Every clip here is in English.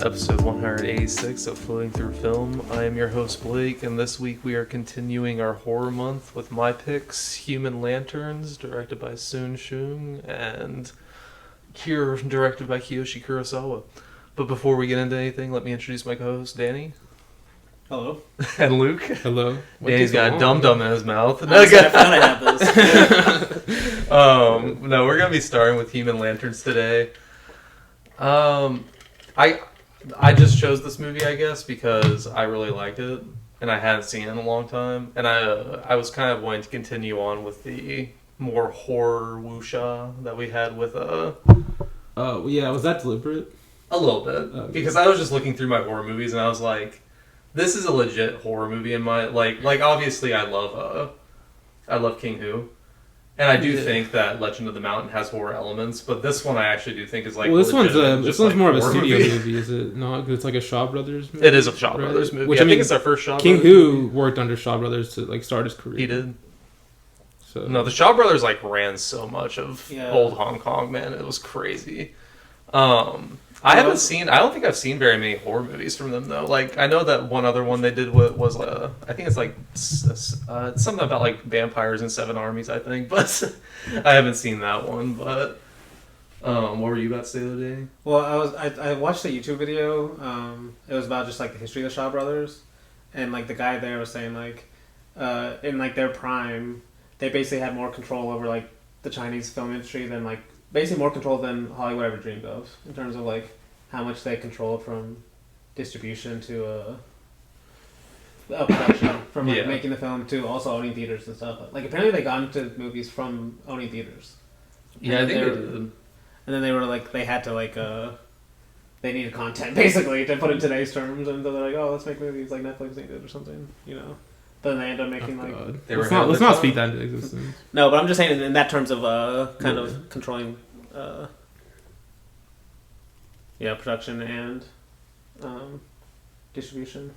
to episode 186 of Floating Through Film. I am your host Blake, and this week we are continuing our horror month with my picks, Human Lanterns, directed by Soon Shung, and Cure, directed by Kiyoshi Kurosawa. But before we get into anything, let me introduce my co-host, Danny. Hello. And Luke. Hello. Danny's got a dum-dum in his mouth. I found I have this. No, we're going to be starting with Human Lanterns today. I just chose this movie, I guess, because I really liked it, and I hadn't seen it in a long time, and I was kind of wanting to continue on with the more horror wuxia that we had with Oh, yeah, was that deliberate? a little bit, because I was just looking through my horror movies, and I was like, this is a legit horror movie in my, like obviously I love King Hu. And I do think that Legend of the Mountain has horror elements, but this one I actually do think is like. Well, this one's like more of a studio movie, is it not? 'Cause it's like a Shaw Brothers movie. It is a Shaw Brothers movie. Which I think it's our first Shaw King Brothers Hu movie. worked under Shaw Brothers to like start his career. He did. So No, the Shaw Brothers like ran so much of old Hong Kong, man. It was crazy. I don't think I've seen very many horror movies from them though. Like I know that one other one they did was I think it's like something about like vampires and seven armies, I think, but I haven't seen that one. But what were you about to say the other day? Well, I watched a YouTube video. It was about just like the history of the Shaw Brothers, and like the guy there was saying like, in like their prime, they basically had more control over like the Chinese film industry than like. Basically more control than Hollywood ever dreamed of in terms of like how much they controlled from distribution to production, from like making the film to also owning theaters and stuff. Like apparently they got into movies from owning theaters. Yeah, I think they did. And then they were like they had to like they needed content basically to put in today's terms, and they're like, oh, let's make movies like Netflix needed or something, you know. Then they end up making let's not speak that into existence. No, but I'm just saying in that terms of kind of controlling production and distribution.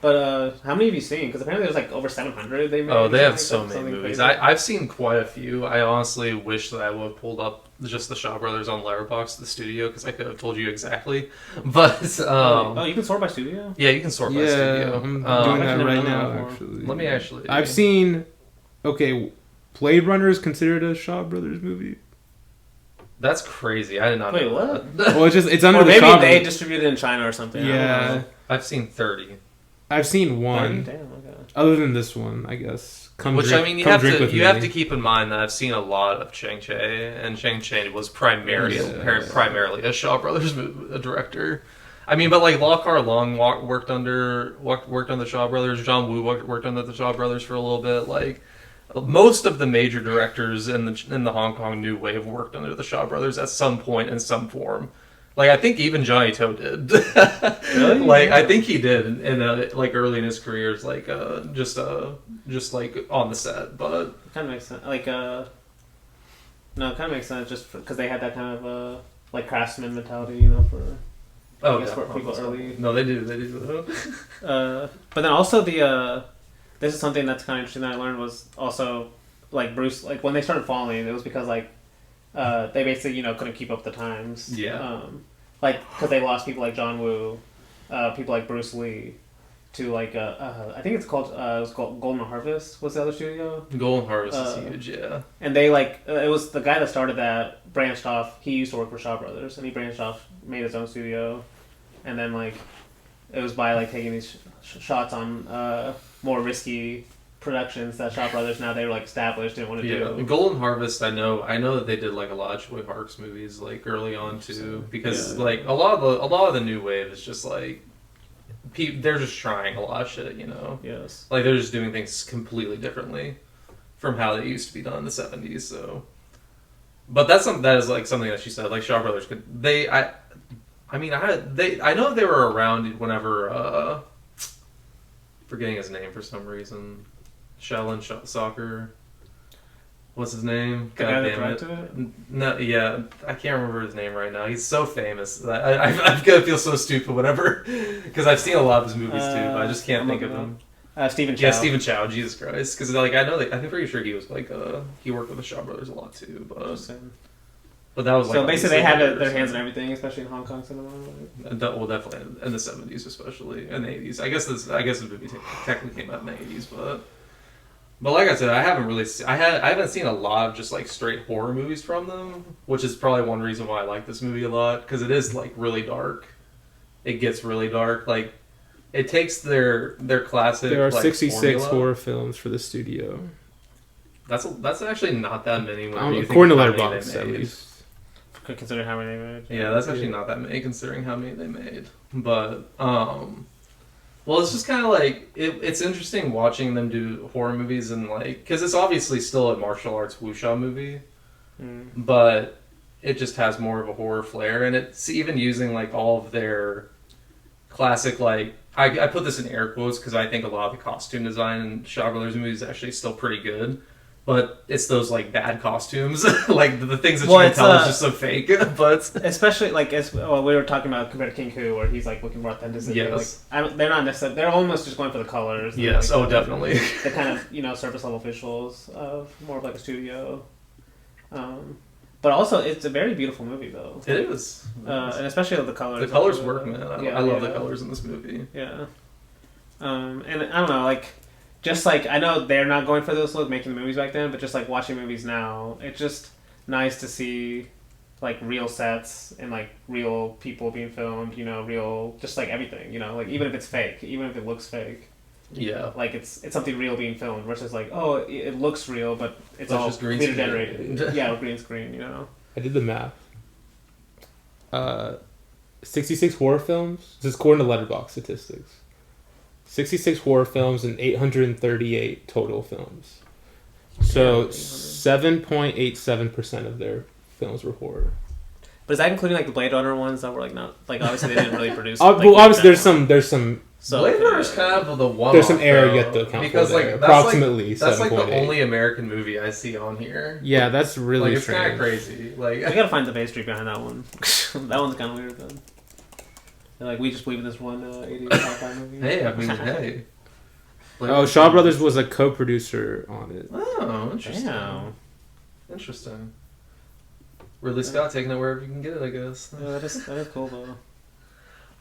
But how many have you seen? Because apparently there's like over 700 they made. Oh, they have so many movies. I've seen quite a few. I honestly wish that I would have pulled up just the Shaw Brothers on Letterboxd, the studio, because I could have told you exactly. But you can sort by studio? Yeah, you can sort by studio. I'm doing that right now, actually. Let me actually... I've seen... Okay, Blade Runner is considered a Shaw Brothers movie? That's crazy. I did not know what? that. Well, it's under or the maybe Shaw they Brothers. distributed it in China or something. Yeah. I've seen 30. I've seen one. 30? Damn, okay. Other than this one, I guess. You have to keep in mind that I've seen a lot of Chang-Chi, and Chang-Chi was primarily a Shaw Brothers director. I mean, but like Lockhart Long worked under the Shaw Brothers. John Woo worked under the Shaw Brothers for a little bit. Like most of the major directors in the Hong Kong New Wave worked under the Shaw Brothers at some point in some form. Like I think even Johnny To did. Really? Like I think he did in like early in his career, like just like on the set, but kind of makes sense. Like no, it kind of makes sense just because they had that kind of like craftsman mentality, you know, for for people early. No, they do. But then also this is something that's kind of interesting that I learned was also like Bruce, like when they started falling, it was because like they basically couldn't keep up the times. Yeah. Like because they lost people like John Woo, people like Bruce Lee, to like I think it was called Golden Harvest was the other studio. Golden Harvest is huge, yeah. And they like it was the guy that started that branched off. He used to work for Shaw Brothers, and he branched off, made his own studio, and then like it was by like taking these shots on more risky productions that Shaw Brothers now they were like established didn't want to do. Golden Harvest, I know that they did like a lot of Choi Hark's movies like early on too, because like a lot of the new wave is just like they're just trying a lot of shit, you know. Yes. Like they're just doing things completely differently from how they used to be done in the 70s. So, but that is like something that she said. Like Shaw Brothers I know they were around whenever forgetting his name for some reason. Shaolin Soccer. What's his name? The guy that directed it? No, yeah, I can't remember his name right now. He's so famous that I'm gonna feel so stupid whenever, because I've seen a lot of his movies too, but I just can't think of him. Stephen Chow. Yeah, Stephen Chow. Jesus Christ, because like I know that I'm pretty sure he was like he worked with the Shaw Brothers a lot too, but But that was like so basically they have their hands in everything, especially in Hong Kong cinema. Well, definitely in the 70s, especially in the 80s. I guess the movie technically came out in the 80s, but like I said, I haven't seen a lot of just like straight horror movies from them, which is probably one reason why I like this movie a lot, because it is like really dark. It gets really dark. Like it takes their classic. There are like, 66 horror films for the studio. That's actually not that many. According to Letterboxd, at least. Considering how many they made. Yeah, that's actually not that many considering how many they made. But, well, it's just kind of like, it's interesting watching them do horror movies and like, because it's obviously still a martial arts wuxia movie, but it just has more of a horror flair, and it's even using like all of their classic, like, I put this in air quotes because I think a lot of the costume design in Shaw Brothers movies is actually still pretty good. But it's those like bad costumes, like the things that you can tell is just so fake. But especially like we were talking about compared to King Hu, where he's like looking for authenticity. Yes. Like, they're not necessarily. They're almost just going for the colors. Yes. Like, definitely. The kind of surface level visuals of more of like a studio. But also, it's a very beautiful movie though. It is, and especially the colors. The colors work, man. I love the colors in this movie. Yeah. And I don't know, like. Just like, I know they're not going for this look making the movies back then, but just like watching movies now, it's just nice to see like real sets and like real people being filmed, real, just like everything, like even if it's fake, even if it looks fake. Yeah. Like it's something real being filmed versus like, oh, it looks real, but it's all just green computer screen. generated. Yeah, green screen, I did the math. 66 horror films? This is according to Letterboxd statistics. 66 horror films and 838 total films. So 7.87% of their films were horror. But is that including like the Blade Runner ones that were like not like obviously they didn't really produce? Well, obviously there's some. So, Blade Runner is kind of the one. There's some error yet to account because for like there. that's Approximately that's 7. like the only American movie I see on here. Yeah, that's really it's kind of crazy. Like we gotta find the pastry behind that one. That one's kind of weird then. Like, we just believe in this one 80s sci-fi movie. Hey, I mean, hey. Shaw Brothers was a co-producer on it. Oh, interesting. Damn. Interesting. Ridley Scott taking it wherever you can get it, I guess. Yeah, that is cool,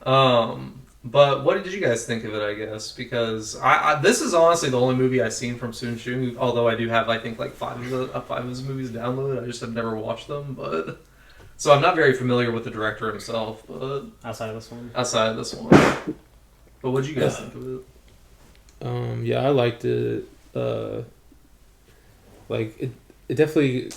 though. But what did you guys think of it, I guess? Because this is honestly the only movie I've seen from Soon Shung, although I do have, I think, like 5 of his movies downloaded. I just have never watched them, but... So I'm not very familiar with the director himself, but... Outside of this one. But what did you guys think of it? Yeah, I liked it. Like, it definitely...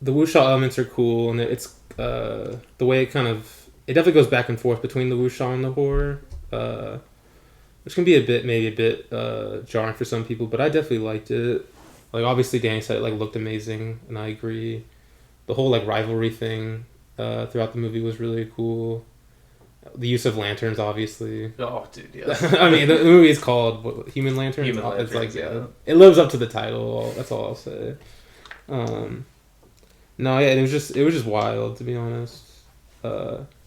The wuxia elements are cool, and it's... the way it kind of... It definitely goes back and forth between the wuxia and the horror. Which can be a bit jarring for some people, but I definitely liked it. Like, obviously Danny said it like looked amazing, and I agree. The whole like rivalry thing throughout the movie was really cool. The use of lanterns, obviously. Oh, dude, yeah. I mean, the movie is called Human Lanterns. Human Lanterns, it's like, yeah. It lives up to the title. That's all I'll say. No, yeah, it was just wild, to be honest.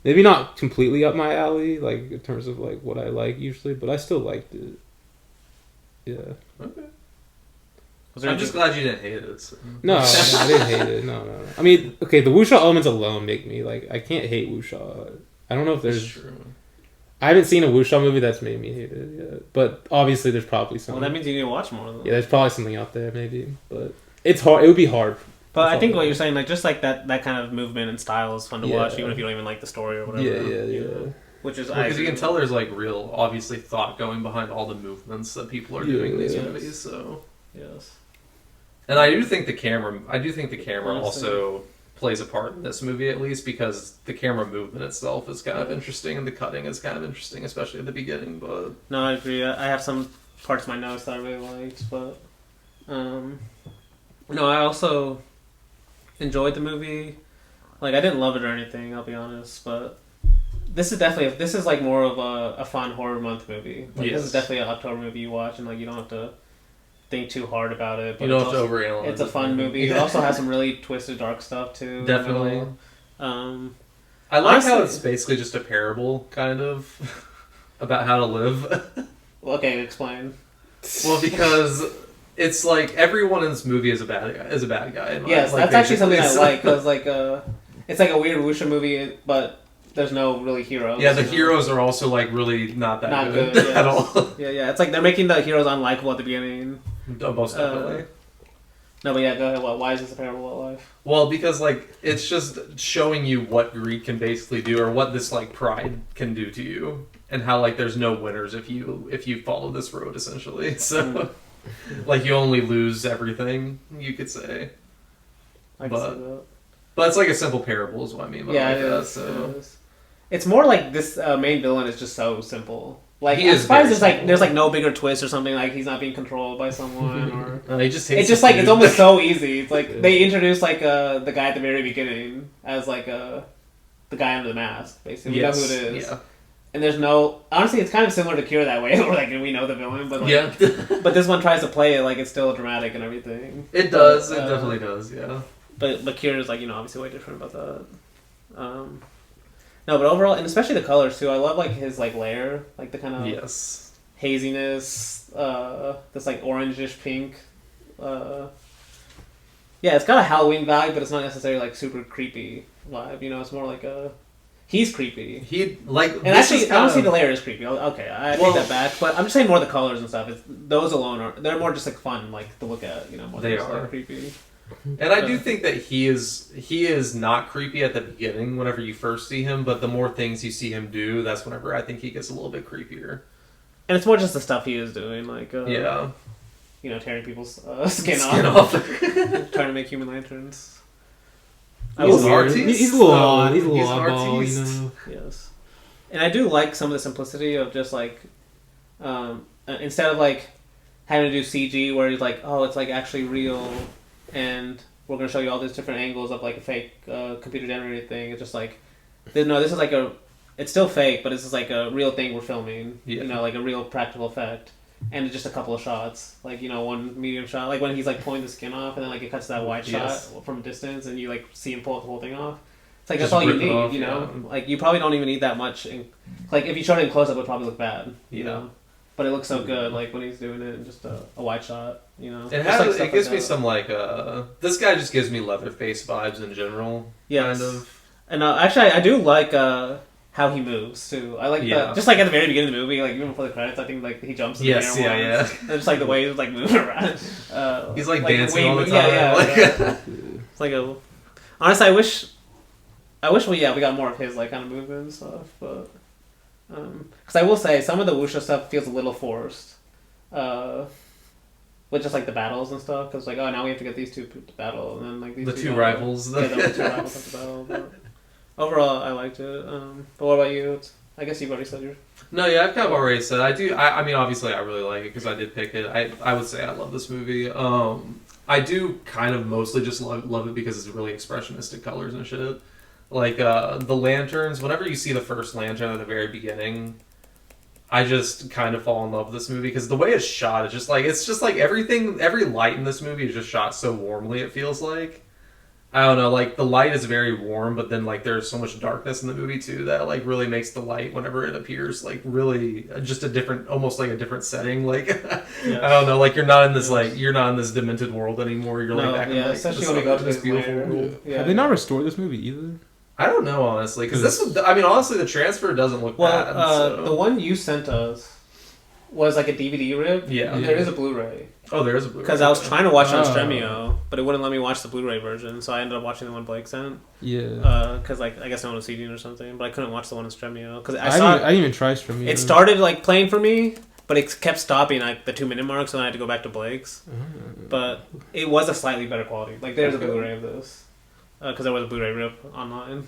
Maybe not completely up my alley, like in terms of like what I like usually, but I still liked it. Yeah. Okay. I'm just glad you didn't hate it. So. No, I didn't hate it. No. I mean, okay, the wuxia elements alone make me like I can't hate wuxia. I don't know if there's. True. I haven't seen a wuxia movie that's made me hate it yet, but obviously there's probably something. Well, that means you need to watch more of them. Yeah, there's probably something out there, maybe, but it's hard. It would be hard. But I think what you're saying, like just like that kind of movement and style is fun to watch, even if you don't even like the story or whatever. Yeah. Which is because you can tell there's like real, obviously thought going behind all the movements that people are doing in these movies. So yes. And I do think the camera also plays a part in this movie, at least because the camera movement itself is kind of interesting and the cutting is kind of interesting, especially at the beginning. But no, I agree. I have some parts of my notes that I really liked, but no, I also enjoyed the movie. Like, I didn't love it or anything, I'll be honest, but this is like more of a fun horror month movie. Like, This is definitely an October movie you watch, and like you don't have to think too hard about it. But you don't have to overanalyze. It's a fun movie. It also has some really twisted, dark stuff too. Definitely. I like how it's basically just a parable, kind of, about how to live. Okay, explain. Well, because it's like everyone in this movie is a bad guy. Yes, like, that's actually something I like. Cause like it's like a weird wuxia movie, but there's no really heroes. Yeah, the heroes are also like really not good yes. at all. Yeah. It's like they're making the heroes unlikable at the beginning. Most definitely. No, but yeah, go ahead. Why is this a parable of life? Well, because like it's just showing you what greed can basically do, or what this like pride can do to you, and how like there's no winners if you follow this road essentially. So like you only lose everything, you could say. I can see that. But it's like a simple parable, is what I mean. Yeah, like it that, is. so. It is. It's more like this main villain is just so simple. Like he I'm is surprised simple. there's like no bigger twist or something. Like he's not being controlled by someone, or He just hates it's just like it's almost so easy. It's like they introduce like the guy at the very beginning as like the guy under the mask. Basically, we know who it is. Yeah. And there's no honestly, it's kind of similar to Cure that way. Where like we know the villain, but like, but this one tries to play it like it's still dramatic and everything. It does. It definitely does. Yeah. But Cure is like obviously way different about that. No, but overall, and especially the colors too. I love like his like layer, like the kind of haziness, this like orangish pink. Yeah, it's got a Halloween vibe, but it's not necessarily like super creepy vibe. It's more like he's creepy. And actually, honestly, the layer is creepy. Okay, I take that back, but I'm just saying more the colors and stuff. Those alone they're more just like fun, like to look at. More they than are like, creepy. And I do think that he is not creepy at the beginning whenever you first see him, but the more things you see him do, that's whenever I think he gets a little bit creepier. And it's more just the stuff he is doing, like tearing people's skin off. Trying to make human lanterns. He's an artist. He's a little oddball, Yes. And I do like some of the simplicity of just like instead of like having to do CG where he's like, oh, it's like actually real. And we're going to show you all these different angles of like a fake computer-generated thing. It's just like, no, this is like it's still fake, but this is like a real thing we're filming. Yeah. Like a real practical effect. And just a couple of shots. Like, one medium shot. Like when he's like pulling the skin off and then like it cuts to that wide shot from a distance and you like see him pull the whole thing off. It's like, that's all you need, you know? Yeah. Like you probably don't even need that much. Like if you showed it in close-up, it would probably look bad, you know? But it looks so good, like when he's doing it in just a wide shot, It gives me some like this guy just gives me Leatherface vibes in general. Yes. Kind of. And actually, I do like how he moves too. I like just like at the very beginning of the movie, like even before the credits, I think like he jumps in the air. Yeah. And just like the way he's like moving around. He's like dancing all the time. Yeah. It's like honestly, I wish we got more of his like kind of movement and stuff, but. Because I will say some of the wuxia stuff feels a little forced, with just like the battles and stuff. Because like, oh, now we have to get these two to battle, and then like these two rivals. The two rivals have to battle. But overall, I liked it. But what about you? I guess you've already said yours. No, yeah, I've kind of already said. I do. I mean, obviously, I really like it because I did pick it. I would say I love this movie. I do kind of mostly just love it because it's really expressionistic colors and shit. Like, the lanterns, whenever you see the first lantern at the very beginning, I just kind of fall in love with this movie, because the way it's shot, it's just like everything, every light in this movie is just shot so warmly, it feels like. I don't know, like, the light is very warm, but then, like, there's so much darkness in the movie, too, that, like, really makes the light, whenever it appears, like, really just a different, almost like a different setting, like, I don't know, like, you're not in this, like, you're not in this demented world anymore, you're, like, back in, like, especially when we go to this beautiful world. Yeah. Have they not restored this movie either? I don't know, honestly, because this was, I mean, honestly, the transfer doesn't look bad. So. The one you sent us was like a DVD rip. Yeah. There is a Blu-ray. Oh, there is a Blu-ray. Because I was trying to watch it on Stremio, but it wouldn't let me watch the Blu-ray version, so I ended up watching the one Blake sent. Yeah. Because like I guess no one was seeding or something, but I couldn't watch the one in Stremio because I didn't even try Stremio. It started like playing for me, but it kept stopping like the 2-minute mark, so then I had to go back to Blake's. But it was a slightly better quality. Like there's a Blu-ray of this because there was a Blu-ray rip online.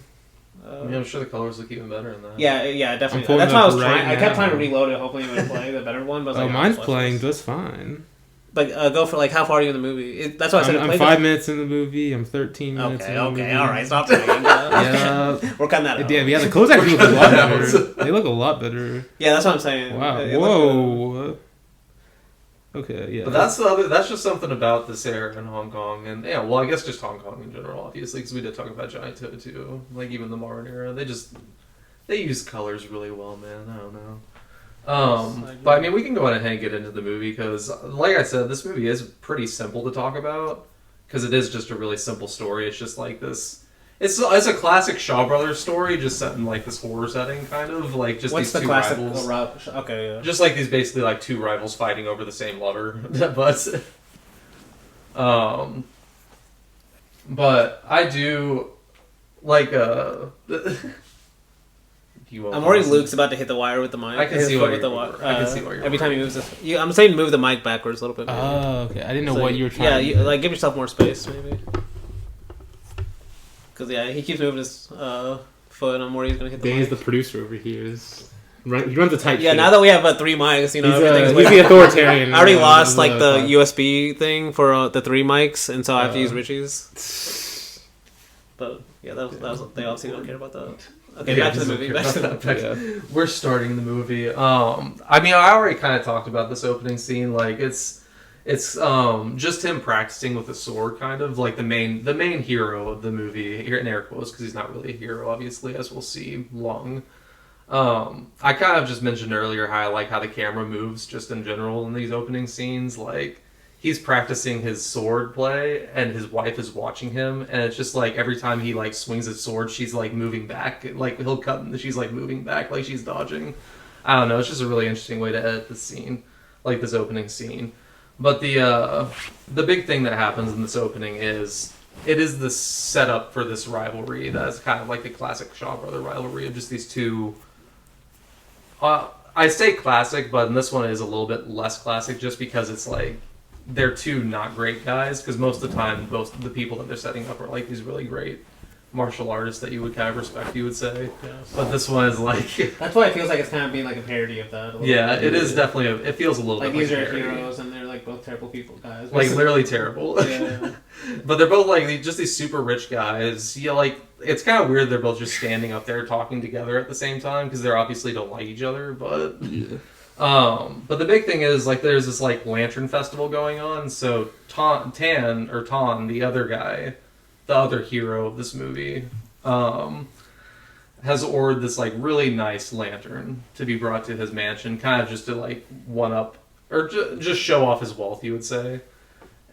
I'm sure the colors look even better in that. Yeah, definitely. That's why I was trying. I kept trying to reload it, hoping it would play the better one. But I was mine's playing just fine. But go for like how far are you in the movie? That's why I said I'm 5 minutes in the movie. I'm 13 minutes. in the movie. Okay, all right, stop saying that. We're cutting that out. Yeah, the clothes actually look a lot better. They look a lot better. Yeah, that's what I'm saying. Wow. Whoa. Okay, yeah. But that's just something about this era in Hong Kong, and yeah, well, I guess just Hong Kong in general, obviously, because we did talk about Giant Toe too. Like even the modern era, they use colors really well, man. I don't know. But I mean, we can go ahead and get into the movie because, like I said, this movie is pretty simple to talk about because it is just a really simple story. It's just like this. It's a classic Shaw Brothers story, just set in like this horror setting, kind of like just What's these two rivals. Okay, yeah. Just like these basically like two rivals fighting over the same lover, but I do like I'm worried Luke's about to hit the wire with the mic. I can see what you're every time he moves this. I'm saying move the mic backwards a little bit. Oh, okay. I didn't know what you were trying. Yeah, like give yourself more space, maybe. Because he keeps moving his foot, and I'm worried he's gonna hit the mic. Dan's the producer over here. He runs a tight ship. Yeah, now that we have 3 mics, he's the authoritarian. I already lost like the USB thing for the 3 mics, and so I have to use Richie's. But yeah, that was they obviously don't care about that. Okay, back to the movie. We're starting the movie. I mean, I already kind of talked about this opening scene. Like, it's just him practicing with a sword, kind of like the main hero of the movie. Here in air quotes, because he's not really a hero, obviously, as we'll see. I kind of just mentioned earlier how I like how the camera moves, just in general in these opening scenes. Like, he's practicing his sword play, and his wife is watching him, and it's just like every time he like swings his sword, she's like moving back. Like he'll cut, and she's like moving back, like she's dodging. I don't know. It's just a really interesting way to edit this scene, like this opening scene. But the big thing that happens in this opening is it is the setup for this rivalry that is kind of like the classic Shaw Brother rivalry of just these two. I say classic, but in this one it is a little bit less classic, just because it's like they're two not great guys, because most of the time, most of the people that they're setting up are like these really great martial artists that you would kind of respect, you would say. Yes. But this one is like... That's why it feels like it's kind of being like a parody of that. Yeah, it is definitely... It feels a little like bit like these a are parody. heroes, and they're like both terrible people, guys. Like, literally terrible. Yeah. But they're both like just these super rich guys. Yeah, like, it's kind of weird they're both just standing up there talking together at the same time, because they obviously don't like each other, but... Yeah. But the big thing is, like, there's this, like, lantern festival going on, so Ton, the other guy, the other hero of this movie, has ordered this, like, really nice lantern to be brought to his mansion, kind of just to, like, one-up, or just show off his wealth, you would say.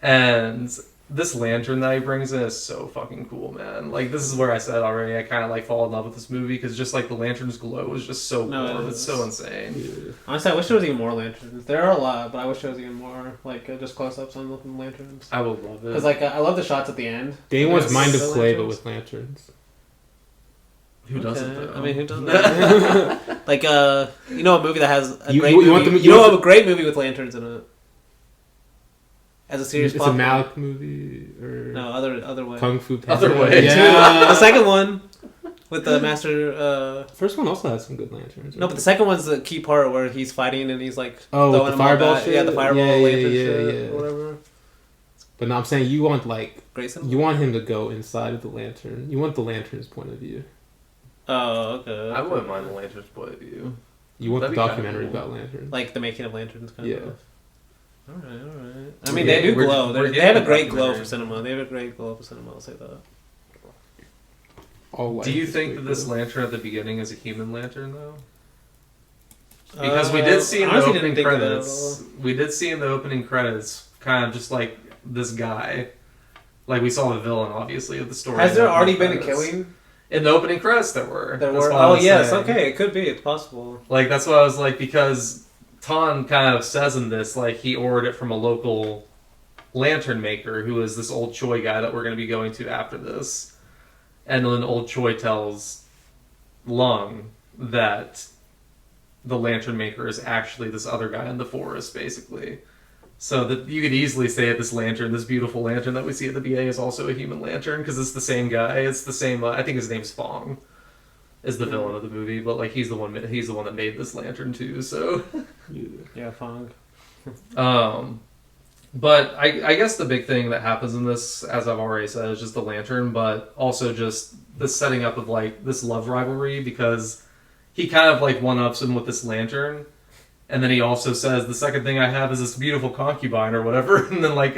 And this lantern that he brings in is so fucking cool, man. Like, this is where I said already, I kind of, like, fall in love with this movie, because just, like, the lantern's glow is just so warm. It's so insane. Yeah. Honestly, I wish there was even more lanterns. There are a lot, but I wish there was even more, like, just close-ups on the lanterns. I would love it. Because, like, I love the shots at the end. Dane wants Mind of Clay, lanterns. but with lanterns. Who doesn't, though? I mean, who doesn't? Like, you know a movie that has a great movie? You know a great movie with lanterns in it? As a serious plot. It's a Malik movie, or no, other way. Kung Fu Panda. Other way. Yeah. The second one with the master. First one also has some good lanterns. No, but the second one's the key part where he's fighting and he's like throwing the fireball shit. Yeah, the fireball lantern yeah, shit, or whatever. But no, I'm saying you want great cinema? you want him to go inside of the lantern. You want the lantern's point of view. Oh, okay. I wouldn't mind the lantern's point of view. You want That'd the be documentary kinda cool. about lanterns. Like the making of lanterns, kind Yeah. of. All right. I mean, they do glow. They have a great glow for cinema. They have a great glow for cinema. I'll say that. All Do you think that this lantern at the beginning is a human lantern, though? Because we did see in the opening credits. We did see in the opening credits, kind of just like this guy. Like, we saw the villain, obviously, of the story. Has there already been a killing? In the opening credits, there were. There That's were. what I Oh, was yes. saying. Okay, it could be. It's possible. Like, that's what I was like, because Ton kind of says in this, like, he ordered it from a local lantern maker who is this old Choi guy that we're going to be going to after this. And then old Choi tells Lung that the lantern maker is actually this other guy in the forest, basically. So that you could easily say that this lantern, this beautiful lantern that we see at the BA, is also a human lantern, because it's the same guy. It's the same, I think his name's Fong, is the villain of the movie, but like he's the one that made this lantern too, so... Yeah, Fong. But I guess the big thing that happens in this, as I've already said, is just the lantern, but also just the setting up of like this love rivalry, because he kind of like one-ups him with this lantern, and then he also says, the second thing I have is this beautiful concubine or whatever, and then like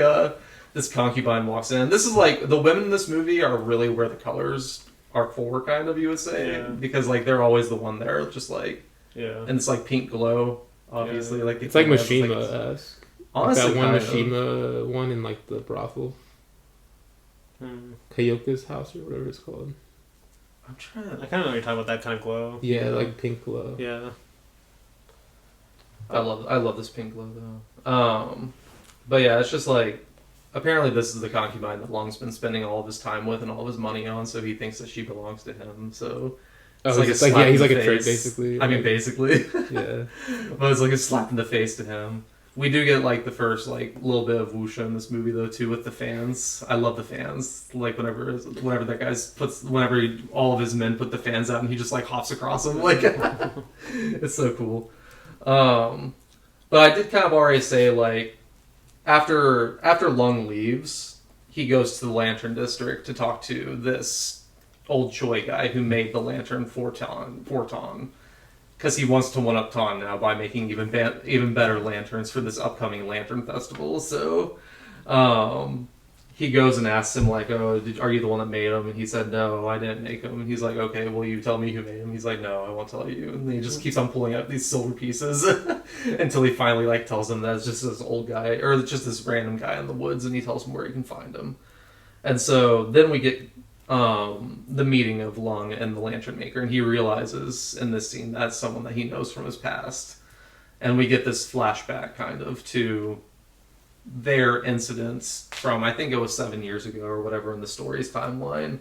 this concubine walks in. This is like, the women in this movie are really where the colors are for, kind of, you would say, because like they're always the one there, just like, yeah, and it's like pink glow. Obviously, like it's like Mishima-esque. Honestly, like that one Mishima one in like the brothel. Kayoka's house or whatever it's called. I kind of know you're talking about, that kind of glow. Yeah, like pink glow. Yeah. I love this pink glow though. But yeah, it's just like, apparently this is the concubine that Long's been spending all of his time with and all of his money on, so he thinks that she belongs to him. So it's he's like a trick basically. I mean, basically. Yeah. But it's like a slap in the face to him. We do get like the first like little bit of wuxia in this movie though too, with the fans. I love the fans. Like whenever that guy's all of his men put the fans out and he just like hops across them, like it's so cool. But I did kind of already say like after Lung leaves, he goes to the Lantern District to talk to this old Choi guy who made the lantern for Ton. Because he wants to one-up Ton now by making even better lanterns for this upcoming Lantern Festival. So he goes and asks him, like, oh, are you the one that made them? And he said, no, I didn't make them. And he's like, okay, well, you tell me who made them. He's like, no, I won't tell you. And he just keeps on pulling out these silver pieces until he finally, like, tells him that it's just this old guy, or just this random guy in the woods, and he tells him where he can find him. And so then we get the meeting of Lung and the Lantern Maker, and he realizes in this scene that's someone that he knows from his past. And we get this flashback kind of to their incidents from, I think it was 7 years ago or whatever in the story's timeline.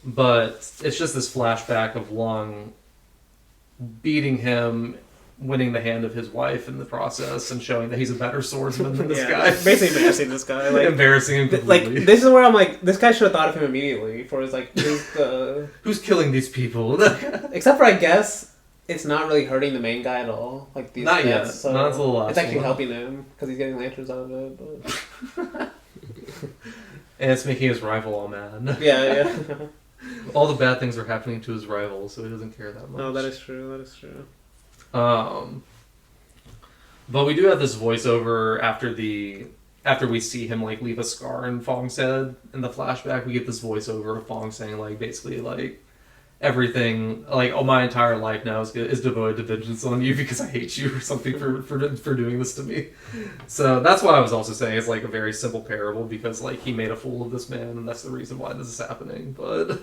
But it's just this flashback of Lung beating him, winning the hand of his wife in the process, and showing that he's a better swordsman than this guy. Basically embarrassing this guy. Like, embarrassing him completely. Like, this is where I'm like, this guy should have thought of him immediately. For his like, who's killing these people? Except for, I guess, it's not really hurting the main guy at all. Like these not deaths, yet. so not until the last it's actually one. helping him because he's getting lanterns out of it. But... and it's making his rival all mad. Yeah. All the bad things are happening to his rival, so he doesn't care that much. No, that is true. But we do have this voiceover after we see him like leave a scar in Fong's head in the flashback. We get this voiceover of Fong saying like basically like everything, like, oh, my entire life now is devoted to vengeance on you because I hate you or something for doing this to me. So that's why I was also saying it's like a very simple parable, because like he made a fool of this man and that's the reason why this is happening. But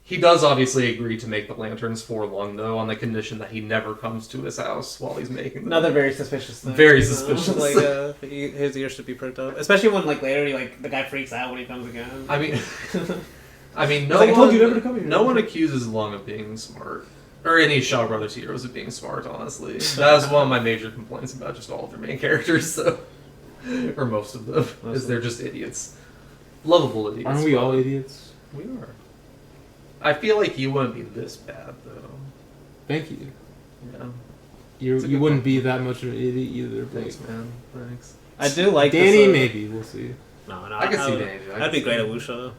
he does obviously agree to make the lanterns for Lung, though, on the condition that he never comes to his house while he's making them. Another very suspicious thing. Very suspicious. Like, his ears should be pricked up. Especially when, like, later, like, the guy freaks out when he comes again. I mean, no one accuses Lung of being smart. Or any Shaw Brothers heroes of being smart, honestly. That is one of my major complaints about just all of their main characters, so. Or most of them. Is they're just idiots. Lovable idiots. Aren't we all idiots? We are. I feel like you wouldn't be this bad, though. Thank you. Yeah. You wouldn't be that much of an idiot either. Thanks, man. Thanks. I do like Danny, this, maybe. We'll see. No, I can see Danny. That'd be great at Wuxia.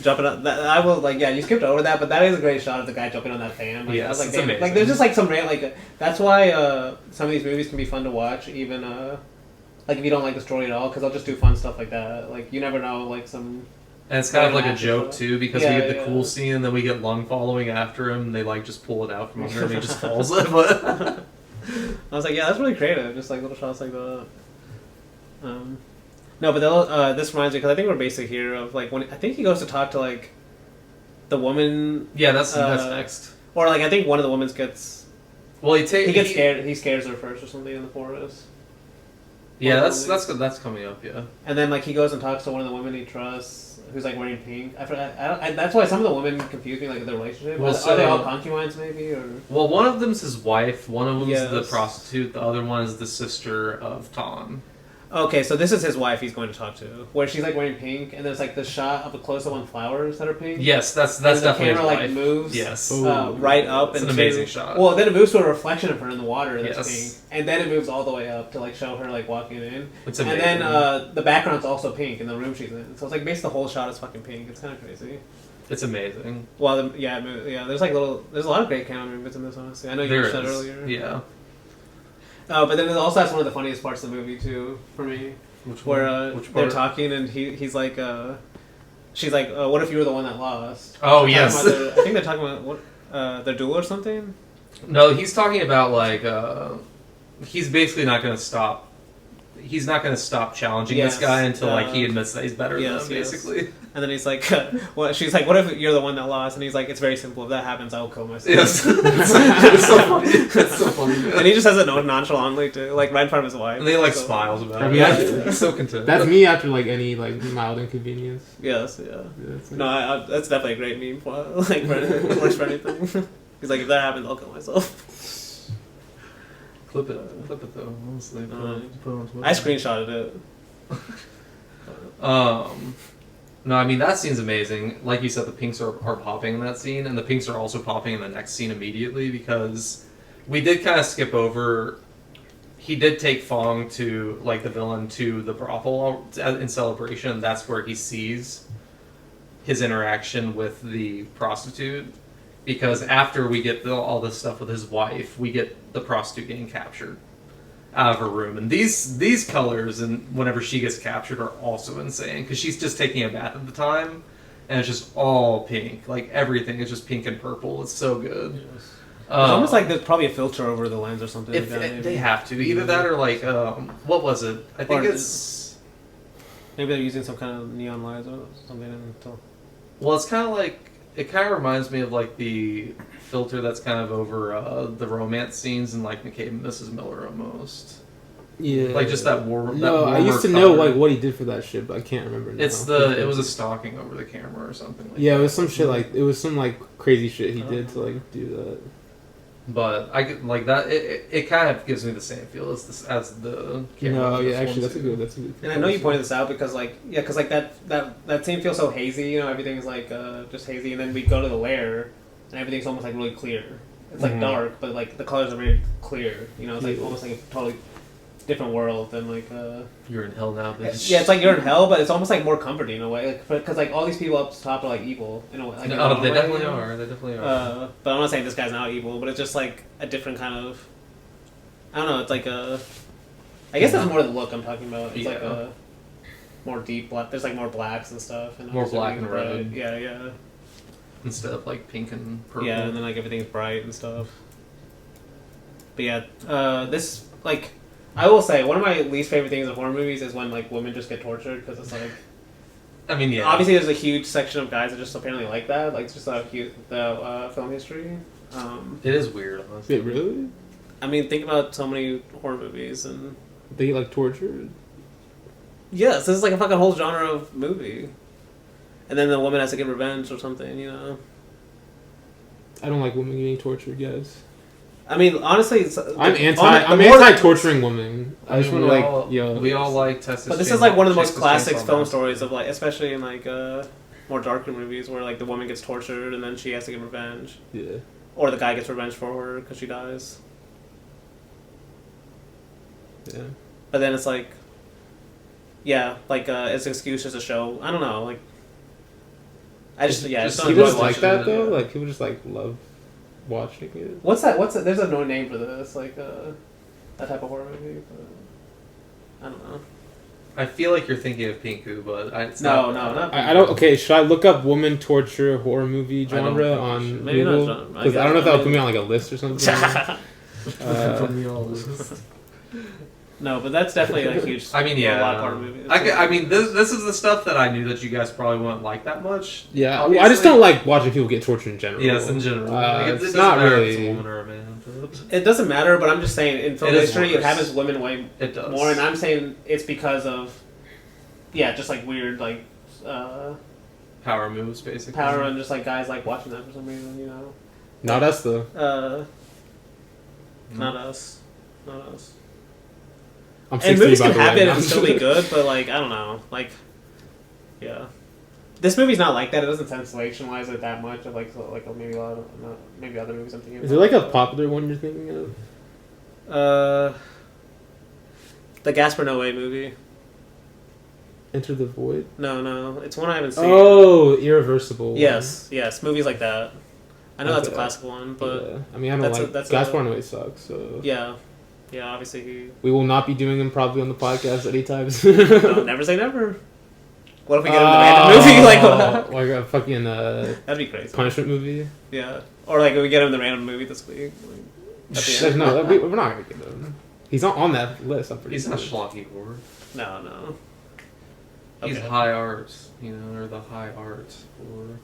Jumping up, I will like. Yeah, you skipped over that, but that is a great shot of the guy jumping on that fan. Like, yes, like, it's amazing. Like, there's just like some that's why some of these movies can be fun to watch, even like if you don't like the story at all, because they'll just do fun stuff like that. Like you never know, like some. And it's kind of like a joke too, because we get the cool scene, and then we get Lung following after him. They like just pull it out from under him, and he just falls. But I was like, yeah, that's really creative. Just like little shots like that. No, but this reminds me, because I think we're basically here of like when I think he goes to talk to like the woman. Yeah, that's next. Or like I think one of the women gets. Well, he gets scared. He scares her first or something in the forest. Yeah, that's coming up. Yeah. And then like he goes and talks to one of the women he trusts, who's like wearing pink. I forgot. That's why some of the women confuse me, like their relationship. Well, are they all concubines maybe, or? Well, one of them's his wife. One of them's the prostitute. The other one is the sister of Ton. Okay, so this is his wife he's going to talk to, where she's like wearing pink, and there's like the shot of a close-up on flowers that are pink. Yes, that's definitely the camera his like wife. moves. Yes, right up. It's an amazing shot. Well, then it moves to a reflection of her in the water that's pink, and then it moves all the way up to like show her like walking in. It's amazing. And then the background's also pink in the room she's in, so it's like basically the whole shot is fucking pink. It's kind of crazy. It's amazing. Well, yeah. There's like there's a lot of great camera movements in this, honestly. I know you mentioned that earlier. Yeah. But then it also has one of the funniest parts of the movie too, for me. Where they're talking and he's like, she's like, what if you were the one that lost? Oh, yes. I think they're talking about what their duel or something. No, he's talking about like he's basically not going to stop. He's not going to stop challenging this guy until like he admits that he's better than him, basically. Yes. And then he's like, well, she's like, what if you're the one that lost? And he's like, it's very simple. If that happens, I will kill myself. Yes. It's so funny. It's so funny. And he just says it nonchalantly too, like right in front of his wife. And he like smiles about it. He's so content. That's me after like any like mild inconvenience. Yes, yeah. No, that's definitely a great meme. Like, it works for anything. He's like, if that happens, I'll kill myself. Clip it though. Honestly, put on Twitter. I screenshotted it. No, I mean that scene's amazing. Like you said, the pinks are popping in that scene, and the pinks are also popping in the next scene immediately because we did kind of skip over. He did take Fong to like the villain to the brothel in celebration. That's where he sees his interaction with the prostitute. Because after we get all this stuff with his wife, we get the prostitute getting captured out of her room. And these colors, and whenever she gets captured, are also insane. Because she's just taking a bath at the time, and it's just all pink. Like, everything is just pink and purple. It's so good. Yes. It's almost like there's probably a filter over the lens or something like that. They have to. Either that or, like, what was it? I think it's... Maybe they're using some kind of neon lights or something. Well, it's kind of like... It kind of reminds me of like the filter that's kind of over the romance scenes in like McCabe and Mrs. Miller almost. Yeah, like just that warm. No, I used to know like what he did for that shit, but I can't remember now. It was a stalking over the camera or something. Like yeah, that. It was some shit like it was some like crazy shit he did to like do that. But I could like that. It kind of gives me the same feel as the camera. No, yeah, actually, that's a good. And I know you pointed this out because that scene feels so hazy. You know, everything's like just hazy, and then we go to the lair, and everything's almost like really clear. It's like dark, but like the colors are very clear. You know, it's like almost like a totally different world than like. You're in hell now, bitch. Yeah, it's like you're in hell, but it's almost like more comforting in a way, because like all these people up top are like evil in a way. Like, they definitely are. They definitely are. But I'm not saying this guy's not evil, but it's just like a different kind of. I don't know. It's like a. I guess that's more the look I'm talking about. It's like a more deep black. There's like more blacks and stuff. And more black and red. Yeah. Instead of like pink and purple. Yeah, and then like everything's bright and stuff. But yeah, this like. I will say, one of my least favorite things in horror movies is when, like, women just get tortured, because it's like... I mean, yeah. Obviously, there's a huge section of guys that just apparently like that. Like, it's just the film history. It is weird, honestly. Really? I mean, think about so many horror movies, and... They get, like, tortured? Yes, this is like a fucking whole genre of movie. And then the woman has to get revenge or something, you know? I don't like women getting tortured, guys. I mean, honestly, I'm anti-torturing women. I just want to like, we all like Texas. But this is like one of the most classic film stories of like, especially in like more darker movies where like the woman gets tortured and then she has to get revenge. Yeah. Or the guy gets revenge for her because she dies. Yeah. But then it's like, yeah, like it's an excuse just to show. I don't know, like. People just like that though. Like people just like love. Watching it. What's that? There's a no name for this, like that type of horror movie. But I don't know. I feel like you're thinking of Pinku, but it's not. I don't. Okay, should I look up woman torture horror movie genre on Google? Because I don't know if that'll put me on like a list or something. Put me on a list. No, but that's definitely a huge. I mean, yeah. A lot of horror movies. I mean, this is the stuff that I knew that you guys probably wouldn't like that much. Yeah, well, I just don't like watching people get tortured in general. Yes, in general. It's not really. If it's a woman or a man. It doesn't matter, but I'm just saying in film history, it happens women way more, and I'm saying it's because of, just like weird like. Power moves, basically. Power and just like guys like watching that for some reason, you know. Not us though. Not us. And movies can happen and still be good, but like I don't know, like, yeah, this movie's not like that. It doesn't sensationalize it that much of like maybe a lot of maybe other movies I'm thinking. Is there like a popular one you're thinking of? The Gaspar Noé movie. Enter the Void. No, it's one I haven't seen. Oh, Irreversible. Yes, movies like that. I know that's a classic one, but yeah. I mean I don't like Gaspar Noé sucks. So yeah, obviously we will not be doing them probably on the podcast anytime soon. No, never say never. What if we get him the random movie? Like a fucking that'd be crazy. punishment movie. Yeah, or like if we get him the random movie this week. No, we're not gonna get him. He's on that list. I'm pretty. He's not schlocky horror. No. He's high arts, or the high arts horror.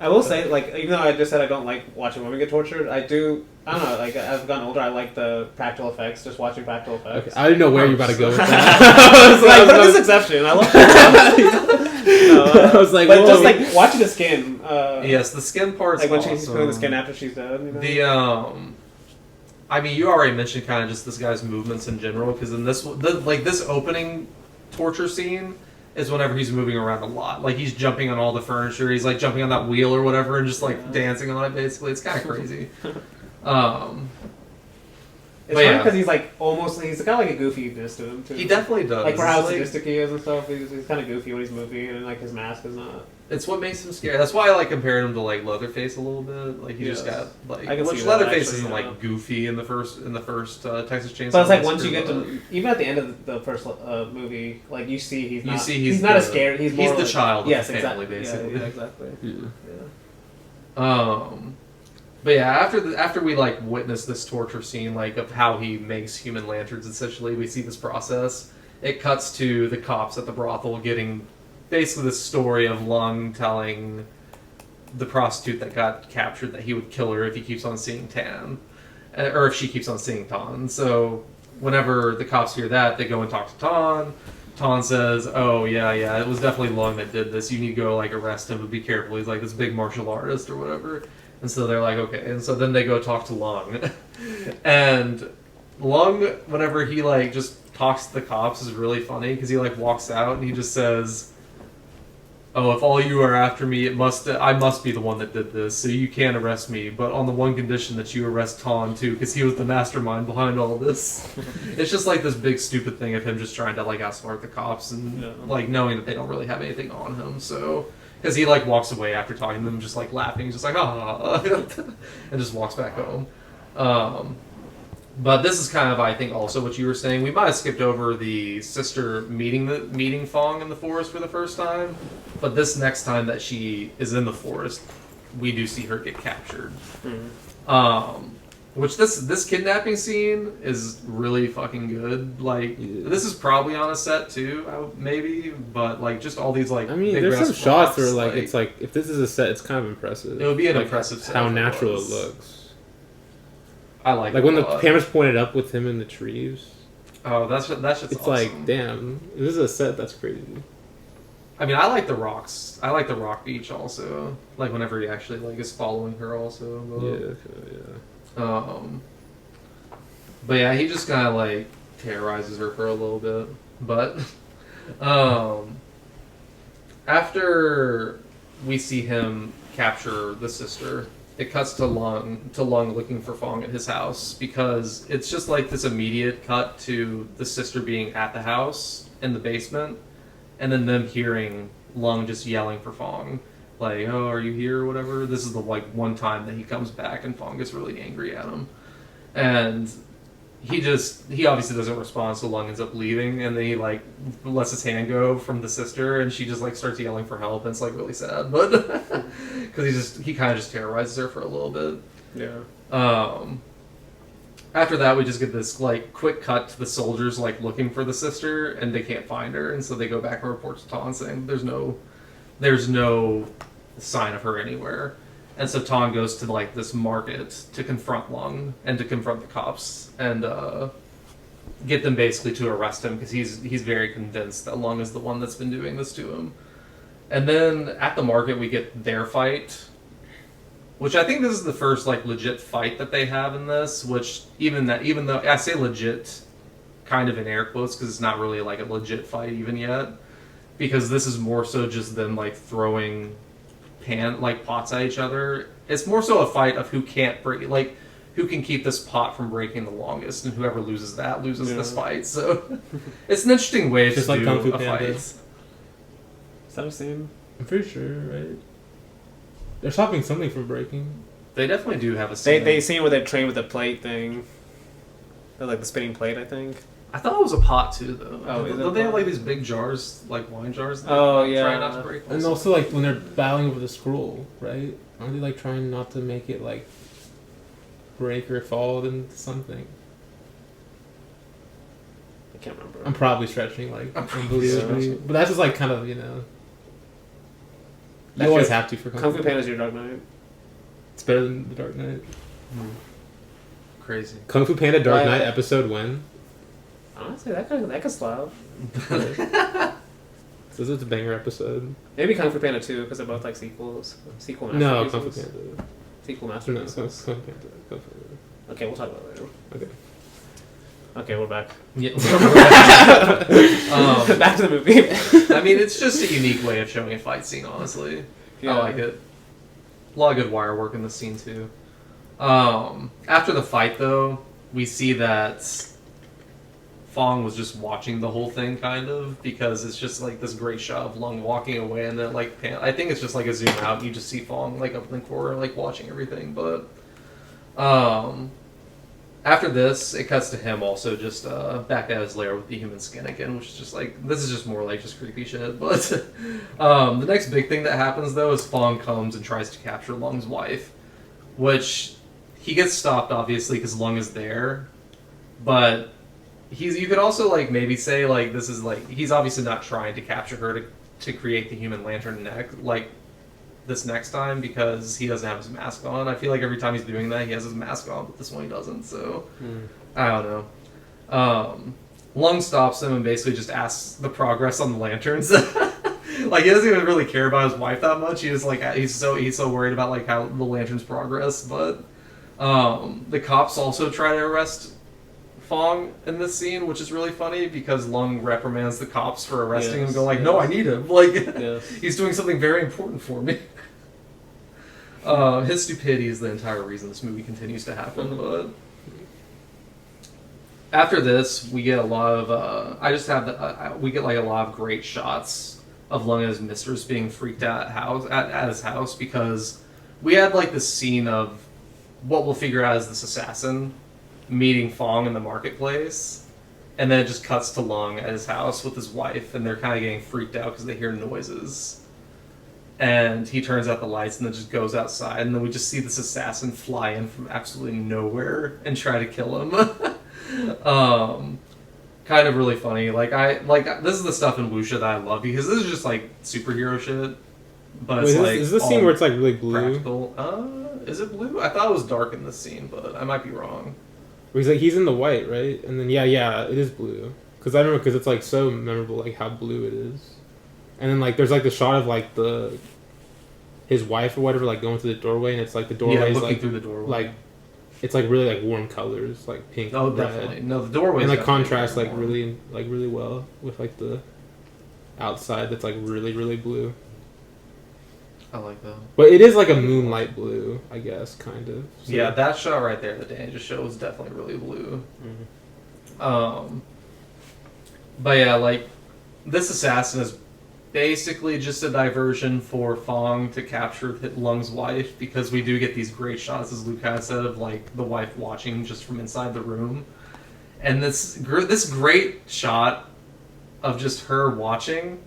I will say, like, even though I just said I don't like watching women get tortured, I don't know, like, as I've gotten older, I like the practical effects, just watching practical effects. Okay. I didn't know where you're about to go with that. But this exception, I love that. I was like, but just, like, watching the skin. Yes, the skin part's like, when awesome. she's putting the skin after she's dead, I mean, you already mentioned kind of just this guy's movements in general, because in this opening torture scene is whenever he's moving around a lot. Like, he's jumping on all the furniture, he's, like, jumping on that wheel or whatever, and just, like, dancing on it, basically. It's kind of crazy. It's funny because he's, like, he's got, like, a goofiness to him, too. He definitely does. Like, for how sadistic he is and stuff, he's kind of goofy when he's moving, and, like, his mask is not... It's what makes him scary. That's why I like comparing him to like Leatherface a little bit. Like he just got like, which Leatherface isn't like goofy in the first Texas Chainsaw. But it's like once you get to even at the end of the first movie, like you see he's not as scared. He's the like, child of the family, basically. Yeah, exactly. But yeah, after we like witness this torture scene, like of how he makes human lanterns, essentially, we see this process. It cuts to the cops at the brothel getting. Basically, the story of Lung telling the prostitute that got captured that he would kill her if he keeps on seeing Tan, or if she keeps on seeing Tan. So, whenever the cops hear that, they go and talk to Tan. Tan says, "Oh yeah, it was definitely Lung that did this. You need to go like arrest him, but be careful. He's like this big martial artist or whatever." And so they're like, "Okay." And so then they go talk to Lung, and Lung, whenever he like just talks to the cops, is really funny because he like walks out and he just says. Oh, if all you are after me, I must be the one that did this, so you can't arrest me, but on the one condition that you arrest Tan, too, because he was the mastermind behind all this. It's just like this big stupid thing of him just trying to, like, outsmart the cops and, like, knowing that they don't really have anything on him, so... Because he, like, walks away after talking to them, just, like, laughing, just like, ah, and just walks back home. But this is kind of, I think, also what you were saying. We might have skipped over the sister meeting Fong in the forest for the first time. But this next time that she is in the forest, we do see her get captured. Mm-hmm. Which this kidnapping scene is really fucking good. Like, this is probably on a set too, maybe. But like, just all these like. I mean, there's some shots where like it's like if this is a set, it's kind of impressive. It would be an impressive set. How natural it looks. I like when the camera's pointed up with him in the trees. Oh, that's just it's awesome. Like, damn, this is a set that's crazy. I mean, I like the rocks. I like the rock beach also. Like whenever he actually like is following her also. Yeah. But yeah, he just kind of like terrorizes her for a little bit. But after we see him capture the sister. It cuts to Lung looking for Fong at his house because it's just like this immediate cut to the sister being at the house in the basement, and then them hearing Lung just yelling for Fong, like, "Oh, are you here?" or whatever. This is the like one time that he comes back and Fong gets really angry at him, and he obviously doesn't respond, so Lung ends up leaving, and then he like lets his hand go from the sister, and she just like starts yelling for help, and it's like really sad, but because he kind of just terrorizes her for a little bit. Yeah. After that, we just get this like quick cut to the soldiers like looking for the sister, and they can't find her, and so they go back and report to Tan saying there's no sign of her anywhere. And so Tan goes to like this market to confront Lung and to confront the cops and get them basically to arrest him because he's very convinced that Lung is the one that's been doing this to him. And then at the market we get their fight, which I think this is the first like legit fight that they have in this. Which even though I say legit, kind of in air quotes because it's not really like a legit fight even yet, because this is more so just them like throwing pots at each other. It's more so a fight of who can't break, like who can keep this pot from breaking the longest, and whoever loses that loses this fight. So it's an interesting way to do Kung Fu a fight. Is that a scene? I'm pretty sure, right? They're stopping something from breaking. They definitely do have a scene. They scene where they train with the plate thing, or like the spinning plate, I think. I thought it was a pot too, though. Oh, don't they have like these big jars, like wine jars? Oh yeah. Trying not to break. And also like when they're battling over the scroll, right? Aren't they like trying not to make it like break or fall into something? I can't remember. I'm probably stretching like unbelievably, but that's just like kind of you always have to for Kung Fu Panda's your Dark Knight. It's better than the Dark Knight. Crazy. Kung Fu Panda Dark Knight episode when? Honestly, that could slap. So it's a banger episode. Maybe Kung Fu Panda 2 because they're both like sequels. Sequel No, masterpieces. Kung Fu Panda. Sequel No, masterpieces. Kung Fu Panda. Kung Fu Panda. Okay, we'll talk about it later. Okay. Okay, we're back. Yeah. Back to the movie. I mean, it's just a unique way of showing a fight scene. Honestly, Yeah. I like it. A lot of good wire work in this scene too. After the fight, though, we see that Fong was just watching the whole thing, kind of, because it's just like this great shot of Lung walking away, and then like I think it's just like a zoom out, and you just see Fong like up in the corner, like watching everything. But after this, it cuts to him also just back at his lair with the human skin again, which is just like, this is just more like just creepy shit. But the next big thing that happens though is Fong comes and tries to capture Lung's wife, which he gets stopped obviously because Lung is there, but you could also like maybe say like this is like he's obviously not trying to capture her to create the human lantern neck like this next time because he doesn't have his mask on. I feel like every time he's doing that he has his mask on, but this one he doesn't, so I don't know. Lung stops him and basically just asks the progress on the lanterns. Like he doesn't even really care about his wife that much. He just like he's so worried about like how the lanterns progress. But the cops also try to arrest Fong in this scene, which is really funny because Lung reprimands the cops for arresting him and go like, no, I need him. Like he's doing something very important for me. His stupidity is the entire reason this movie continues to happen. But after this, we get a lot of we get like a lot of great shots of Lung and his mistress being freaked out at his house because we had like this scene of what we'll figure out as this assassin meeting Fong in the marketplace, and then it just cuts to Lung at his house with his wife, and they're kind of getting freaked out because they hear noises. And he turns out the lights and then just goes outside, and then we just see this assassin fly in from absolutely nowhere and try to kill him. Kind of really funny. This is the stuff in wuxia that I love because this is just like superhero shit. But it's like is this scene where it's like really blue? Practical. Is it blue? I thought it was dark in this scene, but I might be wrong. Where he's in the white, right? And then yeah, it is blue. Because I remember because it's like so memorable, like how blue it is. And then like there's like the shot of like his wife or whatever like going through the doorway, and it's like the doorway is like through the doorway. Like it's like really like warm colors, like pink. Oh, red. definitely. No, the doorway and like contrast like really well with like the outside that's like really really blue. I like that. But it is like a moonlight blue, I guess, kind of. So. Yeah, that shot right there that Danny just showed was definitely really blue. Mm-hmm. But yeah, like this assassin is basically just a diversion for Fong to capture Lung's wife because we do get these great shots, as Luke had said, of like the wife watching just from inside the room, and this great shot of just her watching.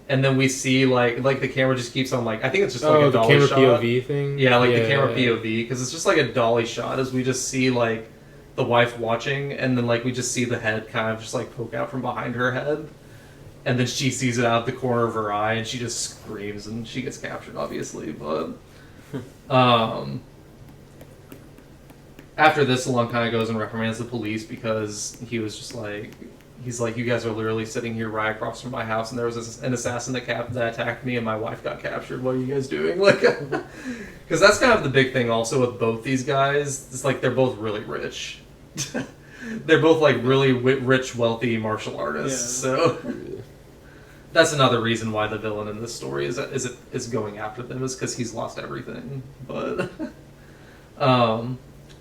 And then we see like the camera just keeps on like I think it's just like a dolly camera shot. POV thing. Yeah, like the camera POV because it's just like a dolly shot as we just see like the wife watching, and then like we just see the head kind of just like poke out from behind her head, and then she sees it out the corner of her eye and she just screams and she gets captured obviously. But after this, Lung kind of goes and reprimands the police because he was just like. He's like, you guys are literally sitting here right across from my house, and there was an assassin that attacked me, and my wife got captured. What are you guys doing? Like, because that's kind of the big thing also with both these guys. It's like they're both really rich. They're both like really rich, wealthy martial artists. Yeah. So that's another reason why the villain in this story is going after them is because he's lost everything.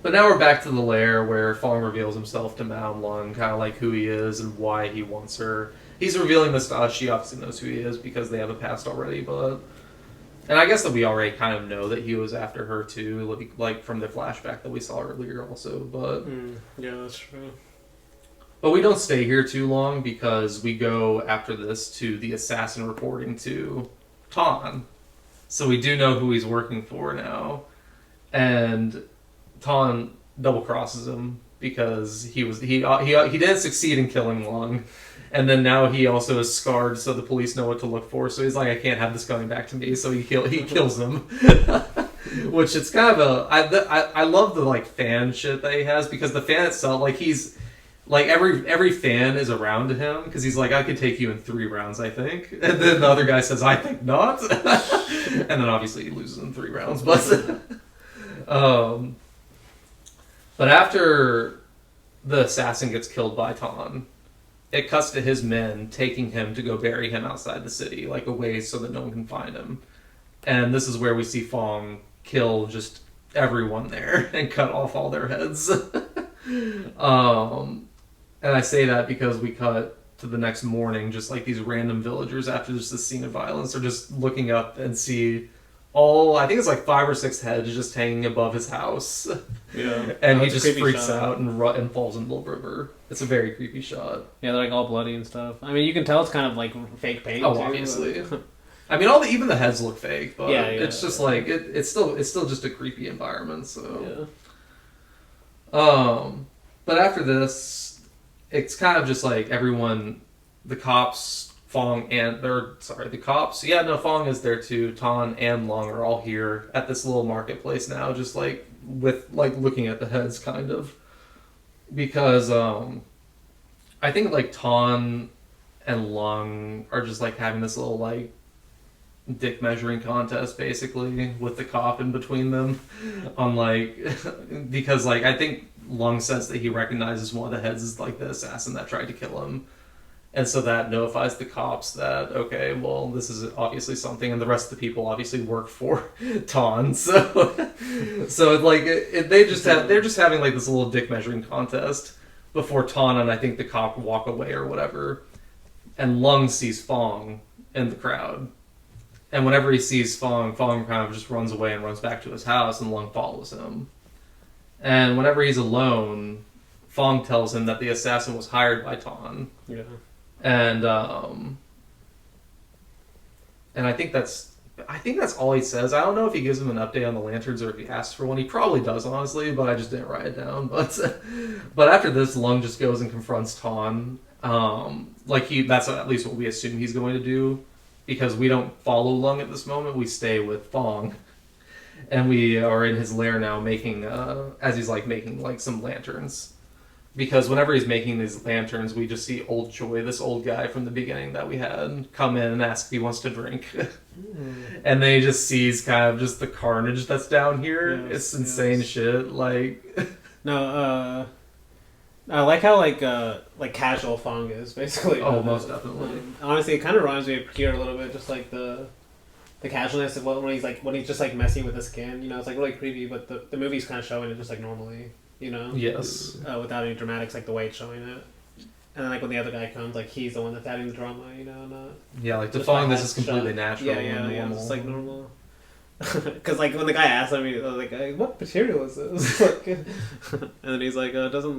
But now we're back to the lair where Fong reveals himself to Mao Lung, kind of like who he is and why he wants her. He's revealing this to us. She obviously knows who he is because they have a past already, and I guess that we already kind of know that he was after her too, like from the flashback that we saw earlier also, but... yeah, that's true. But we don't stay here too long because we go after this to the assassin reporting to Ton. So we do know who he's working for now. And Ton double crosses him because he didn't succeed in killing Long. And then now he also is scarred, so the police know what to look for. So he's like, I can't have this coming back to me. So he kills him. Which it's kind of I love the like fan shit that he has, because the fan itself, like he's like every fan is around him because he's like, I could take you in 3 rounds, I think. And then the other guy says, I think not. And then obviously he loses in 3 rounds. But after the assassin gets killed by Ton, it cuts to his men taking him to go bury him outside the city, like away so that no one can find him. And this is where we see Fong kill just everyone there and cut off all their heads. And I say that because we cut to the next morning, just like these random villagers after just this scene of violence are just looking up and see I think it's like 5 or 6 heads just hanging above his house. Yeah. And he just freaks out and falls into the river. It's a very creepy shot. Yeah, they're like all bloody and stuff. I mean, you can tell it's kind of like fake paint. Oh, too, obviously. I mean, even the heads look fake, but it's just like it's still just a creepy environment. So, but after this, it's kind of just like everyone, the cops, Fong and the cops. Yeah, no, Fong is there too. Ton and Long are all here at this little marketplace now, just like with like looking at the heads, kind of, because I think like Ton and Long are just like having this little like dick measuring contest basically with the cop in between them on like because like I think Long says that he recognizes one of the heads as like the assassin that tried to kill him, and so that notifies the cops that okay, well, this is obviously something, and the rest of the people obviously work for Ton, so like they're just having like this little dick measuring contest before Ton and I think the cop walk away or whatever, and Lung sees Fong in the crowd. And whenever he sees Fong kind of just runs away and runs back to his house, and Lung follows him. And whenever he's alone, Fong tells him that the assassin was hired by Ton. Yeah. And I think that's all he says. I don't know if he gives him an update on the lanterns or if he asks for one. He probably does, honestly, but I just didn't write it down. But after this, Lung just goes and confronts Ton. That's at least what we assume he's going to do. Because we don't follow Lung at this moment, we stay with Fong, and we are in his lair now making like some lanterns. Because whenever he's making these lanterns, we just see Old Choi, this old guy from the beginning that we had, come in and ask if he wants to drink, and then he just sees kind of just the carnage that's down here. Yes, it's insane shit. Like, no, I like how like casual Fong is basically. Oh, most definitely. Honestly, it kind of reminds me of Kier a little bit, just like the casualness of when he's just like messing with the skin. You know, it's like really creepy, but the movie's kind of showing it just like normally. You know. Yes. Without any dramatics, like the way it's showing it. And then like when the other guy comes, like he's the one that's adding the drama. You know, not. Yeah, like to Fong, this is completely natural. Yeah, it's like normal. Because like when the guy asked him, I was like, "What material is this?" Like, and then he's like, "Doesn't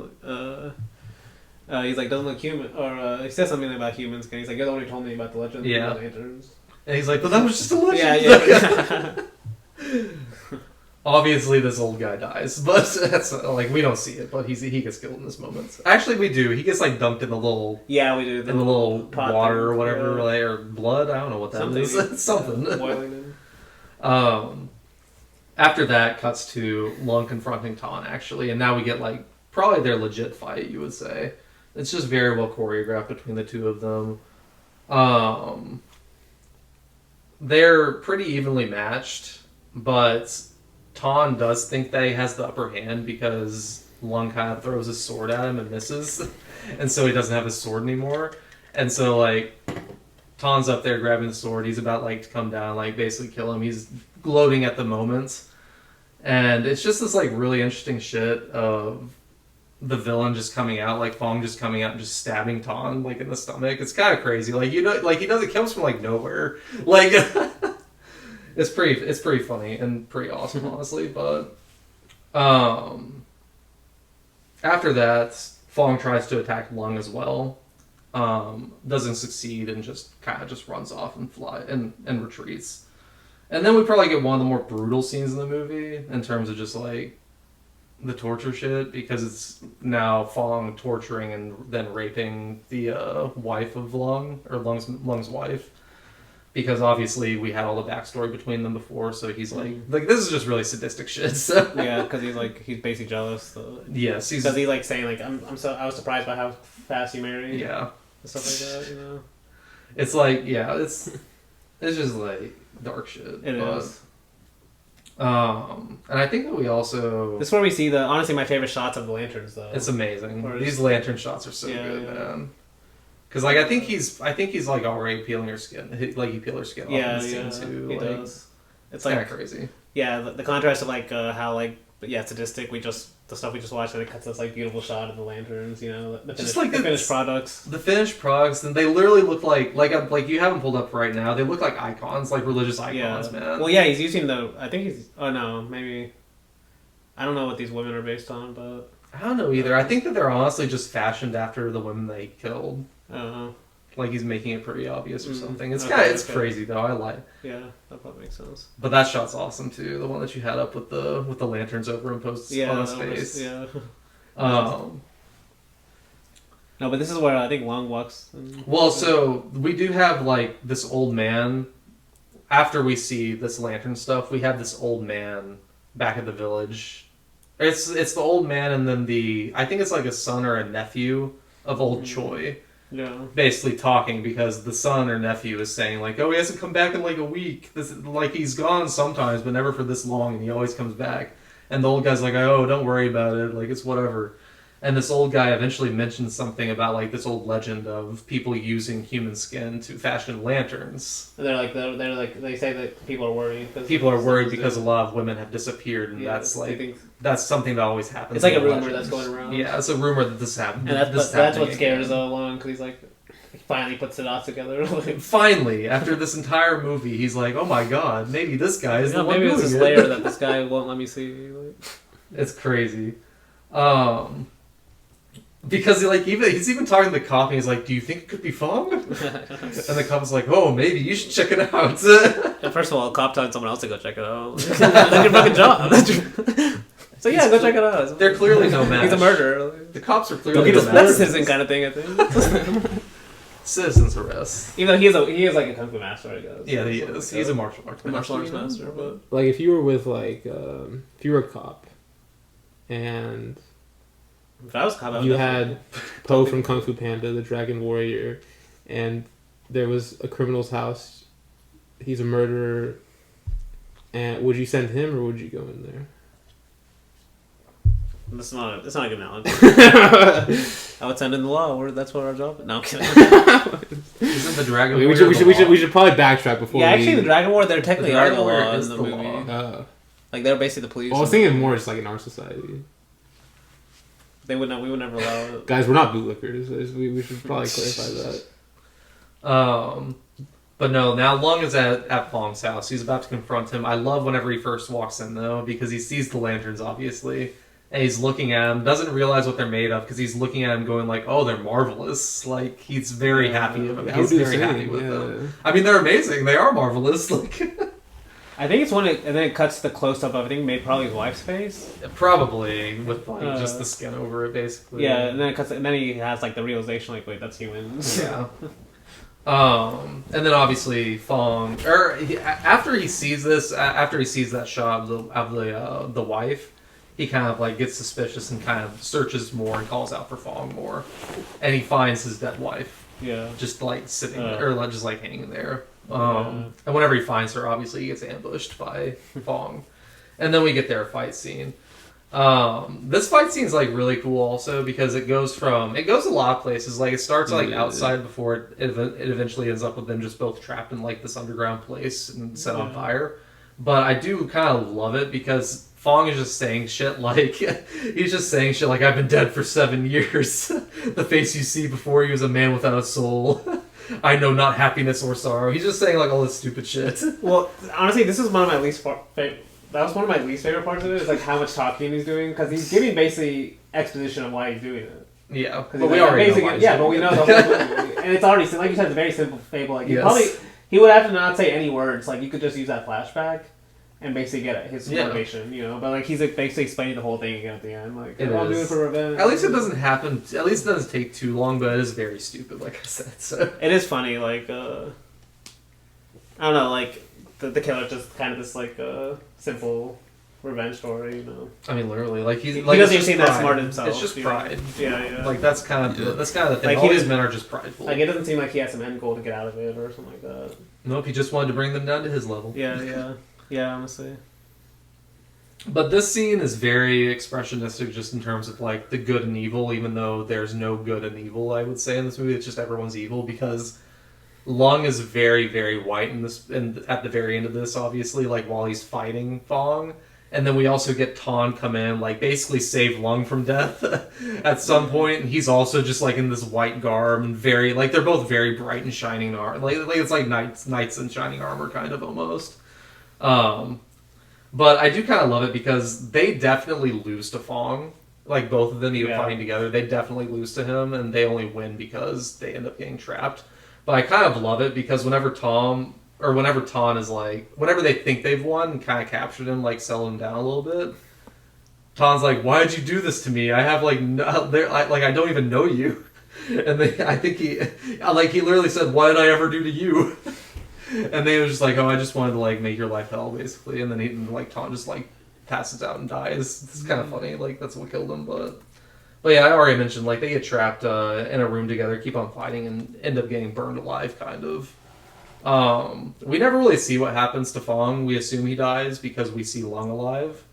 look human," or he says something about humans. And he's like, "You're the one who told me about the legend of the lanterns." And he's like, "But that was just a legend." Yeah. Obviously, this old guy dies, but that's like we don't see it. But he gets killed in this moment. Actually, we do. He gets like dumped in the little we do in the little water or whatever, or blood. I don't know what that is. Something boiling in. After that, cuts to Lung confronting Ton, actually, and now we get like probably their legit fight. You would say it's just very well choreographed between the two of them. They're pretty evenly matched, but Ton does think that he has the upper hand because Lung kind of throws his sword at him and misses, and so he doesn't have his sword anymore, and so like. Ton's up there grabbing the sword. He's about like to come down, like basically kill him. He's gloating at the moment, and it's just this like really interesting shit of the villain just coming out, like Fong just coming out and just stabbing Ton like in the stomach. It's kind of crazy. Like like it comes from like nowhere. Like it's pretty funny and pretty awesome, honestly. But after that, Fong tries to attack Lung as well. Doesn't succeed and just kind of just runs off and and retreats. And then we probably get one of the more brutal scenes in the movie in terms of just like the torture shit, because it's now Fong torturing and then raping the wife of Lung, or Lung's wife, because obviously we had all the backstory between them before, so he's like this is just really sadistic shit. So. Yeah, because he's basically jealous. So. Yes, because he's like saying like I was surprised by how fast you married. Yeah, and stuff like that. You know, it's like it's just like dark shit. It is. And I think that we also... This is where we see honestly my favorite shots of the lanterns, though. It's amazing. These lantern shots are so good, man. Because like I think he's like already peeling her skin. Like he peeled her skin off in the scene too. He like, does. It's like kind of crazy. Yeah, the contrast of like how like sadistic. The stuff we just watched, and it cuts this like beautiful shot of the lanterns. You know, the finished products. The finished products, and they literally look like you have them pulled up right now. They look like icons, like religious icons, man. Well, yeah, he's using I think he's. Oh no, maybe. I don't know what these women are based on, but I don't know either. I think that they're honestly just fashioned after the women they killed. Uh-huh. Like he's making it pretty obvious or something. It's it's crazy though. I like. Yeah, that probably makes sense. But that shot's awesome too. The one that you had up with the lanterns overimposed on his face. No, but this is where I think Lung walks. Well, so we do have like this old man. After we see this lantern stuff, we have this old man back at the village. It's the old man, and then I think it's like a son or a nephew of old Choi. Yeah. Basically talking, because the son or nephew is saying like, oh, he hasn't come back in like a week. Like he's gone sometimes, but never for this long, and he always comes back. And the old guy's like, oh, don't worry about it. Like it's whatever. And this old guy eventually mentions something about like this old legend of people using human skin to fashion lanterns. And they're like they say that people are worried. People are worried because a lot of women have disappeared, and that's something that always happens. It's like a rumor that's going around. Yeah, it's a rumor that this happened. And that's what scares Lung, because he's like, he finally puts it all together. Finally, after this entire movie, he's like, oh my god, maybe this guy is the one maybe doing it's this layer that this guy won't let me see. It's crazy. Because he's even talking to the cop, and he's like, do you think it could be Fong? And the cop's like, oh, maybe you should check it out. First of all, the cop telling someone else to go check it out. That's your fucking job. So yeah, go check it out. They're clearly no match. He's a murderer. The cops are clearly no match. That's a citizen kind of thing, I think. Citizen's arrest. Even though he is like a kung fu master, I guess. Yeah, he is. He's a martial arts master. But like if you were with like if you were a cop, and if I was a cop, you had Po from Kung Fu Panda, the Dragon Warrior, and there was a criminal's house. He's a murderer. And would you send him, or would you go in there? That's not a good analogy. I would send in the law. That's what our job is. No, I'm kidding. Isn't the Dragon Warrior we should probably backtrack before. Yeah, actually, the Dragon Warrior, they're technically are the law in the movie. Like they're basically the police. Well, I was thinking more just like in our society. We would never allow it. Guys, we're not bootlickers. We should probably clarify that. But no, now Lung is at Fong's house. He's about to confront him. I love whenever he first walks in, though, because he sees the lanterns, obviously, and he's looking at them, doesn't realize what they're made of, because he's looking at them going like, oh, they're marvelous. Like, he's very happy of them. He's very happy with them. I mean, they're amazing. They are marvelous. Like, I think it's and then it cuts the close-up of, I think, made probably his wife's face. Probably, with like just the skin over it, basically. Yeah, and then it cuts, and then he has like the realization, like, wait, that's humans. Yeah. And then obviously Fong, after he sees that shot of the wife, he kind of like gets suspicious and kind of searches more and calls out for Fong more, and he finds his dead wife. Yeah. Just like sitting or just like hanging there. And whenever he finds her, obviously he gets ambushed by Fong, and then we get their fight scene. This fight scene is like really cool also, because it goes a lot of places. Like it starts like outside before it eventually ends up with them just both trapped in like this underground place and set on fire. But I do kind of love it because Fong is just saying shit like he's just saying shit like, I've been dead for 7 years. The face you see before you is a man without a soul. I know not happiness or sorrow. He's just saying like all this stupid shit. Well, honestly, this is one of my least favorite. That was one of my least favorite parts of it, is like how much talking he's doing, because he's giving basically exposition of why he's doing it. Yeah, but we already know. Yeah, but we know the whole movie. And it's already, like you said, it's a very simple fable. Like, he would have to not say any words. Like, you could just use that flashback and basically get his motivation, you know. But, like, he's like, basically explaining the whole thing again at the end. Like, I'm doing it for revenge. At least it doesn't happen. At least it doesn't take too long, but it is very stupid, like I said. So. It is funny, like, I don't know, like, the killer's just kind of this, like, simple revenge story, you know. I mean, literally, like he doesn't even seem that smart himself. It's just pride. Yeah. Like that's kind of the thing. Like, all these men are just prideful. Like it doesn't seem like he has some end goal to get out of it or something like that. Nope, he just wanted to bring them down to his level. Yeah, honestly. But this scene is very expressionistic, just in terms of like the good and evil. Even though there's no good and evil, I would say in this movie, it's just everyone's evil because Lung is very, very white in this, and at the very end of this, obviously, like while he's fighting Fong. And then we also get Ton come in, like, basically save Lung from death at some point. And he's also just, like, in this white garb and very, like, they're both very bright and shining armor. Like it's like knights in shining armor, kind of, almost. But I do kind of love it because they definitely lose to Fong. Like, both of them, even fighting together, they definitely lose to him. And they only win because they end up getting trapped. But I kind of love it because whenever Ton is like, whenever they think they've won and kind of captured him, like settle him down a little bit, Ton's like, "Why did you do this to me? I have like, I don't even know you." And I think he literally said, "What did I ever do to you?" And they was just like, "Oh, I just wanted to like make your life hell, basically." And then Ton just like passes out and dies. It's kind of funny, like that's what killed him, but yeah, I already mentioned like they get trapped in a room together, keep on fighting, and end up getting burned alive, kind of. We never really see what happens to Fong. We assume he dies because we see Lung alive.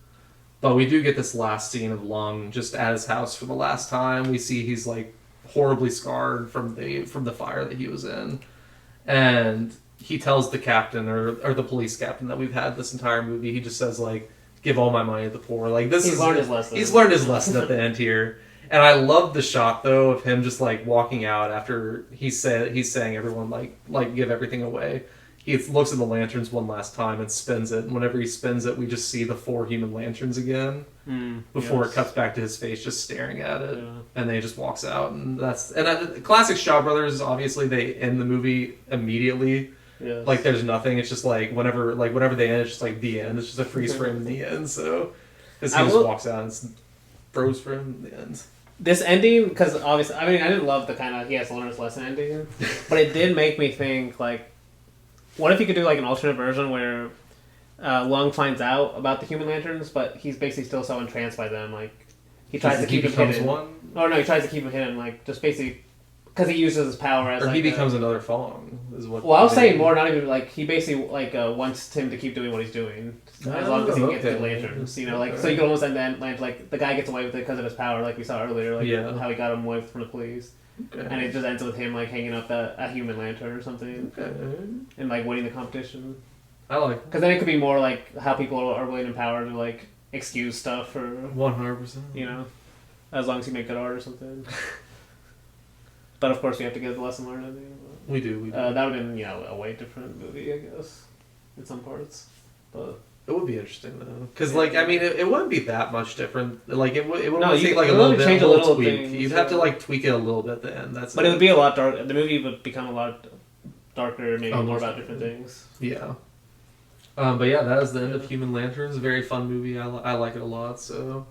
But we do get this last scene of Lung just at his house for the last time. We see he's like horribly scarred from the fire that he was in. And he tells the captain or the police captain that we've had this entire movie, he just says like, "Give all my money to the poor." Like he's learned his lesson. He's learned his lesson at the end here. And I love the shot though of him just like walking out after he's saying everyone like give everything away. He looks at the lanterns one last time and spins it. And whenever he spins it, we just see the 4 human lanterns again before it cuts back to his face just staring at it. Yeah. And then he just walks out. And classic Shaw Brothers. Obviously, they end the movie immediately. Yes. Like there's nothing. It's just like whenever they end, it's just like the end. It's just a freeze frame in the end. So he just walks out and it's froze for him in the end. This ending, because obviously, I mean, I didn't love the kind of he has to learn his lesson ending, but it did make me think, like, what if you could do, like, an alternate version where Lung finds out about the human lanterns, but he's basically still so entranced by them, like, he tries to keep him hidden. He tries to keep him hidden, like, just basically, because he uses his power as, or he becomes another Fong, is what... Well, I was saying more, not even, like, he basically, like, wants him to keep doing what he's doing, as long as he gets the lanterns, you know, like, so you can almost end the end, like, the guy gets away with it because of his power, like we saw earlier, like, how he got him away from the police. Okay. And it just ends with him, like, hanging up a human lantern or something. Okay. And, like, winning the competition. I like it. Because then it could be more, like, how people are willing and empowered to, like, excuse stuff or... 100%. You know? As long as you make good art or something. But, of course, we have to get the lesson learned. I think. We do. That would have been, a way different movie, I guess. In some parts. But... It would be interesting though, because like I mean, it wouldn't be that much different. Like it would take like a little tweak. Things, you'd have to like tweak it a little bit at the end. But it would be a lot darker. The movie would become a lot darker, maybe more about different things. Yeah. But yeah, that is the end of Human Lanterns. A very fun movie. I like it a lot. So,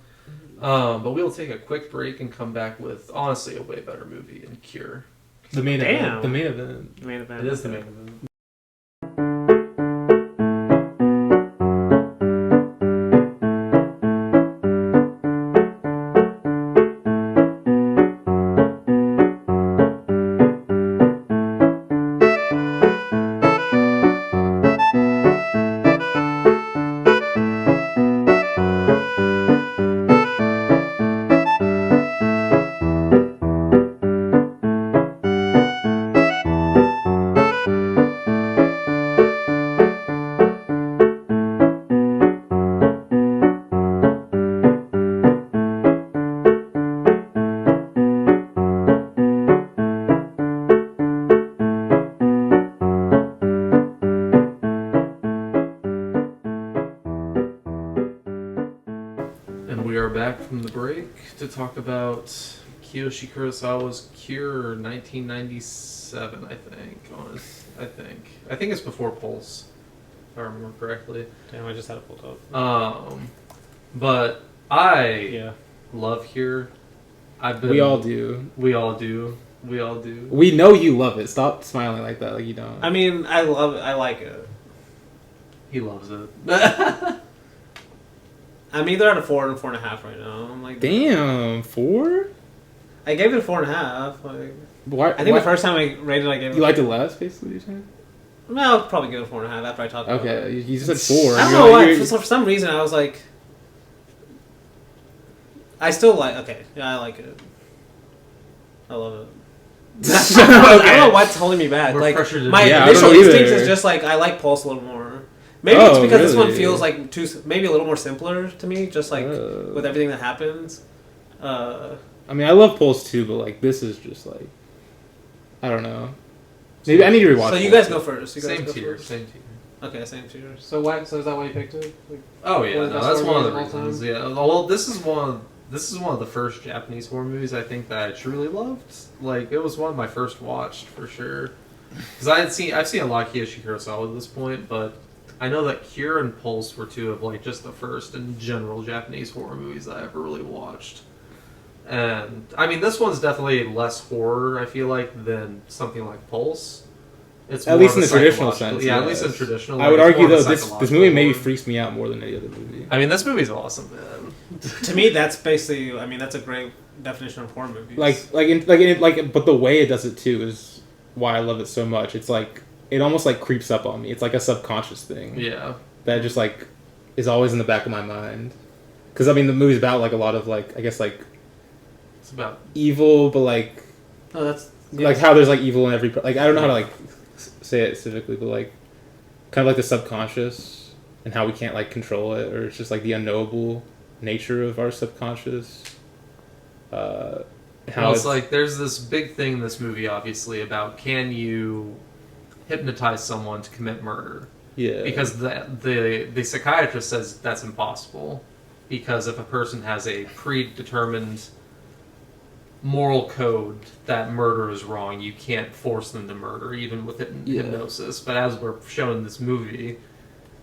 but we'll take a quick break and come back with honestly a way better movie in Cure. The main event. The main event. It is the main event. And we are back from the break to talk about Kiyoshi Kurosawa's Cure 1997, I think it's before Pulse, if I remember correctly. Damn, I just had it pulled up. But I love Cure. We all do. We all do. We know you love it. Stop smiling like that, like you don't. I mean, I love it. I like it. He loves it. I'm either at a 4 and a 4.5 right now. I'm like, damn, 4? I gave it a 4.5. Like, why, I think the first time I rated, I gave it. You liked it less, basically. You're saying? No, I'll probably give it a 4.5 after I talked about it. Okay, you said 4. I don't know why. For some reason, I was like, I still like. Okay, yeah, I like it. I love it. I don't know what's holding me back. Like my initial instinct is just like I like Pulse a little more. Maybe it's because this one feels like maybe a little more simpler to me, just like with everything that happens. I mean, I love Pulse too, but like this is just like I don't know. Maybe I need to rewatch. So you guys go first. Same tier. Okay, same tier. So is that why you picked it? Like, oh yeah, that's one of the reasons. Yeah. Well, this is one of the first Japanese horror movies I think that I truly loved. Like, it was one of my first watched, for sure. Because I've seen a lot of Kiyoshi Kurosawa at this point, but I know that Cure and Pulse were two of, like, just the first in general Japanese horror movies I ever really watched. And, I mean, this one's definitely less horror, I feel like, than something like Pulse. It's at least in the traditional sense. Yeah, at least in traditional. I would argue, though, this movie maybe freaks me out more than any other movie. I mean, this movie's awesome, man. To me, that's basically. I mean, that's a great definition of horror movies. But the way it does it too is why I love it so much. It's like it almost like creeps up on me. It's like a subconscious thing. Yeah. That just like is always in the back of my mind. Because I mean, the movie's about like a lot of like I guess like it's about evil, but like like how there's like evil in every like I don't know how to like say it specifically, but like kind of like the subconscious and how we can't like control it, or it's just like the unknowable nature of our subconscious. How it's like there's this big thing in this movie, obviously, about can you hypnotize someone to commit murder? Yeah. Because the psychiatrist says that's impossible, because if a person has a predetermined moral code that murder is wrong, you can't force them to murder, even with hypnosis. But as we're shown in this movie,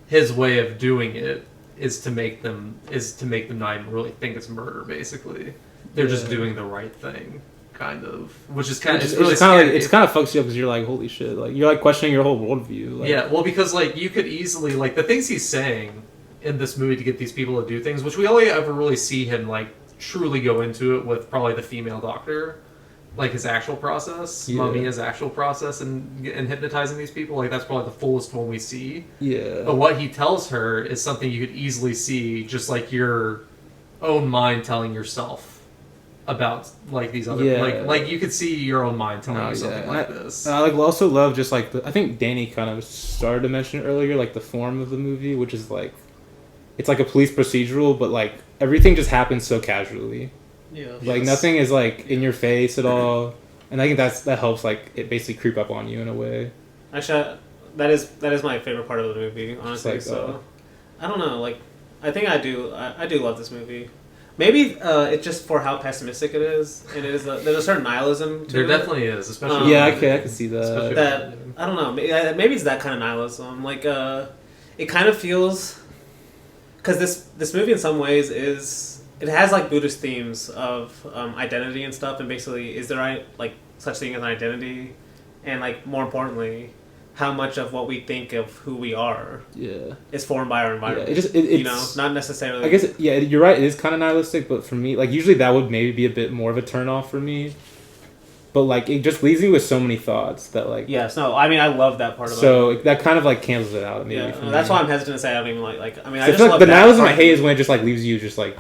his way of doing it is to make them not even really think it's murder. Basically, they're just doing the right thing, kind of, which is kind of it's kind of fucks you up because you're like, holy shit, like you're like questioning your whole worldview. Like, yeah, well, because like you could easily like the things he's saying in this movie to get these people to do things, which we only ever really see him like truly go into it with probably the female doctor. Like his actual process, Mamiya's actual process in hypnotizing these people, like that's probably the fullest one we see. Yeah. But what he tells her is something you could easily see, just like your own mind telling yourself about like these other, like you could see your own mind telling you something like this. I like also love just like I think Danny kind of started to mention it earlier, like the form of the movie, which is like it's like a police procedural, but like everything just happens so casually. Yeah. Like nothing is like in your face at all, and I think that helps like it basically creep up on you in a way. Actually, that is my favorite part of the movie, honestly. Like, so I don't know, like I think I do love this movie. Maybe it's just for how pessimistic it is, and it is there's a certain nihilism to there it. There definitely is, especially I can see that. That I don't know, maybe it's that kind of nihilism. Like it kind of feels because this movie in some ways it has like Buddhist themes of identity and stuff, and basically is there like such thing as an identity, and like more importantly, how much of what we think of who we are is formed by our environment. Yeah, it's not necessarily. I guess you're right. It is kind of nihilistic, but for me, like usually that would maybe be a bit more of a turnoff for me. But like it just leaves me with so many thoughts that like I mean I love that part of it. So that kind of like cancels it out. Maybe for that's me. why I'm hesitant to say I don't even like. I mean, I just feel like the nihilism I hate is when it just like leaves you just like.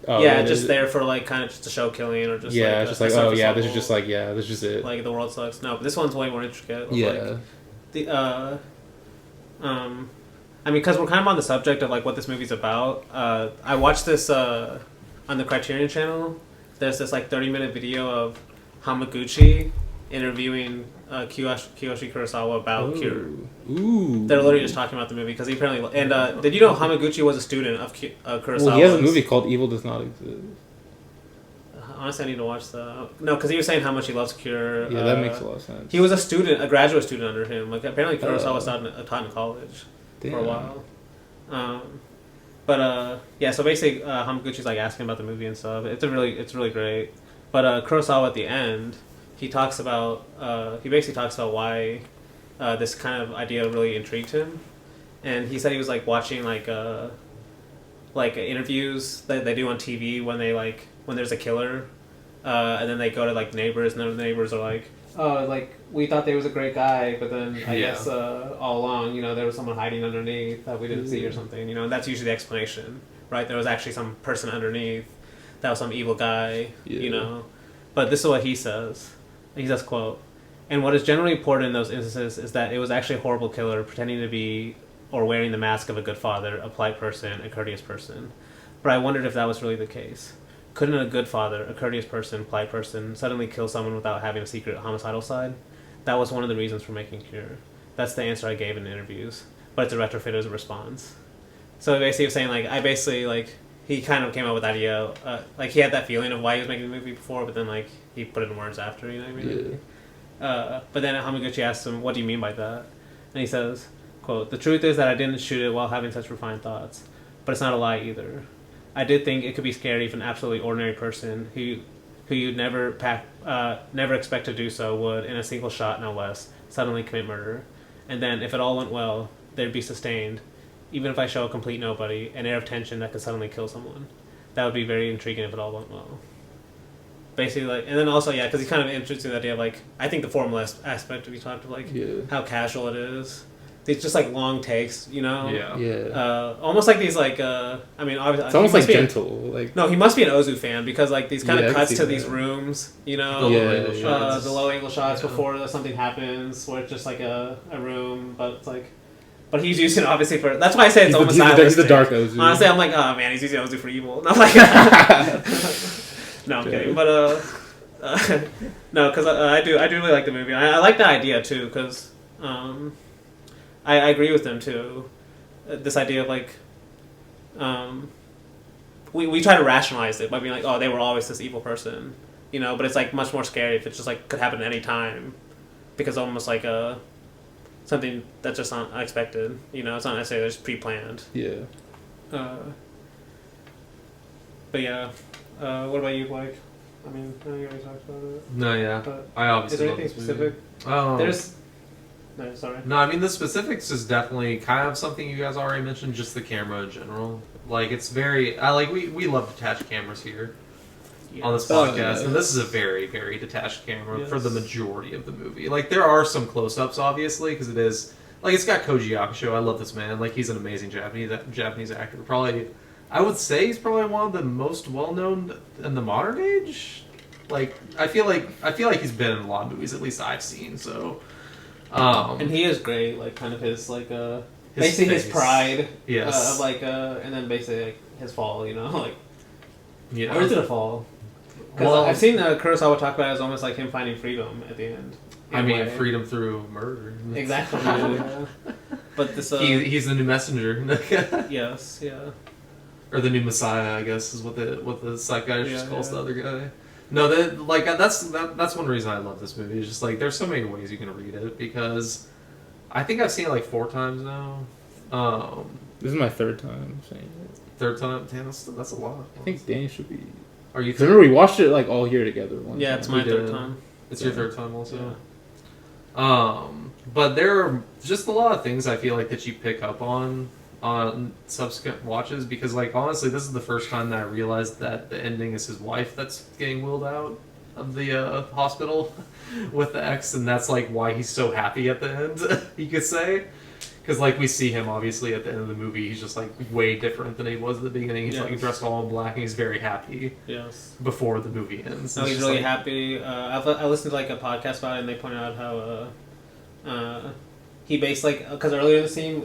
Just there for like kind of just a show killing or just this is just like this is just it. Like the world sucks. No, but this one's way more intricate. Yeah. Like, I mean, because we're kind of on the subject of like what this movie's about. I watched this on the Criterion Channel. There's this like 30-minute video of Hamaguchi interviewing Kiyoshi Kurosawa about Cure. Ooh. They're literally just talking about the movie because he apparently and did you know Hamaguchi was a student of Kurosawa? Well, he has a movie called Evil Does Not Exist. honestly, I need to watch the... No, because he was saying how much he loves Cure. Yeah, that makes a lot of sense. He was a graduate student under him. Like, apparently Kurosawa was taught in college for a while. Yeah, so basically, Hamaguchi's like asking about the movie and stuff. It's really great. But Kurosawa at the end, he basically talks about why this kind of idea really intrigued him, and he said he was like watching like interviews that they do on TV when there's a killer, and then they go to like neighbors, and the neighbors are like, oh, like we thought they was a great guy, but then I guess all along, there was someone hiding underneath that we didn't see or something, and that's usually the explanation, right? There was actually some person underneath that was some evil guy, But this is what he says. He says, quote, "And what is generally reported in those instances is that it was actually a horrible killer pretending to be or wearing the mask of a good father, a polite person, a courteous person. But I wondered if that was really the case. Couldn't a good father, a courteous person, polite person, suddenly kill someone without having a secret homicidal side? That was one of the reasons for making Cure. That's the answer I gave in interviews. But it's a retrofit as a response." So basically he was saying, he kind of came up with the idea, he had that feeling of why he was making the movie before, but then, he put it in words after, you know what I mean? Yeah. But then Hamaguchi asked him, what do you mean by that? And he says, quote, "The truth is that I didn't shoot it while having such refined thoughts. But it's not a lie either. I did think it could be scary if an absolutely ordinary person who you'd never expect to do so would, in a single shot no less, suddenly commit murder. And then, if it all went well, they'd be sustained, even if I show a complete nobody, an air of tension that could suddenly kill someone. That would be very intriguing if it all went well." Basically, and then also, because he's kind of interested in the idea of, I think the formal aspect of he talked of, how casual it is. It's just, long takes, Yeah. Almost like these, obviously... It's almost gentle. No, he must be an Ozu fan, because, these kind of cuts to these rooms, the low angle shots before something happens, where it's just, a room, but it's, But he's using it obviously for... That's why I say it's almost stylistic. He's the dark Ozu. Honestly, I'm like, oh man, he's using Ozu for evil. And I'm like... No, I'm kidding. But, no, because I do really like the movie. I like the idea, too, because I agree with them, too. This idea of, we try to rationalize it by being like, oh, they were always this evil person. But it's, much more scary if it's just, could happen at any time. Because almost something that's just unexpected. It's not necessarily just pre-planned. Yeah. But yeah, what about you, Blake? I mean, I know you already talked about it. No, yeah. But I obviously is there anything specific? No, sorry. No, I mean, the specifics is definitely kind of something you guys already mentioned, just the camera in general. It's very... we love detached cameras here. On this podcast, and this is a very, very detached camera for the majority of the movie. There are some close-ups, obviously, because it is it's got Koji Yakusho. I love this man. He's an amazing Japanese actor. Probably, I would say he's probably one of the most well-known in the modern age. I feel like he's been in a lot of movies, at least I've seen. So, and he is great. Kind of his basically his pride. Yes. And then basically his fall. Yeah. Or is it a fall? Because I've seen Kurosawa talk about it as almost like him finding freedom at the end. I mean, freedom through murder. Exactly. But this... he's the new messenger. Yes, yeah. Or the new messiah, I guess, is what the psychiatrist calls the other guy. No, that's one reason I love this movie. It's just there's so many ways you can read it, because I think I've seen it 4 times now. This is my 3rd time saying it. 3rd time? Damn, that's a lot. I think Danny should be... Are you? Remember we watched it all here together. It's my 3rd time. It's your 3rd time also. Yeah. But there are just a lot of things I feel that you pick up on subsequent watches, because honestly, this is the first time that I realized that the ending is his wife that's getting wheeled out of the hospital with the ex, and that's why he's so happy at the end. You could say. Because, we see him, obviously, at the end of the movie, he's just, way different than he was at the beginning. He's, dressed all in black, and he's very happy before the movie ends. No, he's really happy. I listened to, a podcast about it, and they pointed out how, he basically, because earlier in the scene,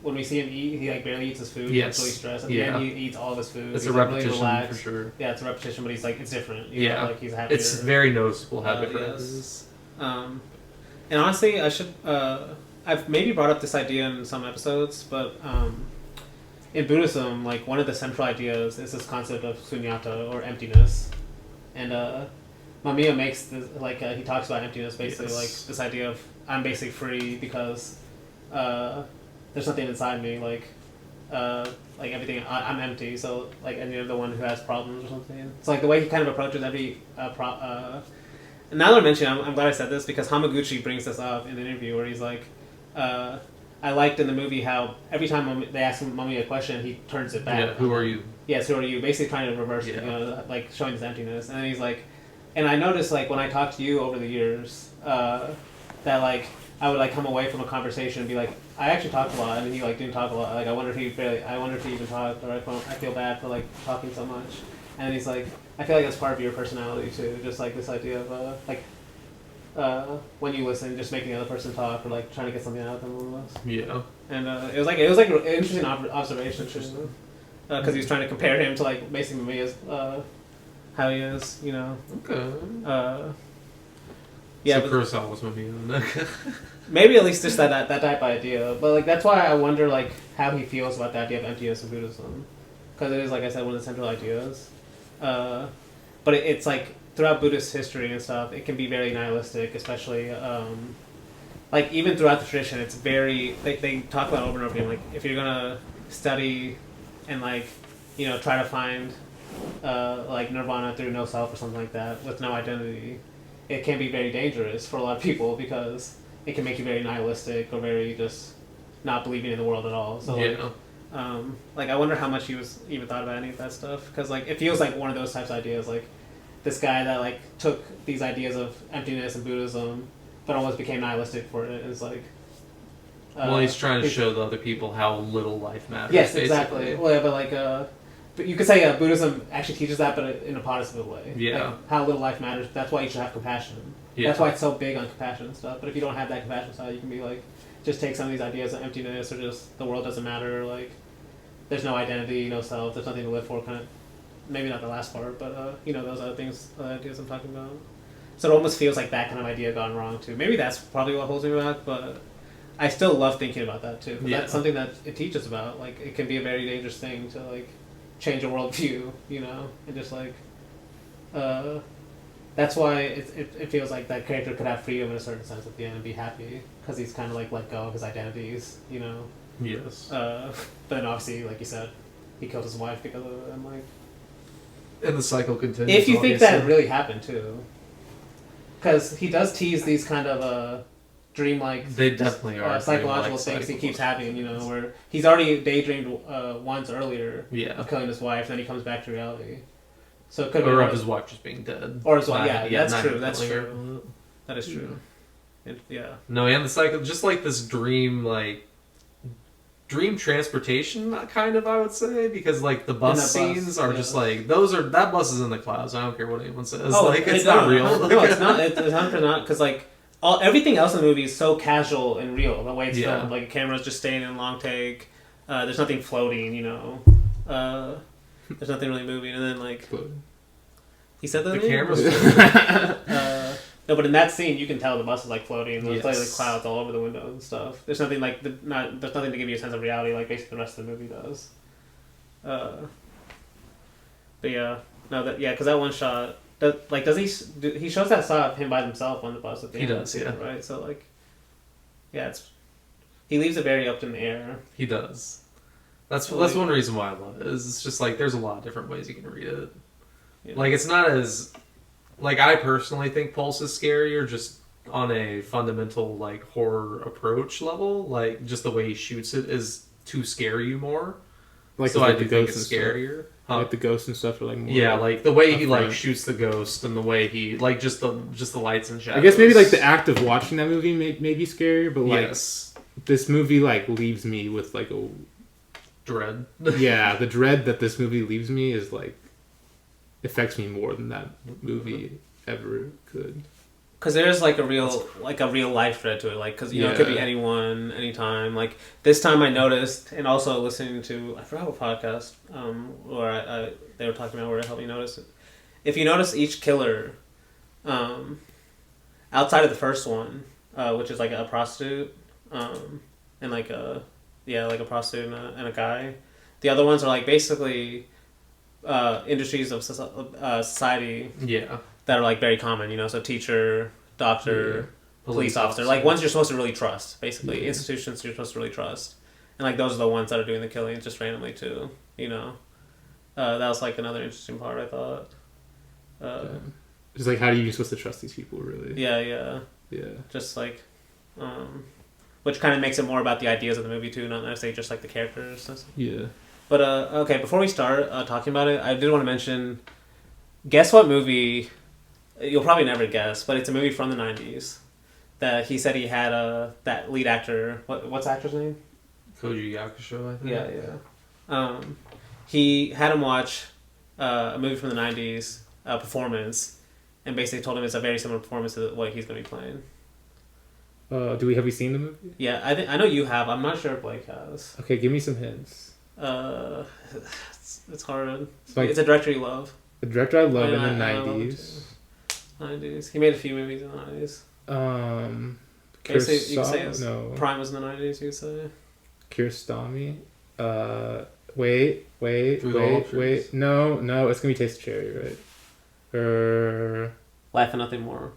when we see him eat, he, barely eats his food. He's really stressed. At the end, he eats all of his food. It's a repetition, really for sure. Yeah, it's a repetition, but he's, it's different. He's happy. It's very noticeable how different it is. And honestly, I should... I've maybe brought up this idea in some episodes, but in Buddhism, one of the central ideas is this concept of sunyata, or emptiness. And Mamiya makes this, like he talks about emptiness basically, like this idea of I'm basically free because there's nothing inside me, like everything I'm empty. So like, and you're the one who has problems or something. It's like the way he kind of approaches every and now that I mention, I'm glad I said this because Hamaguchi brings this up in the interview where he's like, I liked in the movie how every time they ask Mummy a question, he turns it back. Yeah, who are you? Yes, who are you? Basically trying to reverse it, like showing this emptiness. And then he's like, and I noticed like when I talked to you over the years, that like I would like come away from a conversation and be like, I actually talked a lot, and he like didn't talk a lot. Like I wonder if he even talked, or I feel bad for like talking so much. And he's like, I feel like that's part of your personality too, just like this idea of when you listen, just making the other person talk or like trying to get something out of them almost. Yeah. And it was like an interesting observation, because he was trying to compare him to like basically me as how he is, you know. Okay. Yeah. So Kurosawa was maybe maybe at least just that type of idea, but like that's why I wonder like how he feels about the idea of emptiness in Buddhism, because it is, like I said, one of the central ideas. But it's like throughout Buddhist history and stuff, it can be very nihilistic, especially like even throughout the tradition, it's very they talk about over and over again, like if you're gonna study and like try to find like nirvana through no self or something like that with no identity, it can be very dangerous for a lot of people because it can make you very nihilistic or very just not believing in the world at all. So like I wonder how much he was even thought about any of that stuff, because like it feels like one of those types of ideas, like this guy that like took these ideas of emptiness and Buddhism but almost became nihilistic for it. It's like well, he's trying to show the other people how little life matters. Yes, basically. exactly. Well, yeah, but like but you could say Buddhism actually teaches that, but in a positive way. Yeah. Like, how little life matters. That's why you should have compassion. Yeah. That's why it's so big on compassion and stuff. But if you don't have that compassion side, you can be like, just take some of these ideas of emptiness or just the world doesn't matter. Like, there's no identity, no self. There's nothing to live for. Kind of, maybe not the last part, but those other things, ideas I'm talking about. So it almost feels like that kind of idea gone wrong too. Maybe that's probably what holds me back, but I still love thinking about that too. That's something that it teaches about. Like, it can be a very dangerous thing to like change a worldview, and just like that's why it feels like that character could have freedom in a certain sense at the end and be happy because he's kind of like let go of his identities, Yes. But then obviously, like you said, he killed his wife because of it. And like, and the cycle continues. If you think that really happened too, because he does tease these kind of dreamlike, they definitely are psychological things he keeps having, where he's already daydreamed once earlier of killing his wife, then he comes back to reality. So it could be of his wife just being dead. Or his wife, that's true. That is true. No, and the cycle, just like this dream transportation, kind of, I would say, because like the bus scenes are just like that bus is in the clouds. I don't care what anyone says. Oh, like it's not real. No, it's not. It's 100% not, because like everything else in the movie is so casual and real. The way it's filmed, like the camera's just staying in long take. There's nothing floating, there's nothing really moving, and then like he said that the camera's no, but in that scene you can tell the bus is like floating. There's like clouds all over the window and stuff. There's nothing like there's nothing to give you a sense of reality like basically the rest of the movie does. But because that one shot, does he shows that shot of him by himself on the bus at the end? He does, right? So like, he leaves it very up in the air. He does. That's one reason why I love it. It's just like there's a lot of different ways you can read it. Yeah. Like it's not as like I personally think Pulse is scarier just on a fundamental like horror approach level. Like just the way he shoots it is to scare you more. Like so I do think it's scarier. Like the ghosts and stuff are like more. Yeah, like the way he like shoots the ghost and the way he like just the lights and shadows. I guess maybe like the act of watching that movie may be scarier, but like this movie like leaves me with like a dread. Yeah, the dread that this movie leaves me is like affects me more than that movie ever could. Because there's like a real life thread to it, like because it could be anyone, anytime. Like this time I noticed, and also listening to I forgot what podcast where they were talking about where it helped me notice it. If you notice each killer, outside of the first one, which is like a prostitute, and like a prostitute and a guy, the other ones are like basically industries of society. Yeah. That are like very common, you know, so teacher, doctor, police officer, like ones you're supposed to really trust, basically institutions you're supposed to really trust, and like those are the ones that are doing the killings just randomly too, you know. That was like another interesting part I thought. Just like how are you supposed to trust these people, really? Yeah. Just like, which kind of makes it more about the ideas of the movie too, not necessarily just like the characters. Yeah. But okay, before we start talking about it, I did want to mention. Guess what movie? You'll probably never guess, but it's a movie from the 90s that he said he had that lead actor. What's the actor's name? Koji Yakusho, I think. Yeah. He had him watch a movie from the 90s, performance, and basically told him it's a very similar performance to what he's going to be playing. Have we seen the movie? Yeah, I know you have. I'm not sure if Blake has. Okay, give me some hints. It's hard. It's a director you love. A director I love in the 90s. 90s. He made a few movies in the 90s. You could say his prime was in the 90s, you could say. Kiarostami. Wait. No, it's gonna be Taste of Cherry, right? Life and Nothing More.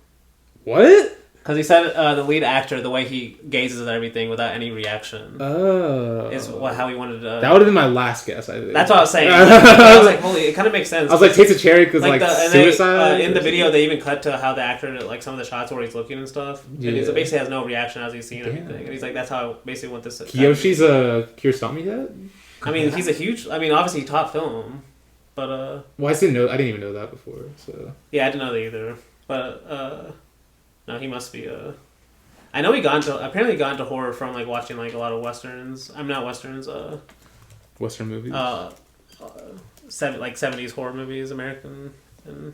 What? Because he said the lead actor, the way he gazes at everything without any reaction, is how he wanted to. That would have been my last guess, I think. That's what I was saying. I was like, holy, it kind of makes sense. I was like, Taste of Cherry because like suicide. In the video, they even cut to how the actor, like some of the shots where he's looking and stuff, and he basically has no reaction as he's seeing everything, and he's like, that's how I basically want this. Kiyoshi's a Kiarostami yet? I mean, he's a huge. I mean, obviously he taught film, but well, I didn't even know that before. So yeah, I didn't know that either. But no, he must be I know he apparently got into horror from like watching like a lot of westerns. I'm not westerns. Western movies. 70s horror movies, American and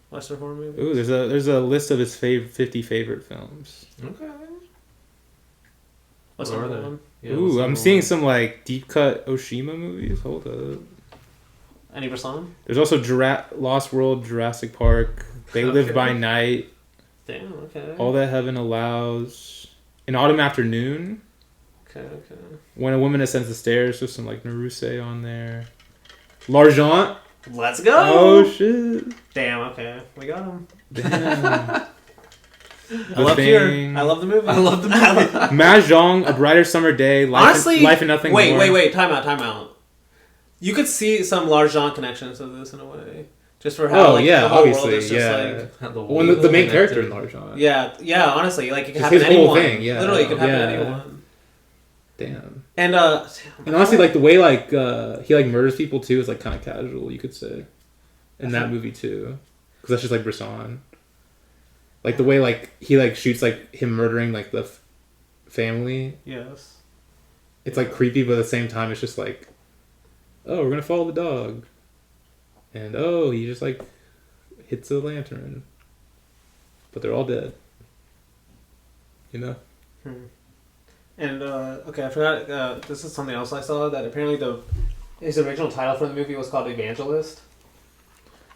Western horror movies. Ooh, there's a list of his 50 favorite films. Okay. What's number one? Yeah, ooh, I'm seeing some like deep cut Oshima movies. Hold up. Any ever saw them? There's also Lost World, Jurassic Park. They Live by Night. Damn, okay. All That Heaven Allows. An Autumn Afternoon. Okay. When a Woman Ascends the Stairs. There's some like Naruse on there. L'Argent. Let's go. Oh shit. Damn, okay. We got him. Damn. I love Kier. I love the movie. Mahjong, A Brighter Summer Day, Life and Nothing More. Wait. Time out. You could see some L'Argent connections to this in a way. Just for how the whole obviously, world is just the main character in L'Argent. Yeah, honestly, like it could happen to anyone. His whole thing, yeah. Literally, it could happen to anyone. Damn. And honestly, like the way like he like murders people too is like kind of casual, you could say, in that movie too, because that's just like Bresson. Like the way like he like shoots like him murdering like the family. Yes. It's like creepy, but at the same time, it's just like, oh, we're gonna follow the dog. And he just like hits a lantern, but they're all dead. You know. And okay, I forgot. This is something else I saw that apparently his original title for the movie was called Evangelist,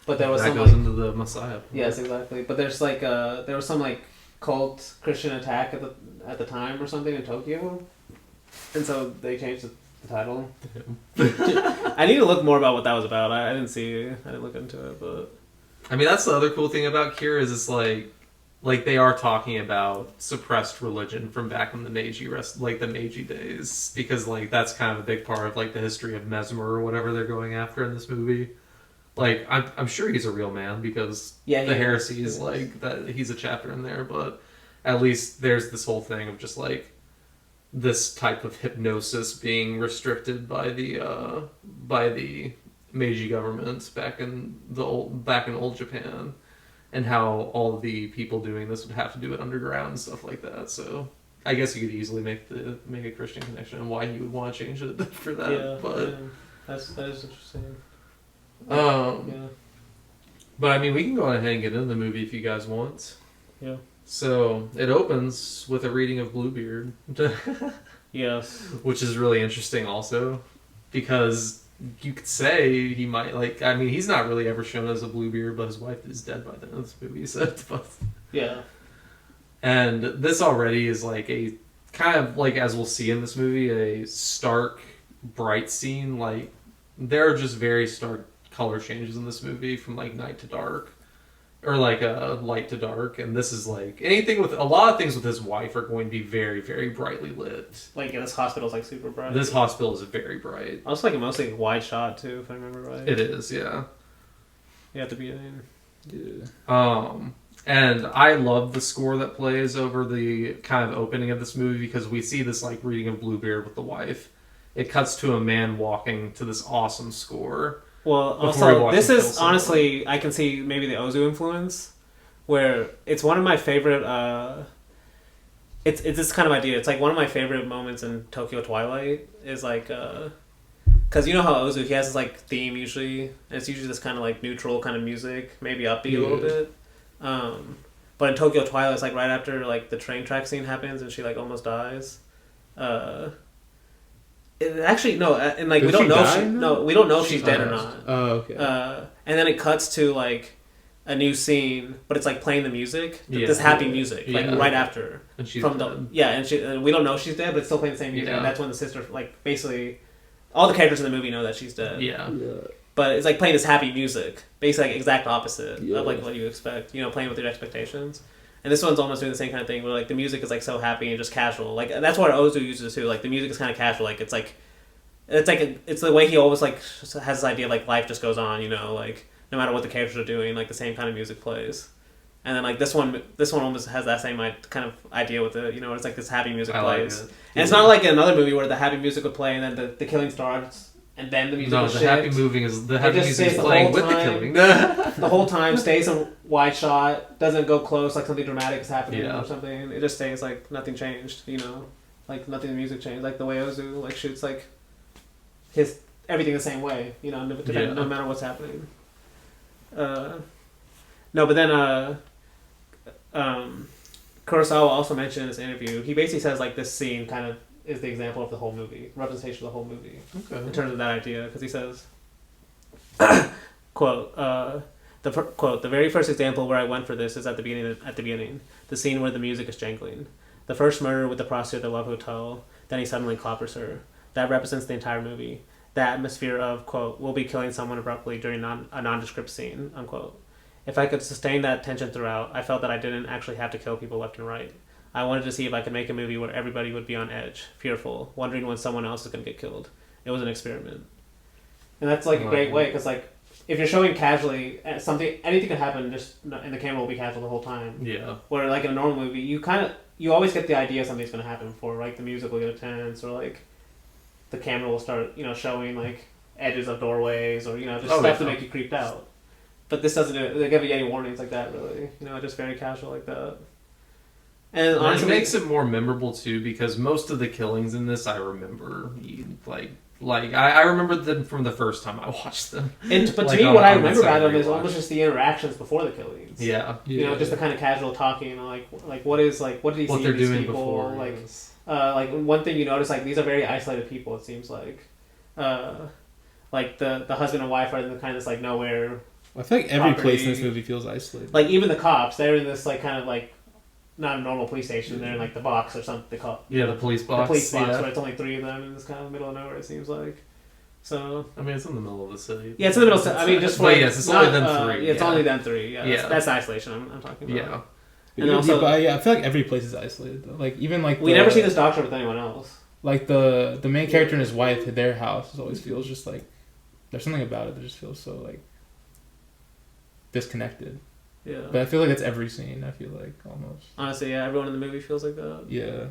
but there was that goes into the Messiah. Yes, exactly. But there's like there was some like cult Christian attack at the time or something in Tokyo, and so they changed the title. I need to look more about what that was about. I didn't look into it, but I mean that's the other cool thing about Kira is it's like they are talking about suppressed religion from back in the Meiji days, because like that's kind of a big part of like the history of Mesmer or whatever they're going after in this movie. Like I'm sure he's a real man because the heresy is like that he's a chapter in there, but at least there's this whole thing of just like this type of hypnosis being restricted by the Meiji government back in old Japan, and how all the people doing this would have to do it underground and stuff like that. So I guess you could easily make a Christian connection and why you would want to change it for that. Yeah, but that is interesting. But I mean, we can go ahead and get into the movie if you guys want. Yeah. So it opens with a reading of Bluebeard. Yes. Which is really interesting also, because you could say he might he's not really ever shown as a Bluebeard, but his wife is dead by the end of this movie, so yeah. And this already is like a kind of like, as we'll see in this movie, a stark, bright scene. Like there are just very stark color changes in this movie from like night to dark, or like light to dark, and this is like anything with a lot of things with his wife are going to be very, very brightly lit. Like this hospital's like super bright. This hospital is very bright. Also like a mostly wide shot too, if I remember right. It is, yeah. You have to be in. Yeah. And I love the score that plays over the kind of opening of this movie because we see this like reading of Bluebeard with the wife. It cuts to a man walking to this awesome score. Well, also, this is honestly, I can see maybe the Ozu influence, where it's one of my favorite, it's this kind of idea. It's like one of my favorite moments in Tokyo Twilight is like, because you know how Ozu, he has this like theme usually, and it's usually this kind of like neutral kind of music, maybe upbeat a little bit. But in Tokyo Twilight, it's like right after like the train track scene happens and she like almost dies. Actually, no, and like we don't know if she's dead or not. Oh, okay. And then it cuts to like a new scene, but it's like playing the music, this happy music, like right after. And she's from dead. And we don't know if she's dead, but it's still playing the same music. Yeah. And that's when the sister, like basically, all the characters in the movie know that she's dead. Yeah. But it's like playing this happy music, basically like exact opposite of like what you expect. You know, playing with your expectations. And this one's almost doing the same kind of thing where like the music is like so happy and just casual. Like that's what Ozu uses too. Like the music is kind of casual. Like it's the way he always like has this idea of, like life just goes on. You know, like no matter what the characters are doing, like the same kind of music plays. And then like this one almost has that same kind of idea with it. You know, it's like this happy music plays. Like and it's not like in another movie where the happy music would play and then the killing starts. And then the music is the shit. happy music is playing with the killing. The whole time stays in wide shot, doesn't go close like something dramatic is happening or something. It just stays like nothing changed, you know, like nothing in the music changed. Like the way Ozu like shoots like his everything the same way, you know, no matter what's happening. No, but then Kurosawa also mentioned in this interview, he basically says like this scene kind of is the example of the whole movie, representation of the whole movie, in terms of that idea, because he says, quote, the very first example where I went for this is at the beginning, the scene where the music is jangling. The first murder with the prostitute at the Love Hotel, then he suddenly clobbers her. That represents the entire movie. The atmosphere of, quote, we'll be killing someone abruptly during a nondescript scene, unquote. If I could sustain that tension throughout, I felt that I didn't actually have to kill people left and right. I wanted to see if I could make a movie where everybody would be on edge, fearful, wondering when someone else is going to get killed. It was an experiment. And that's like a great way, because like, if you're showing casually, anything could happen, and the camera will be casual the whole time. Yeah. Where like in a normal movie, you always get the idea something's going to happen before, like the music will get tense, or like the camera will start, you know, showing like edges of doorways, or, you know, just stuff to make you creeped out. But this doesn't give you any warnings like that, really. You know, just very casual like that. And honestly, it makes it more memorable too, because most of the killings in this I remember, I remember them from the first time I watched them. But to me, what I remember about them is almost just the interactions before the killings. Yeah, you know, just the kind of casual talking, like what did he see what they're in these doing people? before, like, like one thing you notice, like these are very isolated people. It seems like the husband and wife are in the kind of this like nowhere. I feel like every place in this movie feels isolated. Like even the cops, they're in this like kind of like. Not a normal police station. They're in like the box or something. They call the police box. The police box, where it's only 3 of them in this kind of middle of nowhere. It seems like. So. I mean, it's in the middle of the city. Yeah, it's in the middle. I mean, just for. But yes, it's only them 3. It's only them 3. Yeah, that's isolation. I'm talking about. Yeah. And also, I feel like every place is isolated though. Like even like we never see this doctor with anyone else. Like the main character and his wife, their house always feels just like there's something about it that just feels so like disconnected. Yeah. But I feel like it's every scene, I feel like, almost. Honestly, yeah, everyone in the movie feels like that. Yeah.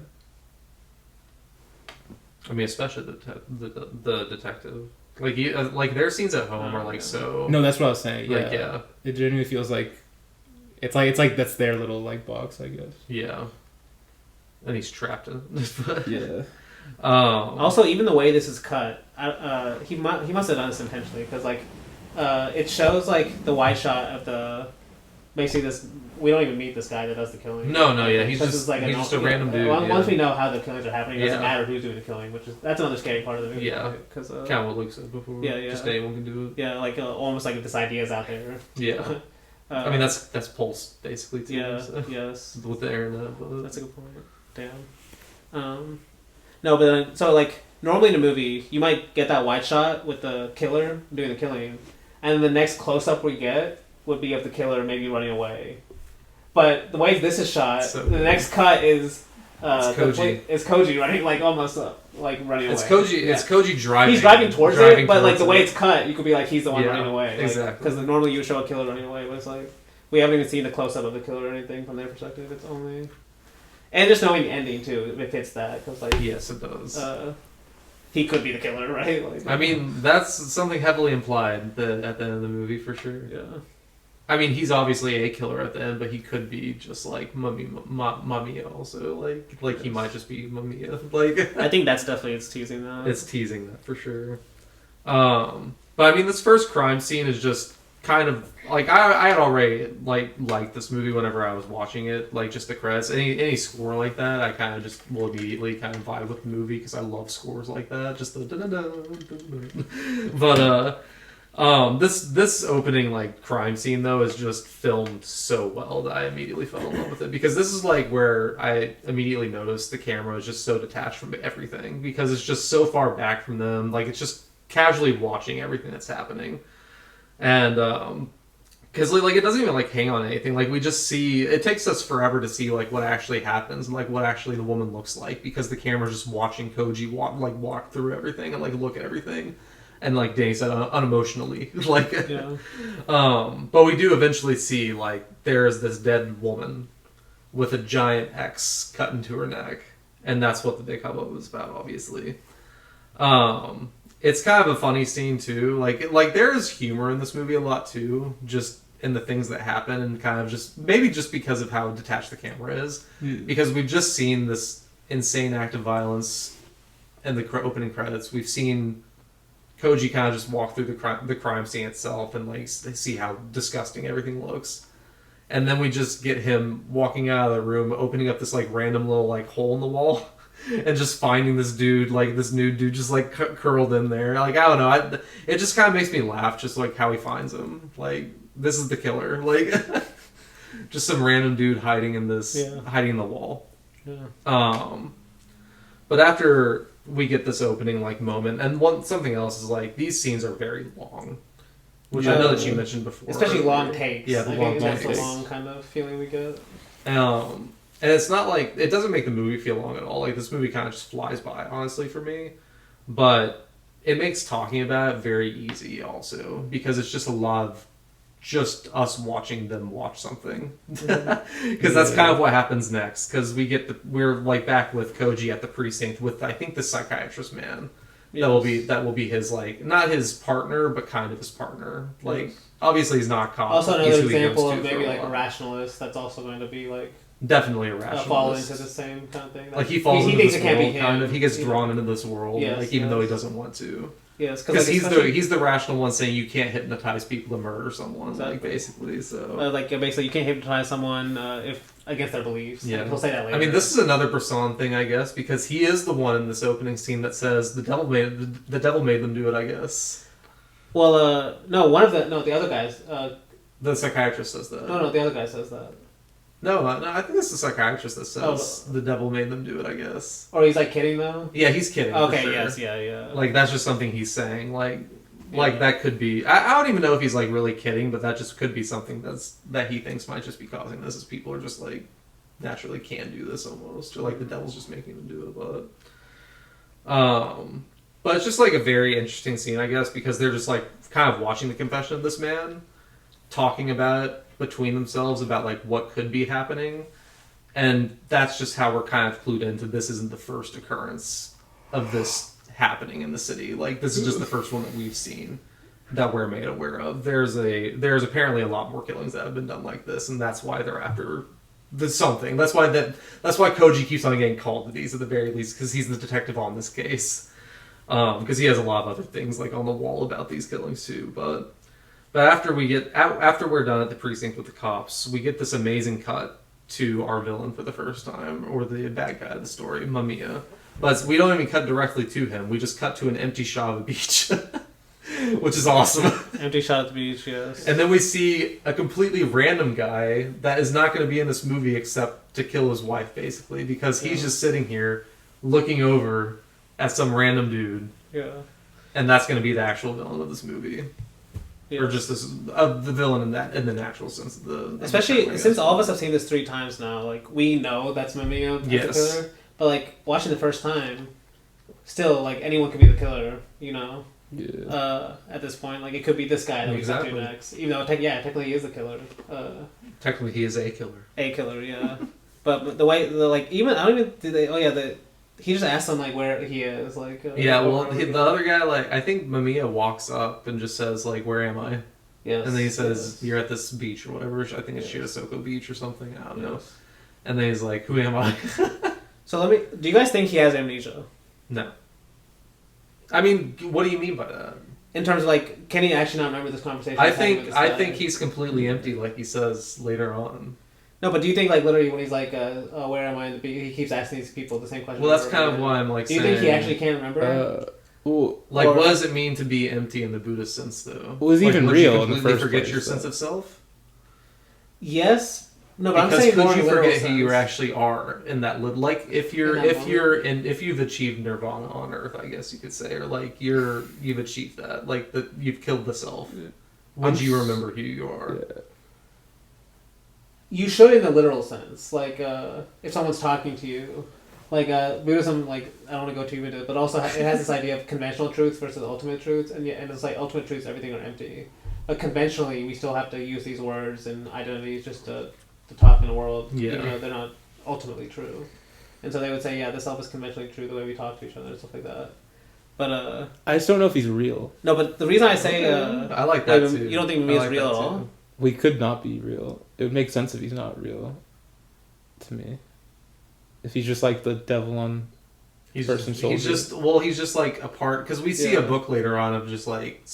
I mean, especially the detective. Like their scenes at home are like so... No, that's what I was saying, yeah. Like, yeah. It genuinely feels like... It's like that's their little, like, box, I guess. Yeah. And he's trapped in it. Yeah. Also, even the way this is cut, he must have done this intentionally, because, like, it shows, like, the wide shot of the... Basically, this we don't even meet this guy that does the killing. No, yeah, he's just a random dude. Once we know how the killings are happening, it doesn't matter who's doing the killing, that's another scary part of the movie. Yeah, because kind of what Luke said before. Yeah, just anyone can do it. Yeah, like almost like this idea is out there. Yeah, I mean that's Pulse basically too. Yeah, so. Yes, with the internet. That's a good point. Damn. No, but then, so like normally in a movie, you might get that wide shot with the killer doing the killing. and the next close up we get would be of the killer maybe running away. But the way this is shot, the next cut is it's Koji running like almost like running away. It's Koji. Yeah. It's Koji driving. He's driving towards it, but like the way it's cut, you could be like he's the one running away. Exactly. Because normally you would show a killer running away, but it's like we haven't even seen the close up of the killer or anything from their perspective. It's only and just knowing the ending too, it fits that because like yes, it does. He could be the killer, right? Like, I mean, that's something heavily implied at the end of the movie for sure. Yeah. I mean, he's obviously a killer at the end, but he could be just like Mamiya also. Like he might just be Mamiya. Like I think that's definitely it's teasing that. It's teasing that for sure. But I mean, this first crime scene is just kind of like I had already liked this movie whenever I was watching it. Like just the credits, any score like that, I kind of just will immediately kind of vibe with the movie because I love scores like that. Just the but this opening like crime scene though is just filmed so well that I immediately fell in love with it because this is like where I immediately noticed the camera is just so detached from everything because it's just so far back from them. Like it's just casually watching everything that's happening. And because like it doesn't even like hang on anything, like we just see it takes us forever to see like what actually happens and like what actually the woman looks like because the camera's just watching Koji walk through everything and like look at everything and like Danny said unemotionally like yeah. But we do eventually see like there's this dead woman with a giant X cut into her neck and that's what the big hubbub was about obviously. It's kind of a funny scene too. Like there is humor in this movie a lot too, just in the things that happen and kind of just maybe just because of how detached the camera is. Because we've just seen this insane act of violence in the opening credits. We've seen Koji kind of just walk through the crime scene itself and like see how disgusting everything looks. And then we just get him walking out of the room, opening up this like random little like hole in the wall. And just finding this dude, like this nude dude, just like curled in there. Like I don't know, it just kind of makes me laugh, just like how he finds him. Like this is the killer, like just some random dude hiding in this, hiding in the wall. Yeah. But after we get this opening like moment, and something else is like these scenes are very long, which I know that you mentioned before, especially long takes. Yeah, the long takes. That's the long kind of feeling we get. And it's not like, it doesn't make the movie feel long at all. Like, this movie kind of just flies by, honestly, for me. But it makes talking about it very easy, also. Because it's just a lot of just us watching them watch something. Because that's kind of what happens next. Because we're, like, back with Koji at the precinct with, I think, the psychiatrist man. Yes. That will be his, like, not his partner, but kind of his partner. Like, obviously he's not a cop. Also another example of maybe, like, a rationalist that's also going to be, like... Definitely a rationalist. Fall into the same kind of thing. Like he falls into this world, kind of. He gets drawn into this world, even though he doesn't want to. Yes, because he's the rational one saying you can't hypnotize people to murder someone, exactly. Like basically. So like basically, you can't hypnotize someone if against their beliefs. Yeah, he'll say that later. I mean, this is another persona thing, I guess, because he is the one in this opening scene that says the devil made them do it. I guess. Well, the other guys. The psychiatrist says that. No, the other guy says that. No, I think it's the psychiatrist that says the devil made them do it, I guess. Or he's like kidding though? Yeah, he's kidding. Okay, for sure. Yes, yeah. Like that's just something he's saying. Like that could be. I don't even know if he's like really kidding, but that just could be something that he thinks might just be causing this. Is people are just like naturally can do this almost, or like the devil's just making them do it. But it's just like a very interesting scene, I guess, because they're just like kind of watching the confession of this man, talking about it between themselves about like what could be happening, and that's just how we're kind of clued into this isn't the first occurrence of this happening in the city. Like this is just the first one that we've seen that we're made aware of. There's apparently a lot more killings that have been done like this, and that's why they're after something. That's why Koji keeps on getting called to these at the very least, because he's the detective on this case. Because he has a lot of other things like on the wall about these killings too, but after we're done at the precinct with the cops, we get this amazing cut to our villain for the first time, or the bad guy of the story, Mamiya. But we don't even cut directly to him. We just cut to an empty shot of a beach, which is awesome. Empty shot of the beach, yes. And then we see a completely random guy that is not going to be in this movie except to kill his wife, basically, because he's just sitting here looking over at some random dude. Yeah. And that's going to be the actual villain of this movie. or just this of the villain in the natural sense of the especially term, since all of us have seen this 3 times now. Like we know that's Mamiya as the killer, but like watching the first time, still like anyone could be the killer. You know. Yeah. At this point, like it could be this guy that we get to next, even though technically he is the killer. Technically, he is a killer. A killer, yeah. But the way even I don't even do they. Oh yeah, he just asked him like where he is, like. The other guy, like I think Mamiya walks up and just says like, "Where am I?" Yes. And then he says, "You're at this beach or whatever." I think it's Shiosoko Beach or something. I don't know. And then he's like, "Who am I?" So do you guys think he has amnesia? No. I mean, what do you mean by that? In terms of like, can he actually not remember this conversation? I think he's completely empty, like he says later on. No, but do you think like literally when he's like, where am I? He keeps asking these people the same question. Well, that's kind of why I'm like. Do you think he actually can't remember? What does it mean to be empty in the Buddhist sense, though? Was he even real in the first place? Forget your sense of self. Yes. No, but I'm saying could you forget who you actually are in that like if you've achieved nirvana on Earth, I guess you could say, or like you've achieved that, like you've killed the self. Would you remember who you are? Yeah. You should in the literal sense, like if someone's talking to you, like Buddhism, like I don't want to go too into it, but also it has this idea of conventional truths versus ultimate truths, and it's like ultimate truths, everything are empty, but conventionally we still have to use these words and identities just to talk in the world, even though they're not ultimately true. And so they would say, the self is conventionally true, the way we talk to each other and stuff like that. But I just don't know if he's real. No, but the reason I say I like that too. You don't think Mamiya is real at all? We could not be real. It would make sense if he's not real. To me, if he's just like the devil on person's shoulder. He's just like a part, because we see a book later on of just like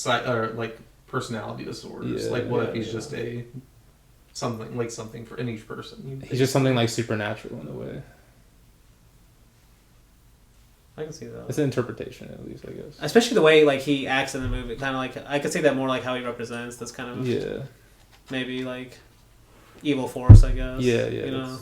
personality disorders. Like what if he's just something for in each person? He's just something like supernatural in a way. I can see that. It's an interpretation, at least, I guess. Especially the way like he acts in the movie, kind of like I could say that more like how he represents. That's kind of maybe like evil force, I guess. Yeah, you know.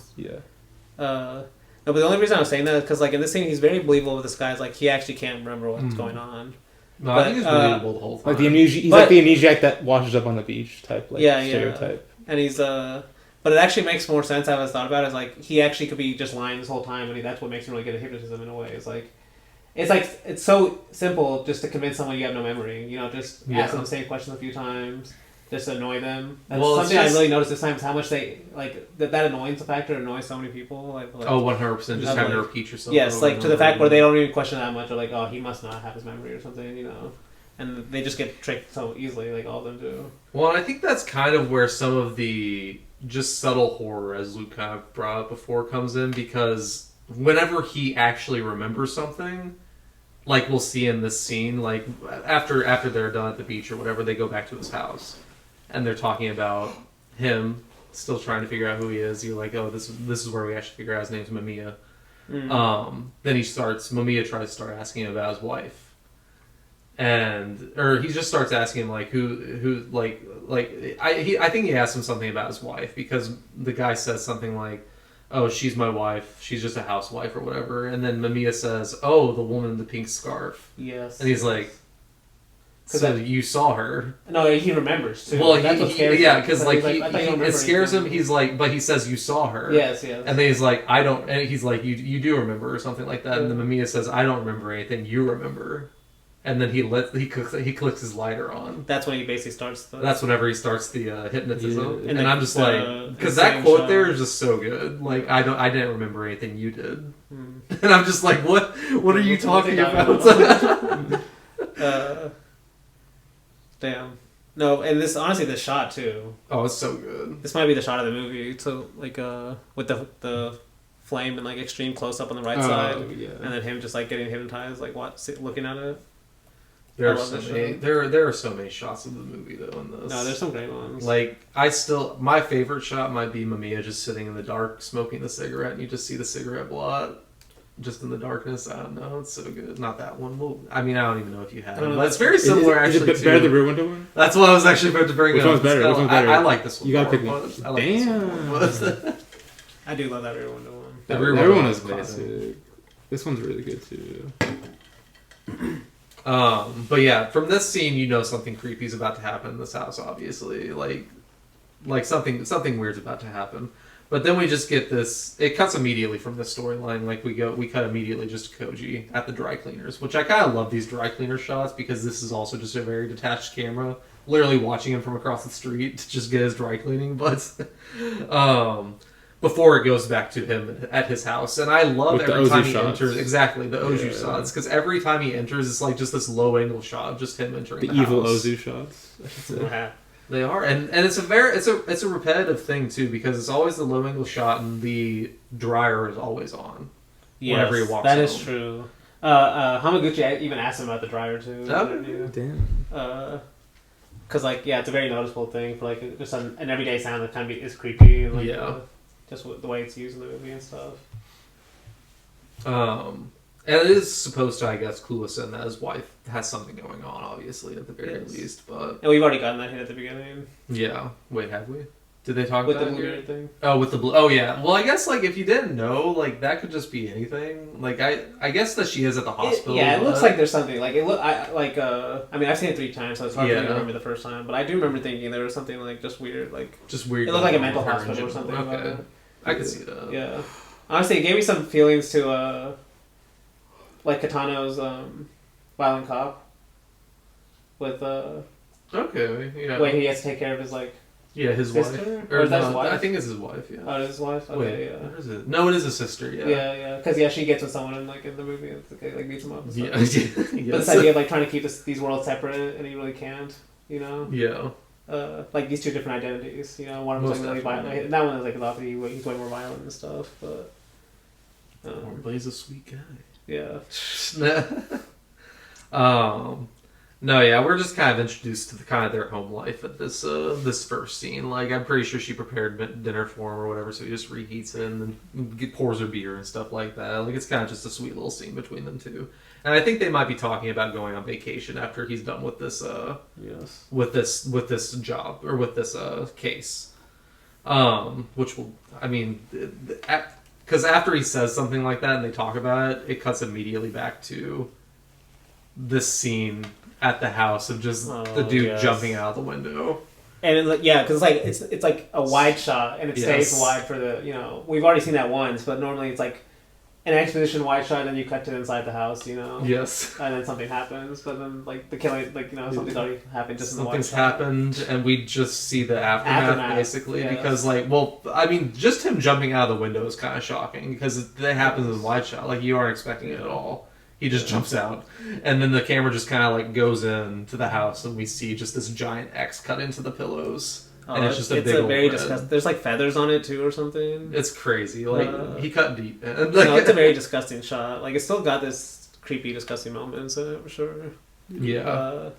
No, but the only reason I was saying that is because like in this scene he's very believable with this guy. It's like he actually can't remember what's going on. No, I think he's believable the whole time. Like the amnesia, he's like the amnesiac that washes up on the beach type, like stereotype. And he's but it actually makes more sense. I was thought about it. It's like he actually could be just lying this whole time, and that's what makes him really good at hypnotism in a way. It's so simple just to convince someone you have no memory. You know, just ask them the same question a few times, just to annoy them. That's something I really noticed this time is how much they like that annoyance factor annoys so many people. Like 100%, just having to repeat yourself. Yes, like to the fact where they don't even question that much. Or like, oh, he must not have his memory or something. You know. And they just get tricked so easily, like all of them do. Well, I think that's kind of where some of the just subtle horror, as Luke kind of brought up before, comes in, because whenever he actually remembers something, like we'll see in this scene, like after they're done at the beach or whatever, they go back to his house, and they're talking about him still trying to figure out who he is. You're like, oh, this is where we actually figure out his name's Mamiya. Mm-hmm. Then Mamiya tries to start asking him about his wife. Or he just starts asking him like who I think he asked him something about his wife, because the guy says something like, oh, she's my wife, she's just a housewife or whatever, and then Mamiya says, oh, the woman in the pink scarf. Yes. And he's like, so you saw her? No, he remembers too. Well, that's what scares him. Because like it scares him. He's like, but he says you saw her. Yes. And then he's like, I don't. And he's like, you do remember or something like that. And then Mamiya says, I don't remember anything. You remember. And then he clicks his lighter on. That's when he basically starts. That's whenever he starts the hypnotism, and I'm just like, because that quote there is just so good. Like I didn't remember anything you did, and I'm just like, what are you talking about? Damn. No, and this honestly, the shot too. Oh, it's so good. This might be the shot of the movie. So like with the flame and like extreme close up on the right side, and then him just like getting hypnotized, like looking at it. There are so many shots of the movie though in this. No, there's some great ones. Like my favorite shot might be Mamiya just sitting in the dark smoking the cigarette, and you just see the cigarette blot just in the darkness. I don't know, it's so good. Not that one. Well, I mean, I don't even know if you have it, but it's very similar actually. Is it better than Rear Window one? That's what I was actually about to bring up. Which one's better? I like this one. You gotta pick one. Damn. I do love that Rear Window one. The Rear Window one is classic. This one's really good too. But yeah, from this scene, you know something creepy is about to happen in this house. Obviously, like something weird's about to happen. But then we just get this. It cuts immediately from this storyline. Like we cut immediately just to Koji at the dry cleaners, which I kind of love these dry cleaner shots because this is also just a very detached camera, literally watching him from across the street to just get his dry cleaning. But before it goes back to him at his house, and I love with every time he shots. enters. Exactly, the Ozu shots, because every time he enters, it's like just this low angle shot of just him entering the evil house. Ozu shots. I should say. They are, and it's a repetitive thing too, because it's always the low angle shot and the dryer is always on. Yes, whenever he walks that home. is true. Hamaguchi even asked him about the dryer too. Damn. Because it's a very noticeable thing for like just an everyday sound that kind of is creepy. And, like, just the way it's used in the movie and stuff. And it is supposed to, I guess, clue us in that his wife has something going on, obviously, at the very least. But and we've already gotten that hint at the beginning. Yeah. Wait, have we? Did they talk with about the blue it? thing? Oh, with the blue. Oh, yeah. Well, I guess if you didn't know, that could just be anything. I guess that she is at the hospital. It looks like there's something. I've seen it 3 times, so it's hard for me to remember the first time. But I do remember thinking there was something just weird, just weird. It looked like a mental hospital or something. Okay, I could see that. Yeah, honestly, it gave me some feelings to Katano's Violent Cop with Okay, yeah. when he has to take care of his his sister? wife. Or is that his wife? I think it's his wife. Yeah. Oh, it's his wife. Okay, Wait, yeah. Where is it? No, it is a sister. Yeah. Yeah. Because she gets with someone in the movie and beats him up. And stuff. Yeah. Yes. But this idea of trying to keep these worlds separate and he really can't. Yeah. These 2 different identities. One of them's really violent. And that one is he's way more violent and stuff. But he's a sweet guy. Yeah. No, yeah, we're just kind of introduced to their home life at this first scene. I'm pretty sure she prepared dinner for him or whatever, so he just reheats it and then pours her beer and stuff like that. It's kind of just a sweet little scene between them two. And I think they might be talking about going on vacation after he's done with this with this job or with this case. Which will, because after he says something like that and they talk about it, it cuts immediately back to this scene at the house of just the dude jumping out the window. And because it's like a wide shot and it stays wide for the we've already seen that once, but normally it's like an exposition wide shot and then you cut to inside the house, Yes. and then something happens, but then the killing, something's already happened. Just something's happened, and we just see the aftermath basically because just him jumping out of the window is kind of shocking because that happens in wide shot. You aren't expecting it at all. He just jumps out, and then the camera just kind of goes into the house, and we see just this giant X cut into the pillows, and it's just a big old red. Disgusting. There's feathers on it too, or something. It's crazy. He cut deep. It's a very disgusting shot. It's still got this creepy, disgusting moments in it for sure. Yeah.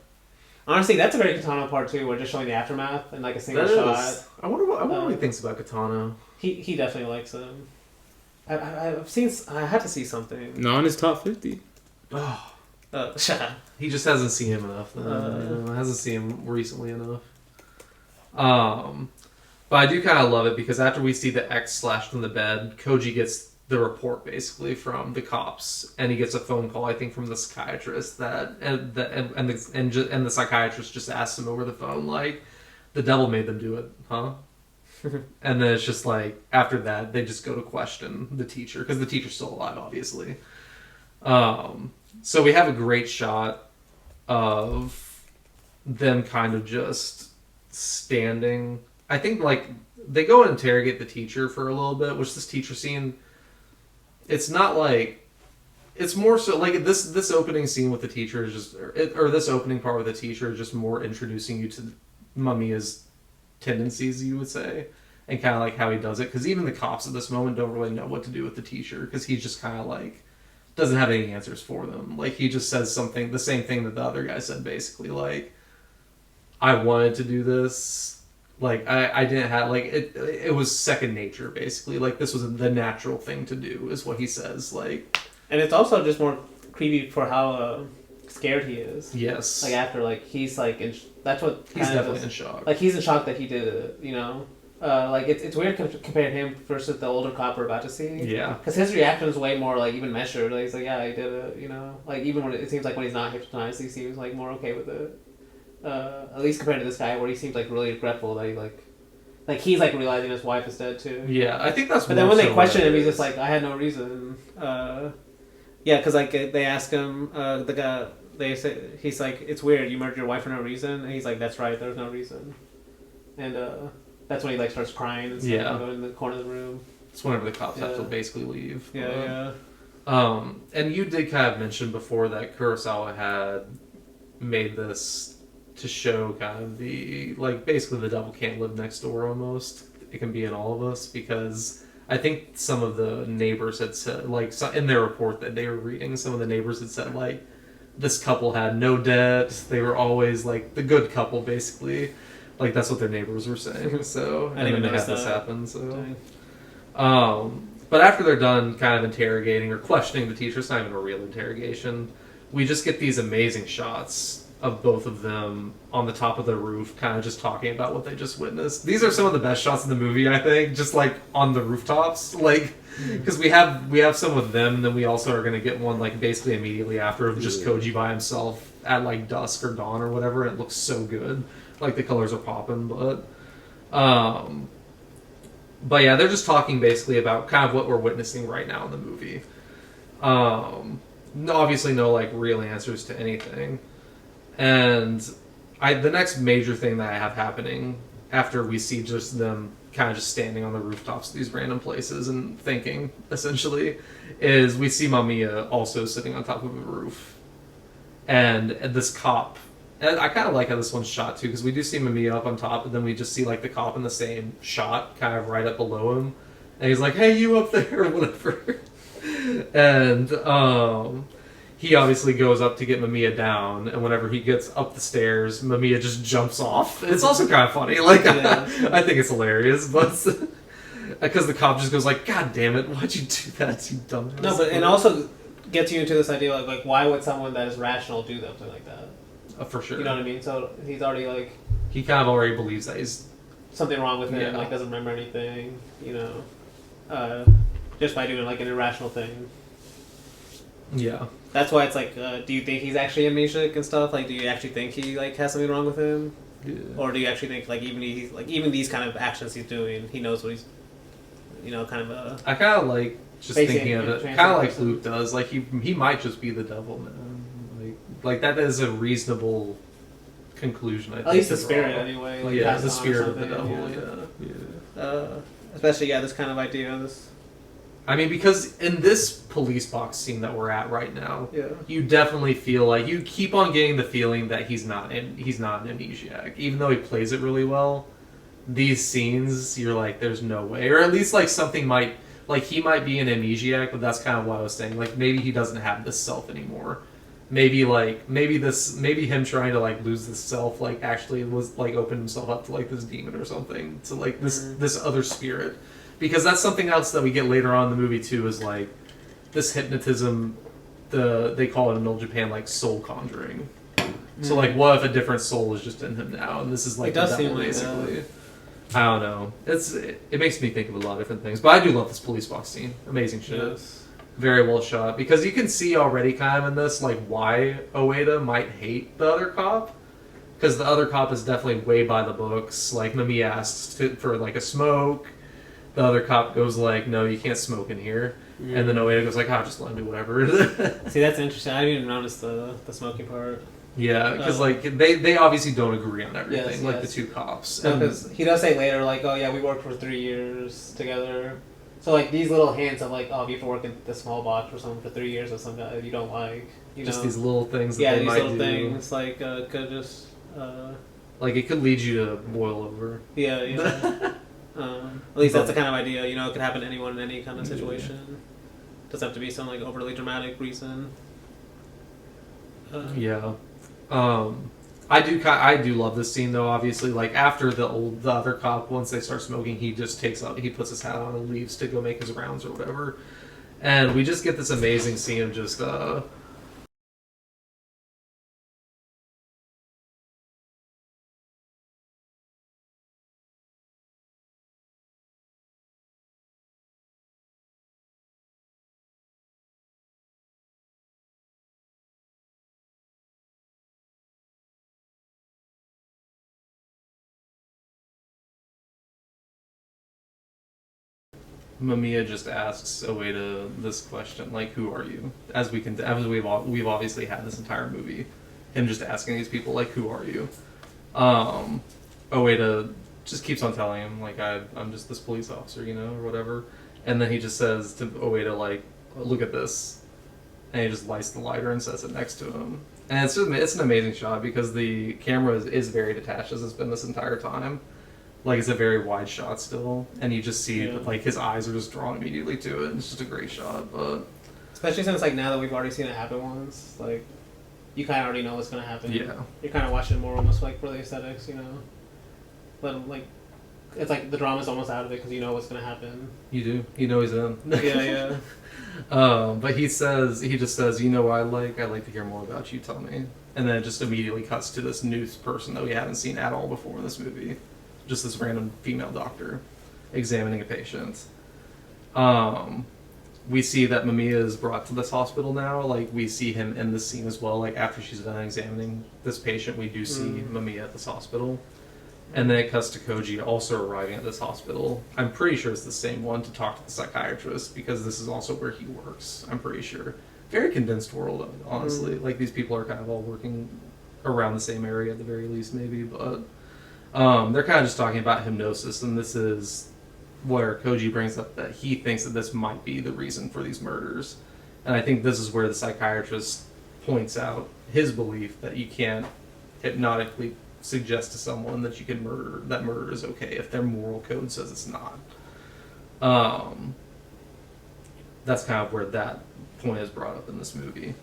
Honestly, that's a very Katana part too. We're just showing the aftermath and a single shot. I wonder what he thinks about Katana. He definitely likes him. I've seen. I had to see something. Not in his top 50. Oh. He just hasn't seen him enough. Hasn't seen him recently enough. But I do kind of love it because after we see the X slashed in the bed, Koji gets the report basically from the cops, and he gets a phone call, I think, from the psychiatrist and the psychiatrist just asks him over the phone, the devil made them do it, huh? And then it's just after that they just go to question the teacher because the teacher's still alive, obviously. So we have a great shot of them kind of just standing. I think they go and interrogate the teacher for a little bit, which this teacher scene, it's not it's more so this opening scene with the teacher is just or this opening part with the teacher is just more introducing you to Mamiya's tendencies, you would say, and kind of how he does it, because even the cops at this moment don't really know what to do with the teacher because he's just kind of doesn't have any answers for them. He just says something, the same thing that the other guy said, basically I wanted to do this, I didn't have it was second nature, basically, this was the natural thing to do is what he says, and it's also just more creepy for how scared he is. Yes. After he's that's what he's definitely in shock. He's in shock that he did it, like it's weird comparing him versus the older cop we're about to see. Yeah. Because his reaction is way more like even measured. Like, he's like, yeah, he did it. You know, like even when it seems like when he's not hypnotized, he seems like more okay with it. At least compared to this guy, where he seems like really regretful that he like he's like realizing his wife is dead too. Yeah, I think that's. But then when they question him, he's just like, I had no reason. Yeah, because like they ask him, the guy, they say he's like, it's weird, you murdered your wife for no reason, and he's like, that's right, there's no reason, and that's when he like starts crying and stuff, and going in the corner of the room. It's whenever the cops have to basically leave. Yeah. And you did kind of mention before that Kurosawa had made this to show kind of the, like, basically the devil can't live next door almost. It can be in all of us, because I think some of the neighbors had said, like, in their report that they were reading, some of the neighbors had said, like, this couple had no debt, they were always, like, the good couple, basically. Like, that's what their neighbors were saying, so, and then they had this happen, so. But after they're done kind of interrogating or questioning the teacher, it's not even a real interrogation, we just get these amazing shots of both of them on the top of the roof, kind of just talking about what they just witnessed. These are some of the best shots in the movie, I think, just like on the rooftops, like, because we have some with them, and then we also are going to get one like basically immediately after of just Koji by himself at like dusk or dawn or whatever. And it looks so good, like the colors are popping, but yeah, they're just talking basically about kind of what we're witnessing right now in the movie. Obviously no like real answers to anything. And the next major thing that I have happening after we see just them kind of just standing on the rooftops of these random places and thinking, essentially, is we see Mamiya also sitting on top of a roof. And this cop, and I kind of like how this one's shot too, because we do see Mamiya up on top, and then we just see like the cop in the same shot, kind of right up below him. And he's like, hey, you up there, or whatever. And, he obviously goes up to get Mamiya down, and whenever he gets up the stairs, Mamiya just jumps off. It's also kind of funny. Like, I think it's hilarious, but because the cop just goes like, "God damn it, why'd you do that, you dumbass?" No, but and also gets you into this idea like why would someone that is rational do something like that? For sure. You know what I mean? So he's already like he kind of already believes that he's something wrong with him. Like doesn't remember anything. You know, just by doing like an irrational thing. Yeah. That's why it's like, do you think he's actually amnesiac and stuff? Like, do you actually think he like has something wrong with him, or do you actually think like even these kind of actions he's doing, he knows what he's, you know, kind of. I kind of like just thinking of it, kind of like Luke does. Like he might just be the devil, man. Like that is a reasonable conclusion. I think. At least the spirit, anyway. Like, yeah, the spirit of the devil. Yeah. Especially this kind of idea. This. I mean, because in this police box scene that we're at right now, you definitely feel like you keep on getting the feeling that he's not an amnesiac, even though he plays it really well. These scenes, you're like, there's no way, or at least like something might, like he might be an amnesiac, but that's kind of what I was saying. Like maybe he doesn't have this self anymore. Maybe him trying to like lose this self, like actually was like opened himself up to like this demon or something, to like this other spirit. Because that's something else that we get later on in the movie too, is like this hypnotism. They call it in old Japan like soul conjuring. So like, what if a different soul is just in him now, and this is like it does the devil, seem basically. Like I don't know. It makes me think of a lot of different things, but I do love this police box scene. Amazing shit. Yes. Very well shot, because you can see already kind of in this like why Ueda might hate the other cop. Because the other cop is definitely way by the books. Like Mamiya asks for like a smoke. The other cop goes like, no, you can't smoke in here. And then Ueda goes like, just let him do whatever. See, that's interesting. I didn't even notice the smoking part. Yeah, because like they obviously don't agree on everything, the two cops. Because he does say later, like, oh yeah, we worked for 3 years together. So like these little hints of like, oh, you have to work in the small box for someone for 3 years with some guy you don't like. Just these little things that they might do. Yeah, these little things like could just. Like it could lead you to boil over. Yeah. At least that's the kind of idea, you know, it could happen to anyone in any kind of situation. Doesn't have to be some like overly dramatic reason. I do love this scene though. Obviously, like after the other cop, once they start smoking, he just he puts his hat on and leaves to go make his rounds or whatever, and we just get this amazing scene of just Mamiya just asks Ueda this question, like, "Who are you?" As we've obviously had this entire movie, him just asking these people, like, "Who are you?" Ueda just keeps on telling him, like, I'm just this police officer, or whatever. And then he just says to Ueda, like, "Look at this," and he just lights the lighter and sets it next to him. And it's an amazing shot because the camera is very detached as it's been this entire time. Like, it's a very wide shot still, and you just see that, like, his eyes are just drawn immediately to it, and it's just a great shot. But especially since, like, now that we've already seen it happen once, like, you kind of already know what's going to happen. Yeah. You're kind of watching more almost, like, for the aesthetics, But, like, it's like the drama's almost out of it because you know what's going to happen. You do. You know he's in. Yeah. But he just says, "You know what I like? I like to hear more about you, tell me." And then it just immediately cuts to this new person that we haven't seen at all before in this movie. Just this random female doctor examining a patient. We see that Mamiya is brought to this hospital now. Like, we see him in this scene as well. Like, after she's done examining this patient, we do see Mamiya at this hospital. And then it cuts to Koji also arriving at this hospital. I'm pretty sure it's the same one to talk to the psychiatrist because this is also where he works. I'm pretty sure. Very condensed world, honestly. Like, these people are kind of all working around the same area at the very least, maybe. But they're kind of just talking about hypnosis, and this is where Koji brings up that he thinks that this might be the reason for these murders. And I think this is where the psychiatrist points out his belief that you can't hypnotically suggest to someone that you can murder, that murder is okay if their moral code says it's not. That's kind of where that point is brought up in this movie.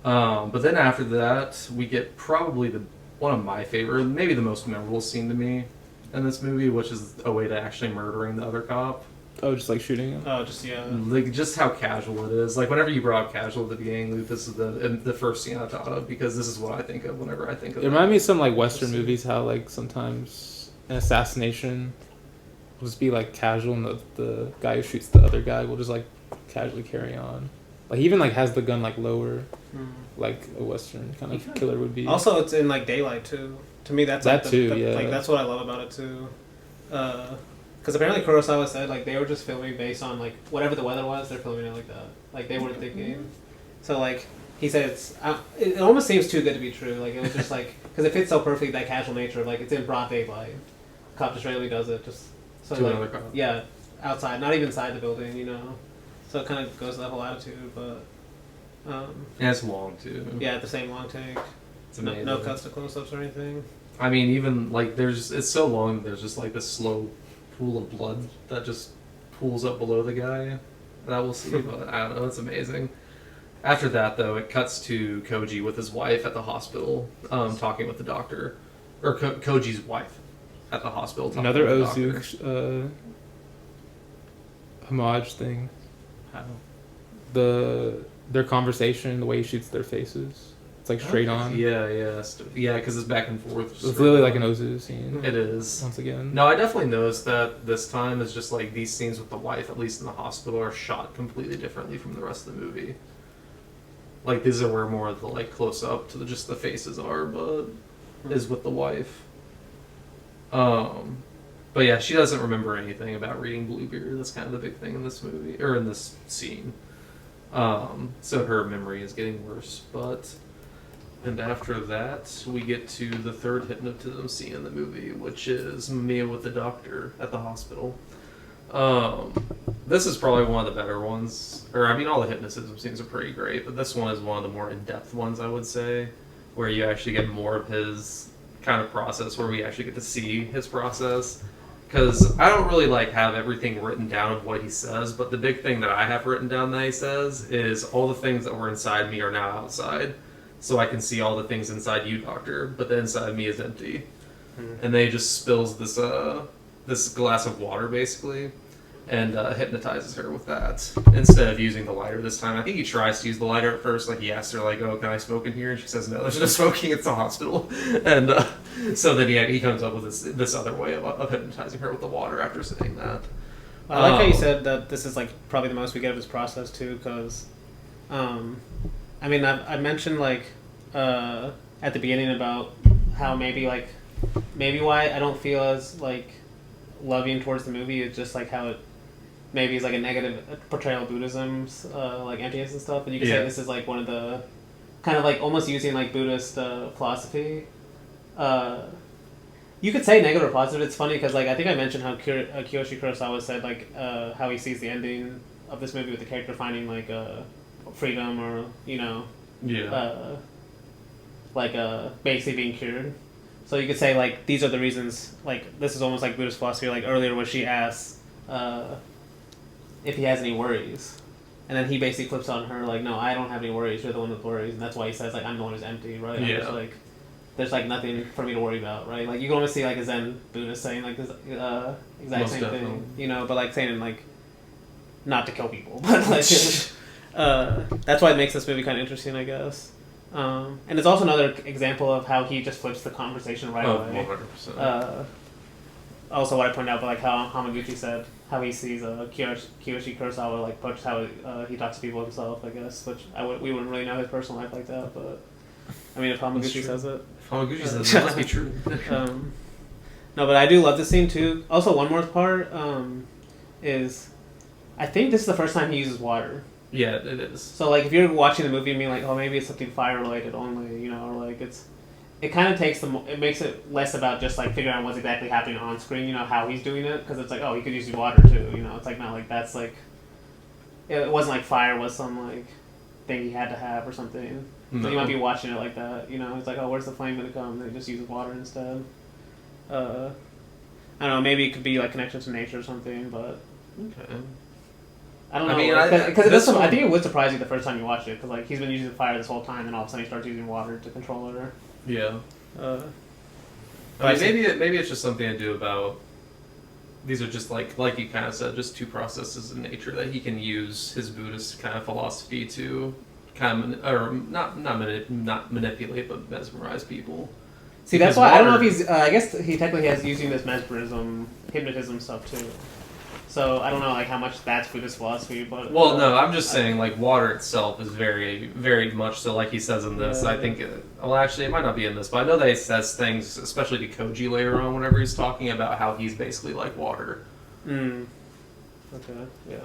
But then after that, we get probably one of my favorite, maybe the most memorable scene to me in this movie, which is Ueda actually murdering the other cop. Oh, just like shooting him? Oh, just, yeah. Like, just how casual it is. Like, whenever you brought up casual at the beginning, this is the first scene I thought of, because this is what I think of whenever I think of it. Reminded me of some, like, Western movies, how, like, sometimes an assassination will just be, like, casual, and the guy who shoots the other guy will just, like, casually carry on. Like, he even, like, has the gun, like, lower, like a Western kind of killer would be. Also, it's in, like, daylight, too. To me, that's, like, like, that's what I love about it, too. Because apparently Kurosawa said, like, they were just filming based on, like, whatever the weather was, they're filming it like that. Like, they weren't thinking. So, like, he said it almost seems too good to be true. Like, it was just, like, because it fits so perfectly that casual nature of, like, it's in broad daylight. Cop just randomly does it, just, so, to like, another cop. Yeah, outside, not even inside the building, So it kind of goes to that whole attitude, but, and it's long, too. Yeah, the same long take. It's amazing. No cuts to close-ups or anything. I mean, even, like, it's so long, there's just, like, this slow pool of blood that just pools up below the guy that we'll see, but I don't know, it's amazing. After that, though, it cuts to Koji with his wife at the hospital, talking with the doctor, or Koji's wife at the hospital. Another Ozu homage thing. How? Their conversation, the way he shoots their faces. It's like straight on. Yeah, because it's back and forth. It's literally like an Ozu scene. It is. Once again. No, I definitely noticed that this time is just like these scenes with the wife, at least in the hospital, are shot completely differently from the rest of the movie. Like, these are where more of the, like, close up to just the faces are, but is with the wife. But yeah, she doesn't remember anything about reading Bluebeard. That's kind of the big thing in this movie, or in this scene. So her memory is getting worse, and after that, we get to the third hypnotism scene in the movie, which is Mamiya with the doctor at the hospital. This is probably one of the better ones. Or, I mean, all the hypnotism scenes are pretty great, but this one is one of the more in-depth ones, I would say, where you actually get more of his kind of process, where we actually get to see his process. Because I don't really, like, have everything written down of what he says, but the big thing that I have written down that he says is all the things that were inside me are now outside. So I can see all the things inside you, doctor, but the inside of me is empty. And then he just spills this glass of water, basically, and hypnotizes her with that, instead of using the lighter this time. I think he tries to use the lighter at first, like, he asks her, like, "Oh, can I smoke in here?" And she says, "No, there's no smoking, it's a hospital." And so then he comes up with this other way of hypnotizing her with the water after saying that. I like how you said that this is, like, probably the most we get of his process, too, because, I mean, I mentioned, like, at the beginning about how maybe why I don't feel as, like, loving towards the movie is just, like, how it maybe is like a negative portrayal of Buddhism's like emptiness and stuff, and you could say this is like one of the kind of like almost using like Buddhist philosophy. You could say negative or positive. It's funny because like I think I mentioned how Kiyoshi Kurosawa said like how he sees the ending of this movie with the character finding like freedom or basically being cured. So you could say like these are the reasons. Like this is almost like Buddhist philosophy. Like earlier when she asks if he has any worries, and then he basically flips on her like, no, I don't have any worries. You're the one with worries, and that's why he says like I'm the one who's empty, right? I'm just, like, there's like nothing for me to worry about, right? Like you can almost see like a Zen Buddhist saying like this exact Most same definitely. thing, but like saying like not to kill people, but like that's why it makes this movie kind of interesting, I guess. And it's also another example of how he just flips the conversation right away. 100%. Also, what I pointed out, but like how Hamaguchi said, how he sees Kiyoshi Kurosawa like push how he talks to people himself, I guess, which we wouldn't really know his personal life like that, but I mean, if Hamaguchi says it. If Hamaguchi says it, it must be true. No, but I do love this scene too. Also, one more part is, I think this is the first time he uses water. Yeah, it is. So like if you're watching the movie and being like, oh, maybe it's something fire related only, or like it kind of it makes it less about just like figuring out what's exactly happening on screen, how he's doing it, because it's like, oh, he could use water too, it's like not like that's like it wasn't like fire was some like thing he had to have or something. No. So you might be watching it like that, it's like, oh, where's the flame gonna come? And he just uses water instead. I don't know, maybe it could be like connection to nature or something, but okay. I don't know, because I think it would surprise you the first time you watch it, because like he's been using fire this whole time, and all of a sudden he starts using water to control her. Yeah. I mean, maybe it's just something to do about. These are just like you kind of said, just two processes in nature that he can use his Buddhist kind of philosophy to kind of not manipulate, but mesmerize people. See, that's why I don't know if he's. I guess he technically has using this mesmerism, hypnotism stuff too. So I don't know like how much that's Buddhist philosophy, but no, I'm just saying like water itself is very, very much so. Like he says in this, I think. Actually, it might not be in this, but I know that he says things, especially to Koji later on, whenever he's talking about how he's basically like water. Okay. Yeah.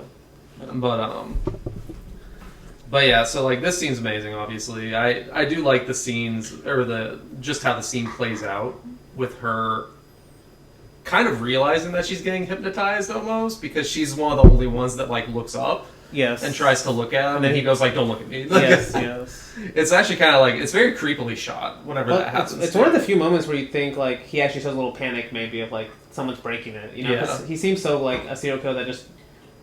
But yeah, so like this scene's amazing. Obviously, I do like the scenes or just how the scene plays out with her. Kind of realizing that she's getting hypnotized almost, because she's one of the only ones that like looks up, and tries to look at him, and he goes like, "Don't look at me." Yes. It's actually kind of like it's very creepily shot whenever that happens. It's one of the few moments where you think like he actually shows a little panic, maybe of like someone's breaking it. Cause he seems so like a serial killer that just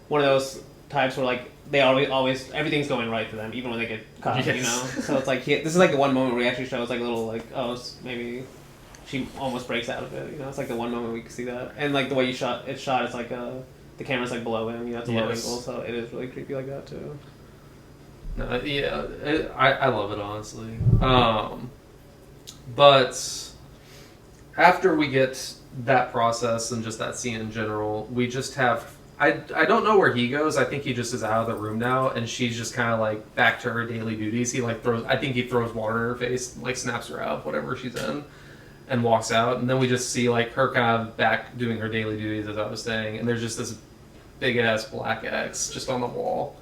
one of those types where like they always everything's going right for them, even when they get caught. Yes. So it's like this is like the one moment where he actually shows like a little like maybe. She almost breaks out of it, It's like the one moment we can see that, and like the way it's shot, it's like the camera's like below him, it's a low angle, so it is really creepy like that too. I love it honestly. But after we get that process and just that scene in general, we just have. I don't know where he goes. I think he just is out of the room now, and she's just kind of like back to her daily duties. He like throws. I think he throws water in her face, like snaps her out, whatever she's in. And walks out, and then we just see like her kind of back doing her daily duties, as I was saying, and there's just this big ass black X just on the wall,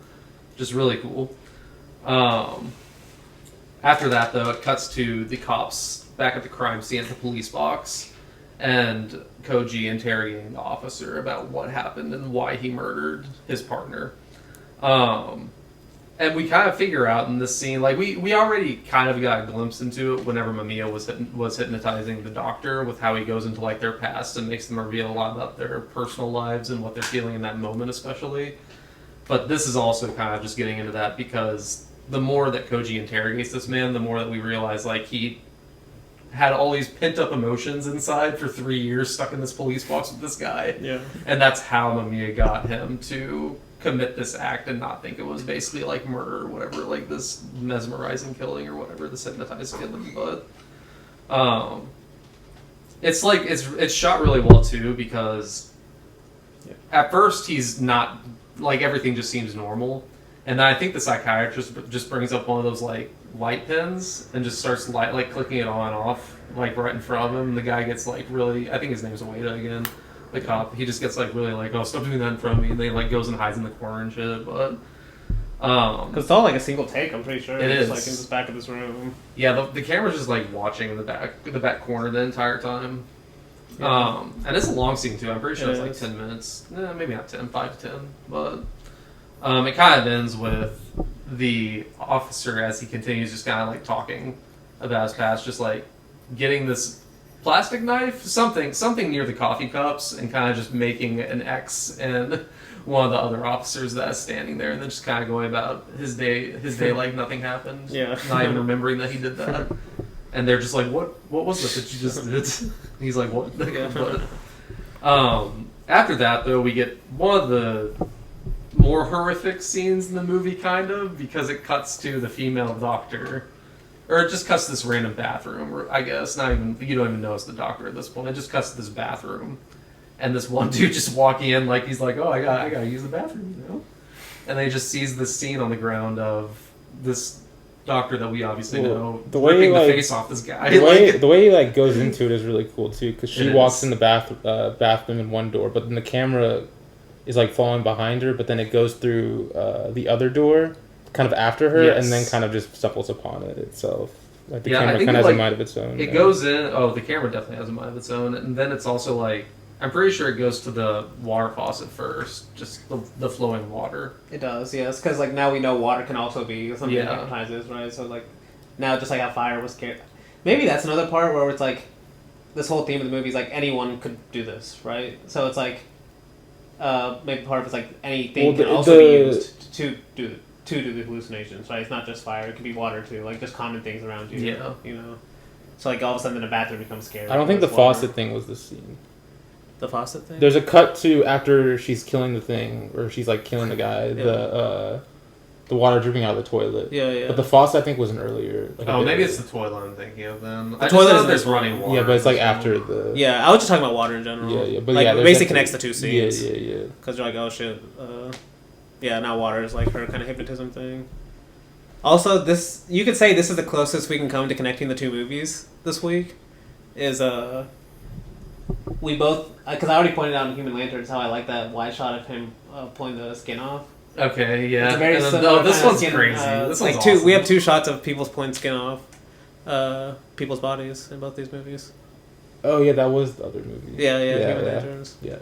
just really cool. After that, though, it cuts to the cops back at the crime scene at the police box, and Koji interrogating the officer about what happened and why he murdered his partner. And we kind of figure out in this scene, like we already kind of got a glimpse into it whenever Mamiya was hypnotizing the doctor with how he goes into like their past and makes them reveal a lot about their personal lives and what they're feeling in that moment, especially. But this is also kind of just getting into that because the more that Koji interrogates this man, the more that we realize like he had all these pent up emotions inside for 3 years stuck in this police box with this guy. Yeah, and that's how Mamiya got him to commit this act and not think it was basically like murder or whatever, like this mesmerizing killing or whatever, this hypnotized killing. But it's like it's shot really well too, because at first he's not like, everything just seems normal, and then I think the psychiatrist just brings up one of those like light pins and just starts like clicking it on and off like right in front of him. The guy gets like really, I think his name's Ueda again, The cop, he just gets like really like, oh, stop doing that in front of me, and then he like goes and hides in the corner and shit. But because it's all like a single take, I'm pretty sure. It is like in the back of this room. Yeah, the camera's just like watching in the back corner the entire time. Yeah. And it's a long scene too. I'm pretty sure it's like 10 minutes. Maybe not 10, 5 to 10. But it kind of ends with the officer as he continues just kind of like talking about his past, just like getting this plastic knife, something near the coffee cups, and kind of just making an X and one of the other officers that's standing there, and then just kind of going about his day like nothing happened. Yeah. Not even remembering that he did that. And they're just like, what was it that you just did? And he's like, what? Yeah. But, after that, though, we get one of the more horrific scenes in the movie, kind of, because it cuts to the female doctor. Or it just cuts to this random bathroom, I guess. You don't even know it's the doctor at this point. It just cuts to this bathroom. And this one dude just walking in like he's like, oh, I gotta use the bathroom, you know? And then he just sees this scene on the ground of this doctor that we obviously know ripping the face off this guy. The way he like goes into it is really cool too, because she walks in the bathroom in one door, but then the camera is like following behind her, but then it goes through the other door, kind of after her, and then kind of just stumbles upon it itself. Like the camera kind of has a mind of its own. It goes in. Oh, the camera definitely has a mind of its own, and then it's also like, I'm pretty sure it goes to the water faucet first, just the flowing water. It does, yes, because like now we know water can also be something that hypnotizes, right? So like now, just like how fire was scared. Maybe that's another part where it's like this whole theme of the movie is like anyone could do this, right? So it's like maybe part of it's like anything can also be used to do the hallucinations, right? It's not just fire; it could be water too, like just common things around you. Yeah, you know. So like all of a sudden, the bathroom becomes scary. I don't think the faucet thing was the scene. The faucet thing? There's a cut to after she's killing the thing, or she's like killing the guy, the water dripping out of the toilet. Yeah. But the faucet, I think, was an earlier. Like maybe it's the toilet I'm thinking of then. The toilet is there's running water. Yeah, but it's like after the. Yeah, I was just talking about water in general. Yeah. But like, it basically connects the two scenes. Yeah. Because you're like, oh shit. Now water is like her kind of hypnotism thing. Also, you could say this is the closest we can come to connecting the two movies this week. Is we both, because I already pointed out in Human Lanterns how I like that wide shot of him pulling the skin off. Okay, yeah. It's a very similar this one's skin, crazy. This like one's awesome. We have two shots of people pulling skin off people's bodies in both these movies. Oh yeah, that was the other movie. Yeah, Human Lanterns. Yeah.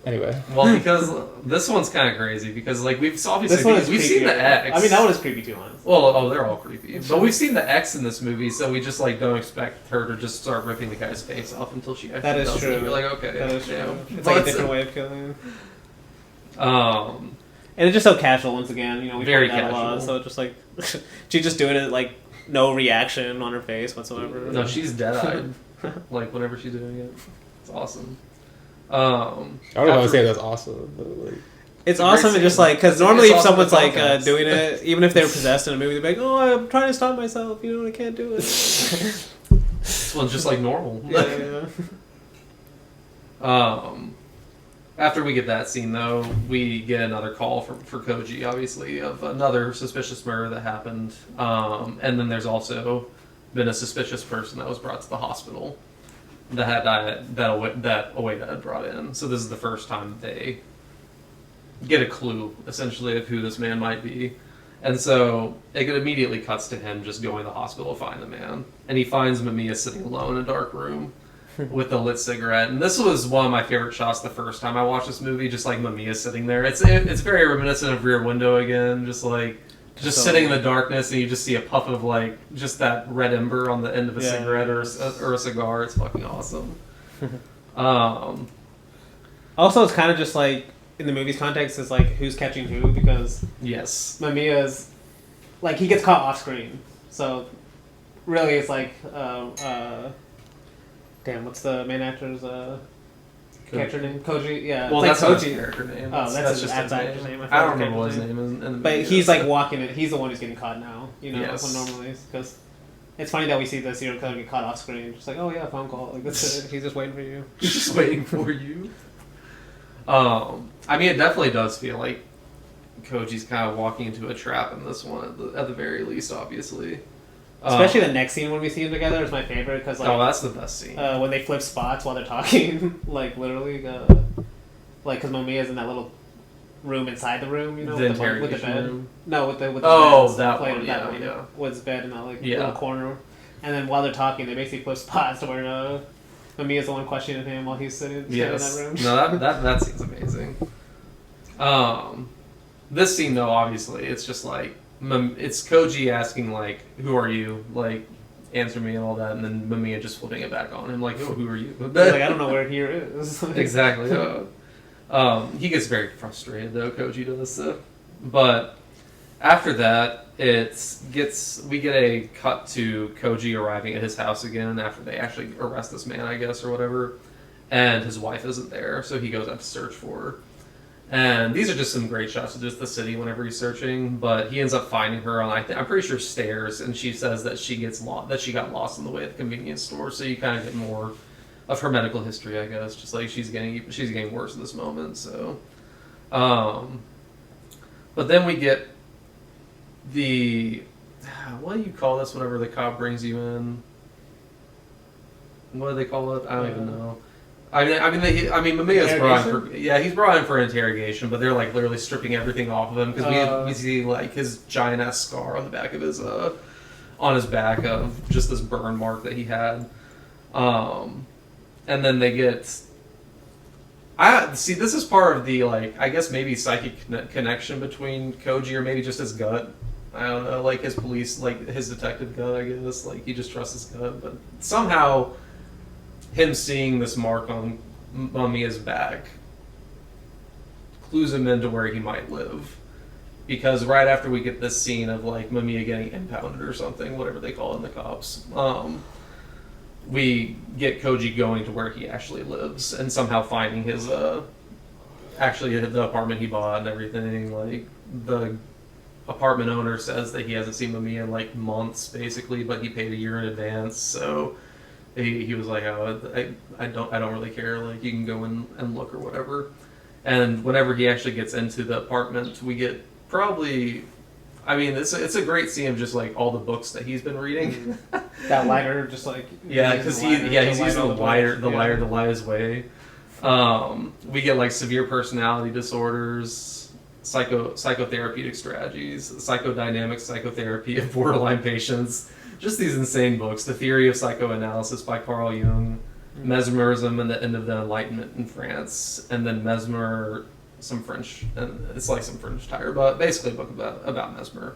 Anyway. Well, because this one's kind of crazy because like we've obviously seen the X. I mean, that one is creepy too, honestly. Well, they're all creepy. But we've seen the X in this movie, so we just like don't expect her to just start ripping the guy's face off until she actually does true. it. We're like, okay, that is true. Yeah. It's like a different way of killing. And it's just so casual once again. You know, we very find that casual. a lot. So it's just like she's just doing it like no reaction on her face whatsoever. No, she's dead-eyed. Like whenever she's doing it, it's awesome. I don't know how to say that's awesome, but like it's awesome and just like because normally if someone's like doing it, even if they were possessed in a movie, they're like, "Oh, I'm trying to stop myself, you know, I can't do it." This one's just like normal. Yeah. After we get that scene, though, we get another call for Koji, obviously, of another suspicious murder that happened, and then there's also been a suspicious person that was brought to the hospital. That Oeda had brought in. So this is the first time they get a clue, essentially, of who this man might be. And so it immediately cuts to him just going to the hospital to find the man. And he finds Mamiya sitting alone in a dark room with a lit cigarette. And this was one of my favorite shots the first time I watched this movie, just like Mamiya sitting there. It's very reminiscent of Rear Window again, just sitting in the darkness, and you just see a puff of like just that red ember on the end of a cigarette or a cigar. It's fucking awesome. Also, it's kind of just like in the movie's context, it's like who's catching who, because Mamiya's like he gets caught off screen, so really it's like damn, what's the main actor's character name? Koji? Yeah. Well, that's like like Koji. Character name. Oh, that's just his actor's name. I don't remember what his name is. In the but movie, he's like walking it. He's the one who's getting caught now. You know, yes. when normally, because it's funny that we see the serial killer get caught off screen. Just like, oh yeah, phone call. Like that's it. He's just waiting for you. He's just waiting for you. I mean, it definitely does feel like Koji's kind of walking into a trap in this one, at the very least, obviously. Especially the next scene when we see them together is my favorite because like that's the best scene. When they flip spots while they're talking, like literally, like because Mamiya's in that little room inside the room, you know, with the bed. Room? No, with the that one, yeah. With his bed in that like little corner, and then while they're talking, they basically flip spots to where Mamiya's the one questioning him while he's sitting in that room. No, that scene's amazing. This scene though, obviously, it's just like it's Koji asking like, "Who are you?" Like, answer me and all that, and then Mamiya just flipping it back on him like, "Oh, who are you?" Like, I don't know where here is. Exactly. He gets very frustrated though. Koji does so, but after that, we get a cut to Koji arriving at his house again after they actually arrest this man, I guess, or whatever, and his wife isn't there, so he goes out to search for her. And these are just some great shots of just the city whenever he's searching, but he ends up finding her on, I'm pretty sure, stairs, and she says that she got lost on the way at the convenience store, so you kind of get more of her medical history, I guess, just like she's getting worse in this moment, so. But then we get what do you call this whenever the cop brings you in? What do they call it? I don't even know. Mamiya's he's brought in for interrogation, but they're like literally stripping everything off of him because we see like his giant ass scar on the back of his on his back of just this burn mark that he had, and then they get. This is part of the like I guess maybe psychic connection between Koji or maybe just his gut. I don't know, like his police, like his detective gut. I guess like he just trusts his gut, but somehow. Him seeing this mark on Mamiya's back clues him into where he might live. Because right after we get this scene of like Mamiya getting impounded or something, whatever they call it in the cops, we get Koji going to where he actually lives and somehow finding his actually the apartment he bought and everything. Like the apartment owner says that he hasn't seen Mamiya in like months basically, but he paid a year in advance, so he was like, "Oh, I don't really care. Like, you can go in and look or whatever." And whenever he actually gets into the apartment, we get probably, it's a great scene of just like all the books that he's been reading. That lighter, just like because he's using the lighter to light his way. We get like severe personality disorders, psychotherapeutic strategies, psychodynamic psychotherapy of borderline patients. Just these insane books. The Theory of Psychoanalysis by Carl Jung, Mesmerism and the End of the Enlightenment in France, and then Mesmer, some French, and it's like some French tire, but basically a book about Mesmer.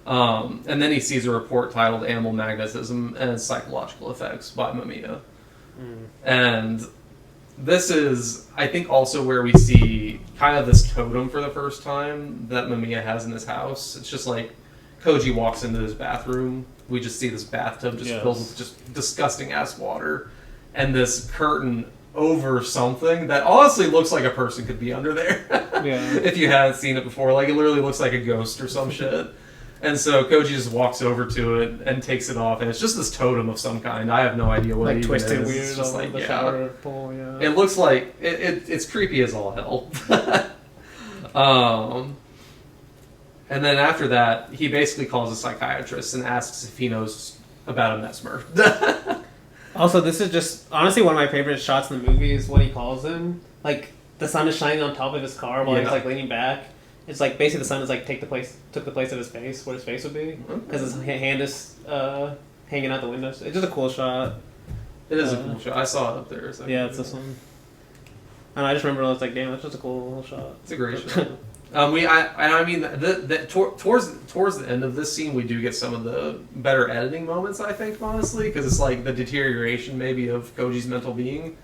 And then he sees a report titled Animal Magnetism and Psychological Effects by Mamiya. And this is, I think, also where we see kind of this totem for the first time that Mamiya has in his house. It's just like Koji walks into his bathroom. We just see this bathtub just filled with just disgusting ass water, and this curtain over something that honestly looks like a person could be under there. If you hadn't seen it before, like it literally looks like a ghost or some shit. And so Koji just walks over to it and takes it off, and it's just this totem of some kind. I have no idea what it even is. Like twisted weird, just like the shower pole. Yeah. It looks like it's creepy as all hell. And then after that, he basically calls a psychiatrist and asks if he knows about a mesmer. Also, this is just honestly one of my favorite shots in the movie is when he calls him. Like the sun is shining on top of his car while he's like leaning back. It's like basically the sun is like took the place of his face, where his face would be, because his hand is hanging out the window. It's just a cool shot. It is a cool shot. I saw it up there. So yeah, it's this one. And I just remember I was like, damn, that's just a cool little shot. It's a great shot. Towards the end of this scene, we do get some of the better editing moments, I think, honestly, because it's like the deterioration maybe of Koji's mental being.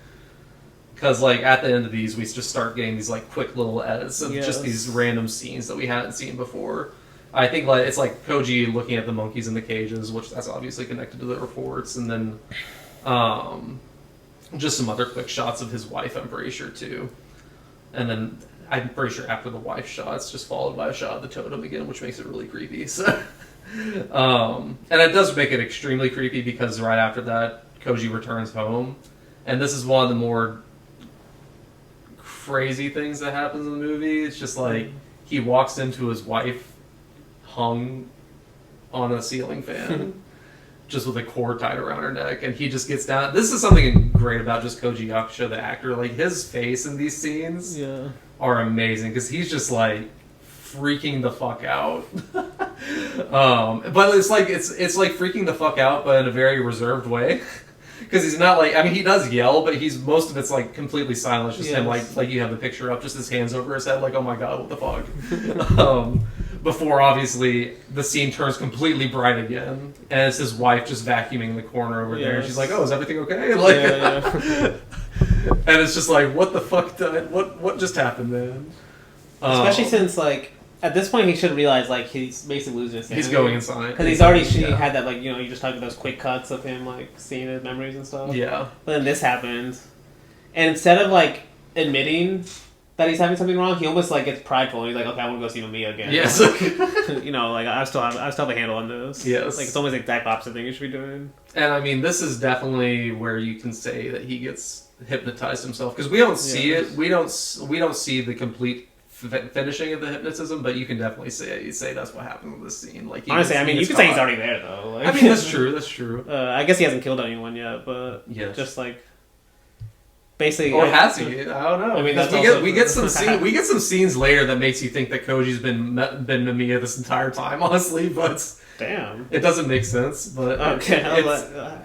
Because like at the end of these, we just start getting these like quick little edits of just these random scenes that we hadn't seen before. I think like it's like Koji looking at the monkeys in the cages, which that's obviously connected to the reports, and then just some other quick shots of his wife, I'm pretty sure too, and then. I'm pretty sure after the wife shot, it's just followed by a shot of the totem again, which makes it really creepy. So, and it does make it extremely creepy because right after that, Koji returns home, and this is one of the more crazy things that happens in the movie. It's just like he walks into his wife hung on a ceiling fan, just with a cord tied around her neck, and he just gets down. This is something great about just Koji Yakusho, the actor. Like, his face in these scenes are amazing, because he's just, like, freaking the fuck out. But it's like freaking the fuck out, but in a very reserved way. Because he's not like, I mean, he does yell, but most of it's like completely silent. It's just him, like you have the picture up, just his hands over his head, like, oh my god, what the fuck. Before, obviously, the scene turns completely bright again, and it's his wife just vacuuming the corner over there, and she's like, oh, is everything okay? Like, and it's just like, what the fuck, what just happened, man? Especially since, like, at this point, he should realize, like, he's basically losing his sanity. He's going inside. Because he's already had that, like, you know, you just talked about those quick cuts of him, like, seeing his memories and stuff. Yeah. But then this happens. And instead of, like, admitting that he's having something wrong, he almost, like, gets prideful. And he's like, okay, I want to go see Mamiya again. Yes. You know, like, I still have a handle on this. Yes. Like, it's almost the exact opposite thing you should be doing. And, I mean, this is definitely where you can say that he gets hypnotized himself. Because we don't see it. We don't see the complete finishing of the hypnotism, but you can definitely say that's what happened with this scene. Like, honestly, I mean, you could say he's already there, though. Like, I mean, that's true. That's true. I guess he hasn't killed anyone yet, but just like basically, or has he? I don't know. I mean, we get some scenes later that makes you think that Koji's been Mamiya this entire time. Honestly, but damn, it doesn't make sense. But okay,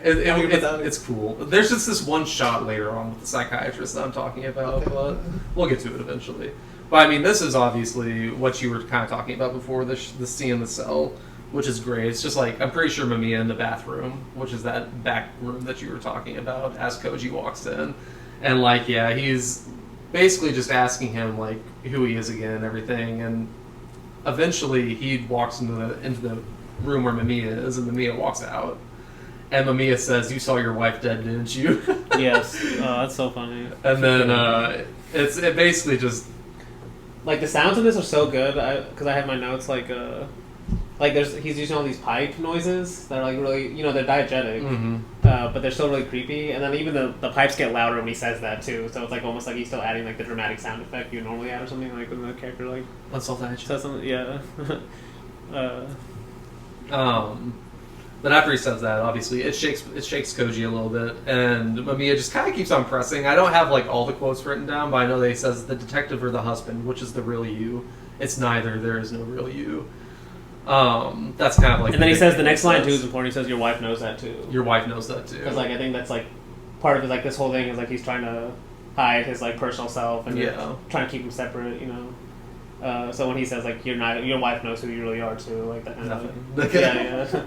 it's cool. There's just this one shot later on with the psychiatrist that I'm talking about, but we'll get to it eventually. But I mean, this is obviously what you were kind of talking about before, the scene in the cell, which is great. It's just like, I'm pretty sure Mamiya in the bathroom, which is that back room that you were talking about, as Koji walks in. And like, he's basically just asking him like who he is again and everything. And eventually he walks into the room where Mamiya is, and Mamiya walks out. And Mamiya says, "You saw your wife dead, didn't you?" Yes. Oh, that's so funny. And then it basically just... Like, the sounds of this are so good, because I have my notes, like he's using all these pipe noises that are, like, really, you know, they're diegetic, but they're still really creepy, and then even the pipes get louder when he says that, too, so it's, like, almost like he's still adding, like, the dramatic sound effect you normally add or something, like, when the character, like... Let's all that says something, yeah. But after he says that, obviously, it shakes Koji a little bit, and Mamiya just kind of keeps on pressing. I don't have, like, all the quotes written down, but I know that he says, the detective or the husband, which is the real you? It's neither, there is no real you. That's kind of like... And then he says, the next line, too, is important. He says, your wife knows that, too. Your wife knows that, too. Because, like, I think that's, like, part of it, like, this whole thing is, like, he's trying to hide his, like, personal self, and trying to keep him separate, you know? So when he says, like, your wife knows who you really are, too, like, that kind of...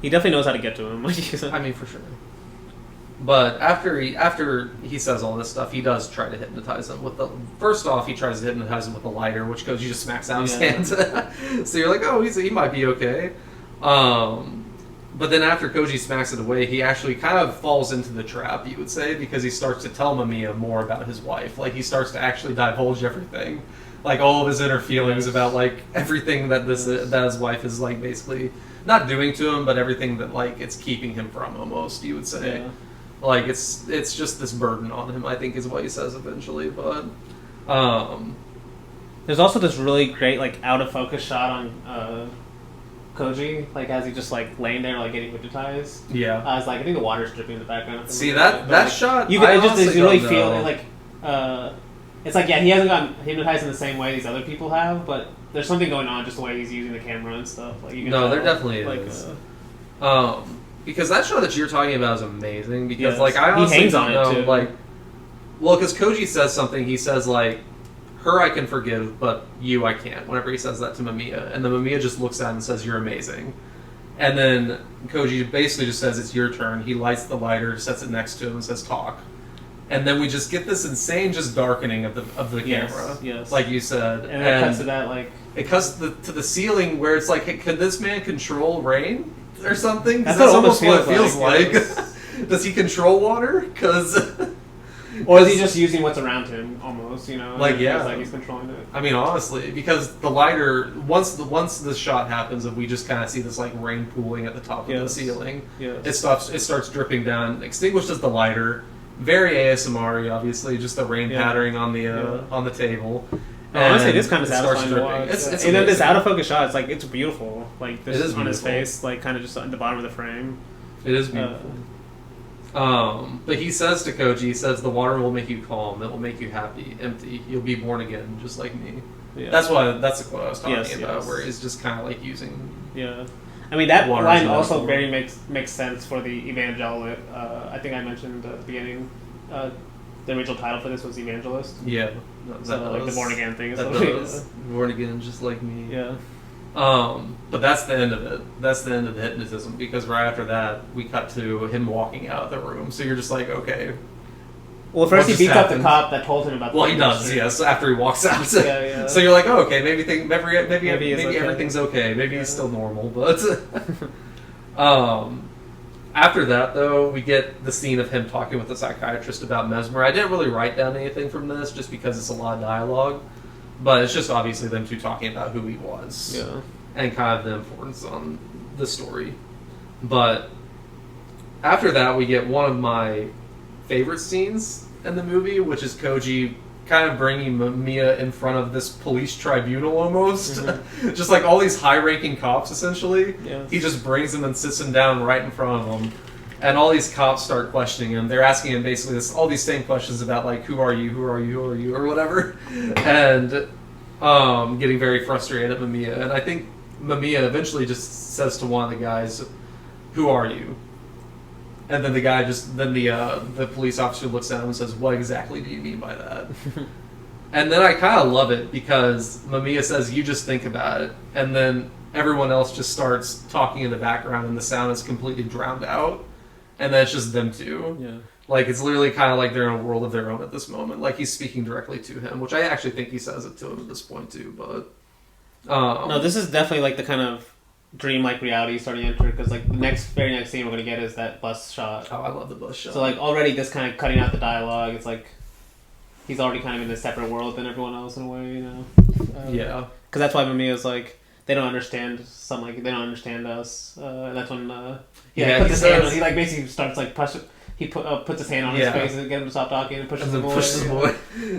He definitely knows how to get to him. I mean, for sure. But after he says all this stuff, he does try to hypnotize him with the... First off, he tries to hypnotize him with a lighter, which Koji just smacks out his hands. So you're like, oh, he might be okay. But then after Koji smacks it away, he actually kind of falls into the trap, you would say, because he starts to tell Mamiya more about his wife. Like, he starts to actually divulge everything. Like, all of his inner feelings about, like, everything that his wife is, like, basically not doing to him, but everything that, like, it's keeping him from, almost, you would say. Yeah. Like, it's just this burden on him, I think, is what he says eventually, but... There's also this really great, like, out-of-focus shot on Koji, like, as he just, like, laying there, like, getting hypnotized. Yeah. It's like, I think the water's dripping in the background. See, that shot, you really feel it, like... It's like, he hasn't gotten hypnotized in the same way these other people have, but there's something going on just the way he's using the camera and stuff. Like, you can tell, there definitely is. Because that show that you're talking about is amazing, because, like, I honestly he hangs don't on know, it, too. like... Well, because Koji says something, he says, like, her I can forgive, but you I can't, whenever he says that to Mamiya. And then Mamiya just looks at him and says, you're amazing. And then Koji basically just says, it's your turn. He lights the lighter, sets it next to him, and says, talk. And then we just get this insane just darkening of the camera, like you said. And it cuts to that, like... It cuts to the ceiling where it's like, hey, could this man control rain or something? That's almost what it feels like. Does he control water? Or is he just using what's around him, almost, you know? Like, it feels like he's controlling it. I mean, honestly, because the lighter, once this shot happens, and we just kind of see this, like, rain pooling at the top of the ceiling, it starts dripping down, extinguishes the lighter. Very ASMR-y, obviously, just the rain pattering on the table. Honestly, it is kind of satisfying to watch. It's and then this out of focus shot, it's like it's beautiful. Like this is on his face, like kind of just on the bottom of the frame. It is beautiful. But he says to Koji, he says, "The water will make you calm. It will make you happy, empty. You'll be born again, just like me." Yeah. That's the quote I was talking about, where he's just kind of like using. Yeah, I mean that line also very makes sense for the evangel. I think I mentioned at the beginning. The original title for this was Evangelist. Yeah, so like the born again thing. Born again, just like me. Yeah. But that's the end of it. That's the end of the hypnotism, because right after that we cut to him walking out of the room. So you're just like, okay. Well, first he beats up the cop that told him about. Well, he does, yes. After he walks out. Yeah. So you're like, oh, okay, maybe everything's okay. Maybe he's still normal, but. After that, though, we get the scene of him talking with the psychiatrist about Mesmer. I didn't really write down anything from this, just because it's a lot of dialogue. But it's just obviously them two talking about who he was. Yeah. And kind of the importance on the story. But after that, we get one of my favorite scenes in the movie, which is Koji kind of bringing Mamiya in front of this police tribunal almost. Mm-hmm. Just like all these high-ranking cops, essentially. Yes. He just brings them and sits them down right in front of them. And all these cops start questioning him. They're asking him basically all these same questions about, like, who are you, or whatever. And getting very frustrated at Mamiya. And I think Mamiya eventually just says to one of the guys, "Who are you?" And then the police officer looks at him and says, "What exactly do you mean by that?" And then I kind of love it, because Mamiya says, "You just think about it." And then everyone else just starts talking in the background, and the sound is completely drowned out. And then it's just them two. Yeah. Like, it's literally kind of like they're in a world of their own at this moment. Like, he's speaking directly to him, which I actually think he says it to him at this point, too. But no, this is definitely like the kind of dreamlike reality starting to enter, because like the very next scene we're gonna get is that bus shot. Oh, I love the bus shot. So like already this kind of cutting out the dialogue. It's like he's already kind of in a separate world than everyone else in a way, you know. Yeah. Because that's why Mamiya's like they don't understand they don't understand us. And that's when he like basically starts like pushing. He puts his hand on his face and get him to stop talking and pushes him away.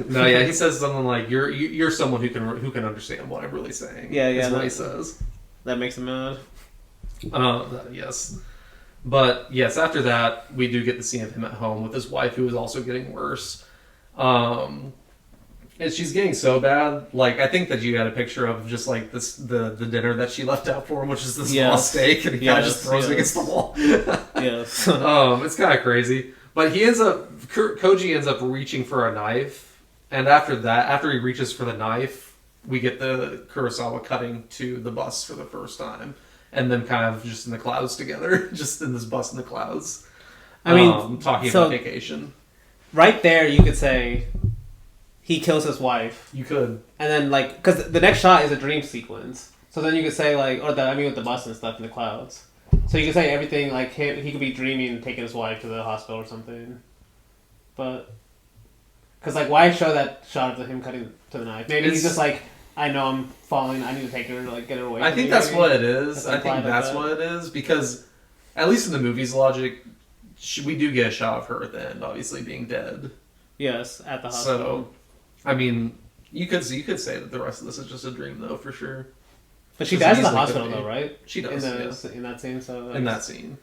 No, yeah, he says something like, "You're someone who can understand what I'm really saying." Yeah, that's what he says. That makes him mad. Yes. But, yes, after that, we do get the scene of him at home with his wife, who is also getting worse. And she's getting so bad. Like, I think that you had a picture of just, like, the dinner that she left out for him, which is this raw steak, and he kind of just throws it against the wall. Yes. It's kind of crazy. But Koji ends up reaching for a knife, and after he reaches for the knife, we get the Kurosawa cutting to the bus for the first time, and them kind of just in the clouds together, just in this bus in the clouds. I mean, talking about vacation. Right there, you could say he kills his wife. You could, and then like because the next shot is a dream sequence, so then you could say like, with the bus and stuff in the clouds. So you could say everything like he could be dreaming and taking his wife to the hospital or something, but because like why show that shot of him cutting to the knife? Maybe he's just like, I know I'm falling. I need to take her, like, get her away. I think that's what it is. I think that's what it is, because at least in the movie's logic, we do get a shot of her at the end, obviously being dead. Yes, at the hospital. So, I mean, you could say that the rest of this is just a dream, though, for sure. But she dies in the hospital, though, right? She does. In that scene. So in that scene.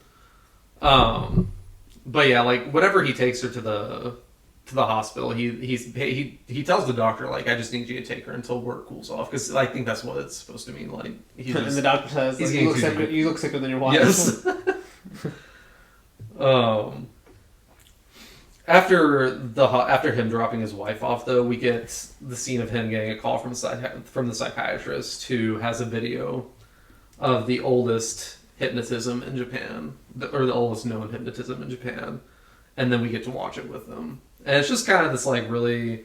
But yeah, like whenever he takes her to the hospital, he tells the doctor, like, I just need you to take her until work cools off, because I think that's what it's supposed to mean. Like, and the doctor says, like, you look sicker than your wife. Yes. After him dropping his wife off, though, we get the scene of him getting a call from the psychiatrist, who has a video of the oldest hypnotism in Japan, or the oldest known hypnotism in Japan, and then we get to watch it with them. And it's just kind of this like really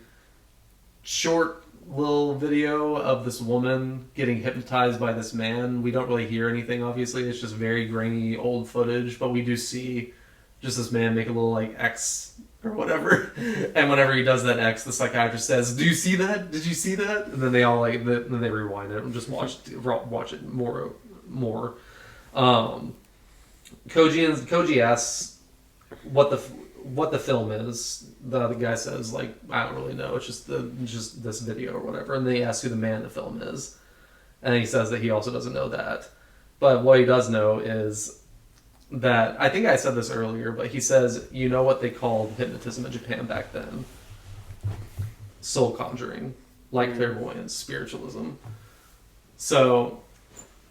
short little video of this woman getting hypnotized by this man. We don't really hear anything, obviously. It's just very grainy old footage, but we do see just this man make a little like X or whatever. And whenever he does that X, the psychiatrist says, "Do you see that? Did you see that?" And then they all like, then they rewind it and just watch it more. Koji asks what the film is, the guy says, like, I don't really know. It's just this video or whatever. And then he asks who the man in the film is. And he says that he also doesn't know that. But what he does know is that, I think I said this earlier, but he says, you know what they called hypnotism in Japan back then? Soul conjuring. Like clairvoyance, spiritualism. So,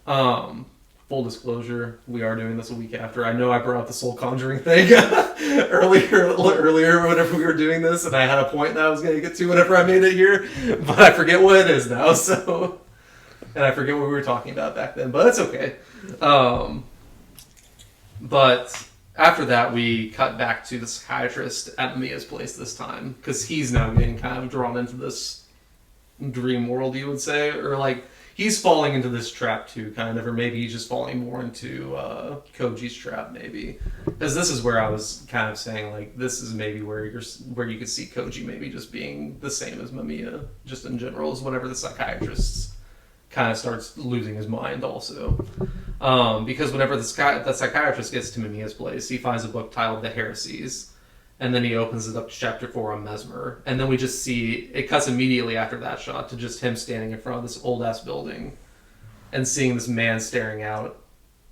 full disclosure, we are doing this a week after. I know I brought up the soul conjuring thing earlier whenever we were doing this, and I had a point that I was going to get to whenever I made it here, but I forget what it is now, so... And I forget what we were talking about back then, but that's okay. But after that, we cut back to the psychiatrist at Mia's place this time, because he's now getting kind of drawn into this dream world, you would say, or like he's falling into this trap too, kind of, or maybe he's just falling more into Koji's trap, maybe, because this is where I was kind of saying, like, this is maybe where you could see Koji maybe just being the same as Mamiya, just in general, is whenever the psychiatrist kind of starts losing his mind also, because whenever the psychiatrist gets to Mamiya's place, he finds a book titled The Heresies. And then he opens it up to chapter 4 on Mesmer. And then we just see, it cuts immediately after that shot to just him standing in front of this old-ass building and seeing this man staring out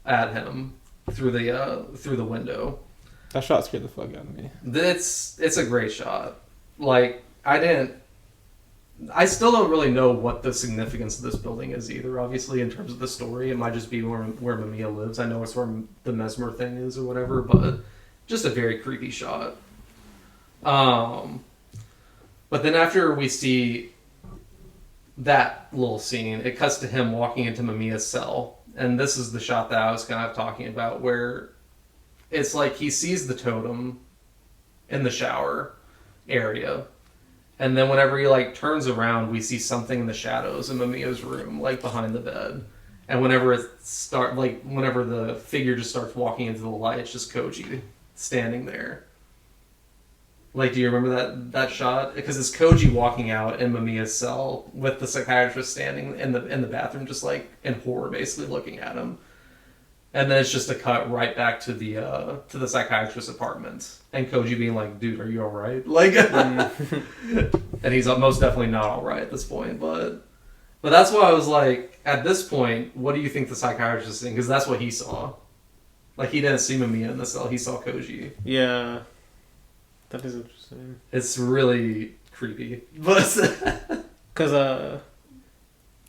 at him through the window. That shot scared the fuck out of me. It's a great shot. Like, I still don't really know what the significance of this building is either, obviously, in terms of the story. It might just be where Mamiya lives. I know it's where the Mesmer thing is or whatever, but just a very creepy shot. But then after we see that little scene, it cuts to him walking into Mamiya's cell. And this is the shot that I was kind of talking about, where it's like he sees the totem in the shower area. And then whenever he like turns around, we see something in the shadows in Mamiya's room, like behind the bed. And whenever the figure just starts walking into the light, it's just Koji standing there. Like, do you remember that shot? Because it's Koji walking out in Mamiya's cell with the psychiatrist standing in the bathroom, just like in horror, basically looking at him. And then it's just a cut right back to the psychiatrist's apartment, and Koji being like, "Dude, are you all right?" Like, and he's most definitely not all right at this point. But that's why I was like, at this point, what do you think the psychiatrist is seeing? Because that's what he saw. Like, he didn't see Mamiya in the cell; he saw Koji. Yeah. That is interesting. It's really creepy. But because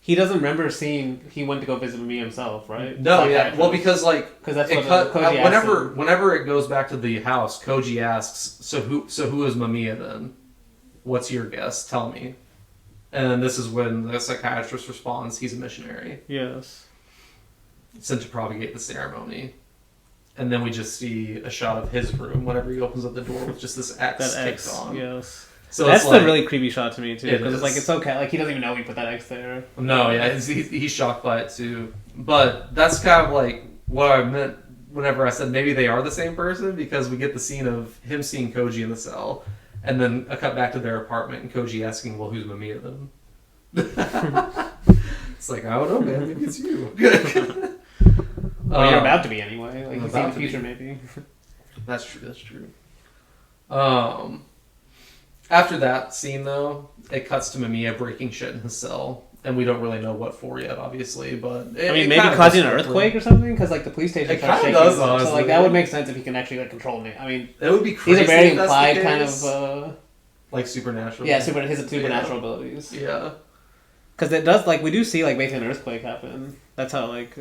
he doesn't remember seeing he went to go visit me himself, right? No, yeah. Well, because that's what whenever it goes back to the house, Koji asks, "So who is Mamiya then? What's your guess? Tell me." And then this is when the psychiatrist responds, "He's a missionary." Yes. Sent to propagate the ceremony. And then we just see a shot of his room whenever he opens up the door with just this X taped on. Yes. So that's the really creepy shot to me too, because it's like it's okay, like he doesn't even know he put that X there. No, yeah, he's shocked by it too. But that's kind of like what I meant whenever I said maybe they are the same person, because we get the scene of him seeing Koji in the cell, and then a cut back to their apartment and Koji asking, "Well, who's Mamiya then?" It's like, I don't know, man. Maybe it's you. Well, you're about to be anyway. Like, you see in the future, maybe. That's true. After that scene, though, it cuts to Mamiya breaking shit in his cell. And we don't really know what for yet, obviously, but... maybe causing an earthquake or something? Because, like, the police station starts shaking. It kind of does, honestly. So, like, that would make sense if he can actually, like, control it. I mean... It would be crazy. These are very implied kind of... like, supernatural? Yeah, his supernatural abilities. Yeah. Because it does, like, we do see, like, basically an earthquake happen. That's how, like...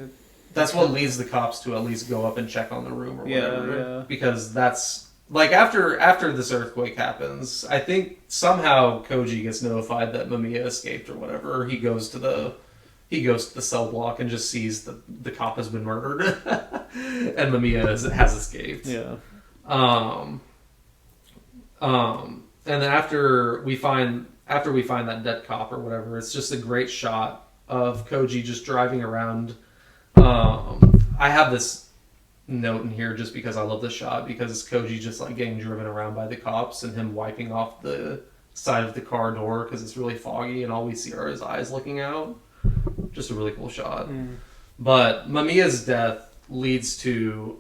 That's what leads the cops to at least go up and check on the room or whatever. Yeah. Because that's... Like, after this earthquake happens, I think somehow Koji gets notified that Mamiya escaped or whatever. He goes to the cell block and just sees the cop has been murdered. And Mamiya has escaped. Yeah. And then after we find that dead cop or whatever, it's just a great shot of Koji just driving around. I have this note in here just because I love this shot, because it's Koji just like getting driven around by the cops and him wiping off the side of the car door because it's really foggy and all we see are his eyes looking out. Just a really cool shot. But Mamiya's death leads to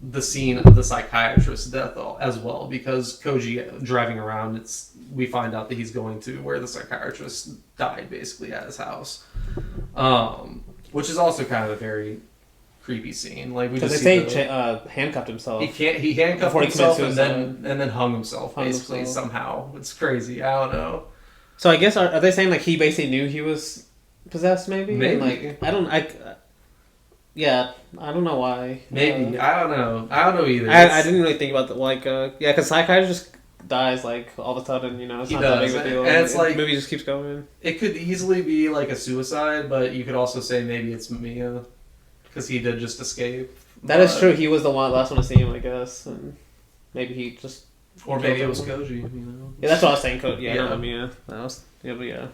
the scene of the psychiatrist's death as well, because Koji driving around, we find out that he's going to where the psychiatrist died, basically at his house, which is also kind of a very creepy scene. Like we just say handcuffed himself. He handcuffed himself and then hung himself basically somehow. It's crazy. I don't know. So I guess are they saying like he basically knew he was possessed? Maybe. Maybe. Like I don't know why. Maybe I don't know either. I didn't really think about because psychiatrist dies like all of a sudden. It's not that big of a deal. And it's like the movie just keeps going. It could easily be like a suicide, but you could also say maybe it's Mamiya. Because he did just escape. That is true. He was the last one to see him, I guess, and maybe he just. Or maybe it was Koji. Yeah, that's what I was saying. That was but yeah.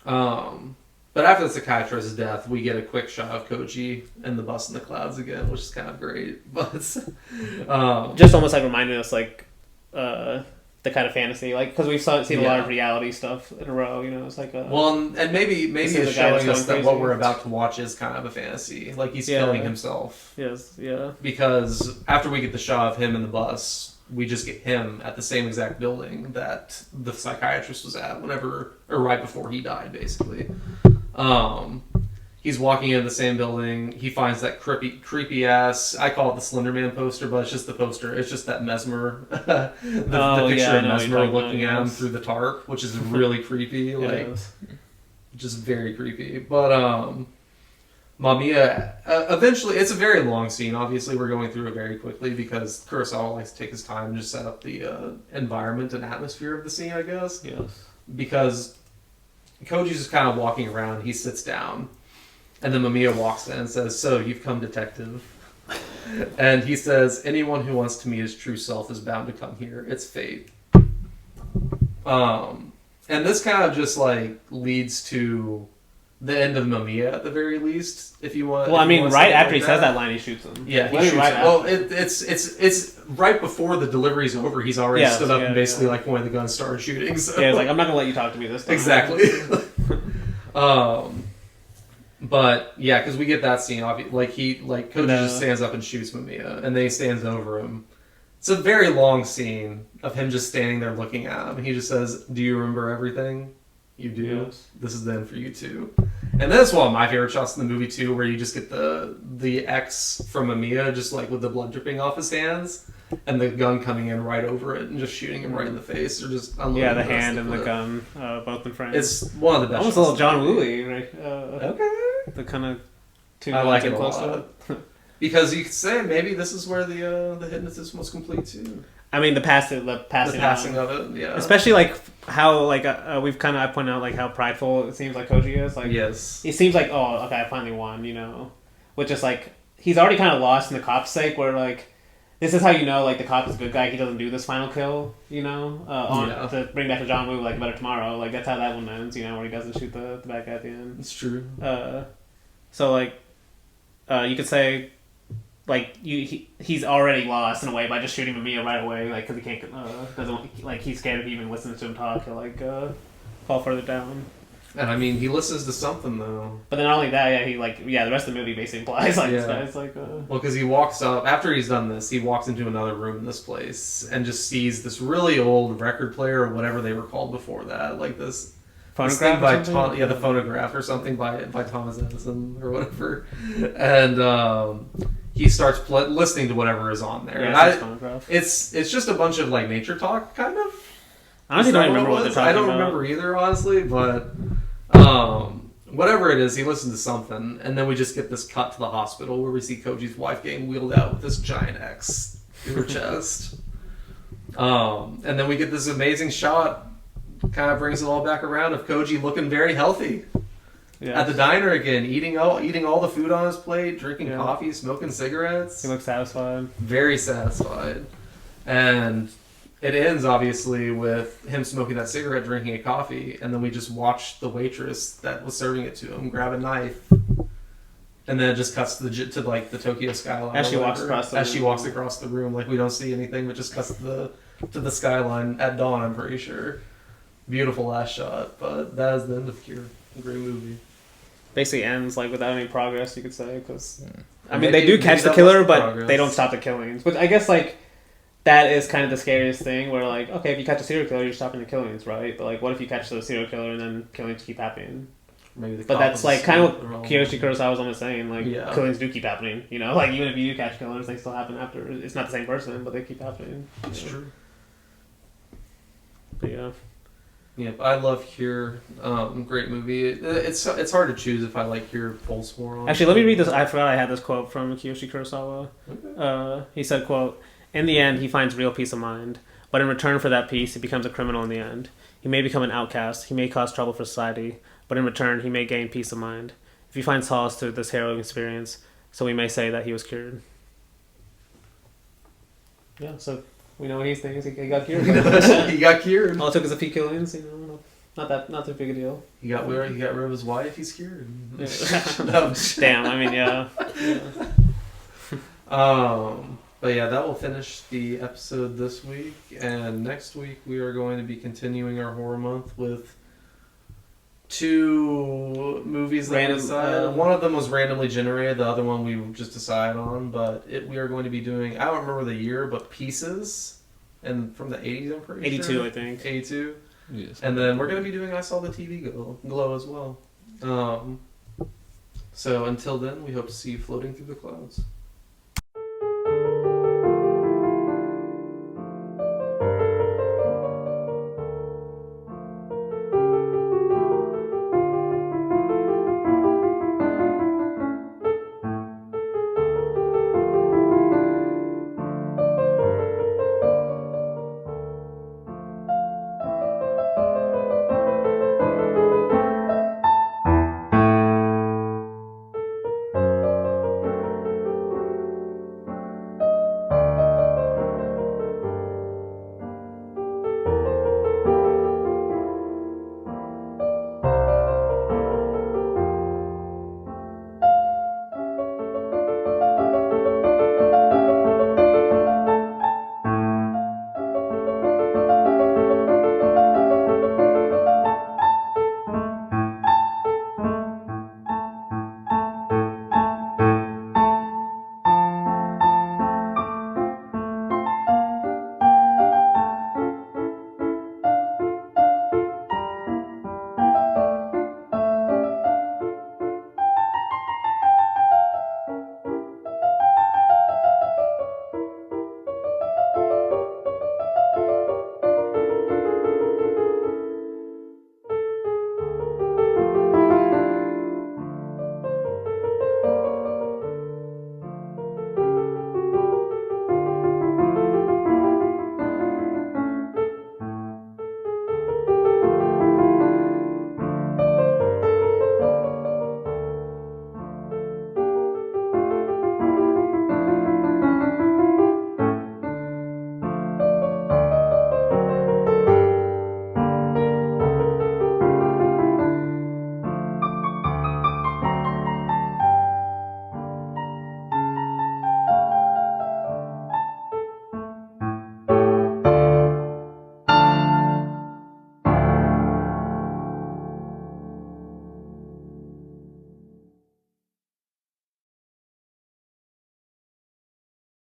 But after the psychiatrist's death, we get a quick shot of Koji and the bus in the clouds again, which is kind of great. But just almost like reminding us the kind of fantasy, like because we've seen a lot of reality stuff in a row. It's like and maybe it's showing us that what we're about to watch is kind of a fantasy. Like he's killing himself. Yes, yeah. Because after we get the shot of him in the bus, we just get him at the same exact building that the psychiatrist was at right before he died, basically. He's walking into the same building. He finds that creepy ass. I call it the Slender Man poster, but it's just the poster. It's just that Mesmer, the picture of Mesmer looking at him through the tarp, which is really creepy. Just very creepy. But Mamiya, eventually, it's a very long scene. Obviously, we're going through it very quickly because Kurosawa likes to take his time and just set up the environment and atmosphere of the scene, I guess. Yes. Because Koji's just kind of walking around. He sits down. And then Mamiya walks in and says, "So, you've come, detective." And he says, "Anyone who wants to meet his true self is bound to come here. It's fate." And this kind of just, leads to the end of Mamiya, at the very least, if you want. Well, right after he says that line, he shoots him. Yeah, he shoots him. Well, it's right before the delivery's over. He's already stood up and basically, pointed the gun and started shooting. So. Yeah, I'm not going to let you talk to me this time. Exactly. But yeah, because we get that scene, Koji just stands up and shoots Mamiya, and then he stands over him. It's a very long scene of him just standing there looking at him. He just says, "Do you remember everything? You do. Yes. This is then for you too." And that's one of my favorite shots in the movie too, where you just get the X from Mamiya, just with the blood dripping off his hands, and the gun coming in right over it and just shooting him right in the face, or just unloading the hand and the gun, both in frame. It's one of the best. Almost a little John Wooey, right? Okay. The kind of two. I like it a lot. Because you could say maybe this is where the hypnotism was complete too. The passing of it, yeah. Especially how we've kind of I pointed out how prideful it seems like Koji is. Yes, he seems like, oh, okay, I finally won. Which is he's already kind of lost in the cop's sake. Where this is how the cop is a good guy. He doesn't do this final kill. To bring back to John Woo Better Tomorrow. That's how that one ends. Where he doesn't shoot the bad guy at the end. It's true. So you could say. He's already lost in a way by just shooting Mamiya right away, because he can't, he's scared if he even listens to him talk, he'll, fall further down. And he listens to something though. But then not only that, the rest of the movie basically implies, well, because he walks up, after he's done this, he walks into another room in this place, and just sees this really old record player, or whatever they were called before that, this... Phonograph by the phonograph or something by Thomas Edison or whatever, and he starts listening to whatever is on there. Yeah, it's just a bunch of nature talk, kind of. Honestly, don't remember what they're talking about. I don't remember either, honestly, but whatever it is, he listens to something, and then we just get this cut to the hospital where we see Koji's wife getting wheeled out with this giant X through her chest, and then we get this amazing shot. Kind of brings it all back around of Koji looking very healthy at the diner again, eating all the food on his plate, drinking coffee, smoking cigarettes. He looks satisfied. Very satisfied. And it ends obviously with him smoking that cigarette, drinking a coffee, and then we just watch the waitress that was serving it to him grab a knife. And then it just cuts to the Tokyo skyline as she walks across the room. We don't see anything, but just cuts to the skyline at dawn, I'm pretty sure. Beautiful last shot, but that is the end of Cure. A great movie. Basically ends without any progress, you could say, because I mean, they do catch the killer, but they don't stop the killings. But I guess, like, that is kind of the scariest thing, where, like, okay, if you catch a serial killer, you're stopping the killings, right? But, like, what if you catch the serial killer and then killings keep happening? But that's, like, kind of what Kiyoshi Kurosawa was almost saying. Like, killings do keep happening, you know? Like, even if you do catch killers, they still happen after. It's not the same person, but they keep happening. It's true. But, yeah. Yeah, I love Here. Great movie. It's hard to choose if I like Here pulse more on. Actually, let me read this. I forgot I had this quote from Kiyoshi Kurosawa. Okay. He said, quote, "In the end, he finds real peace of mind. But in return for that peace, he becomes a criminal in the end. He may become an outcast. He may cause trouble for society. But in return, he may gain peace of mind. If he finds solace through this harrowing experience, so we may say that he was cured." Yeah, so we know what he thinks. He got cured. He got cured. All it took is a few killings, you know. Not too big a deal. He got rid of his wife. He's cured. No. Damn. I mean, yeah. But yeah, that will finish the episode this week. And next week we are going to be continuing our horror month with 2 movies that we decided. One of them was randomly generated. The other one we just decided on. But we are going to be doing, I don't remember the year, but Pieces. And from the 80s, I'm pretty 82, sure. 82, I think. 82. Yes. And then we're going to be doing I Saw the TV Glow as well. So until then, we hope to see you floating through the clouds.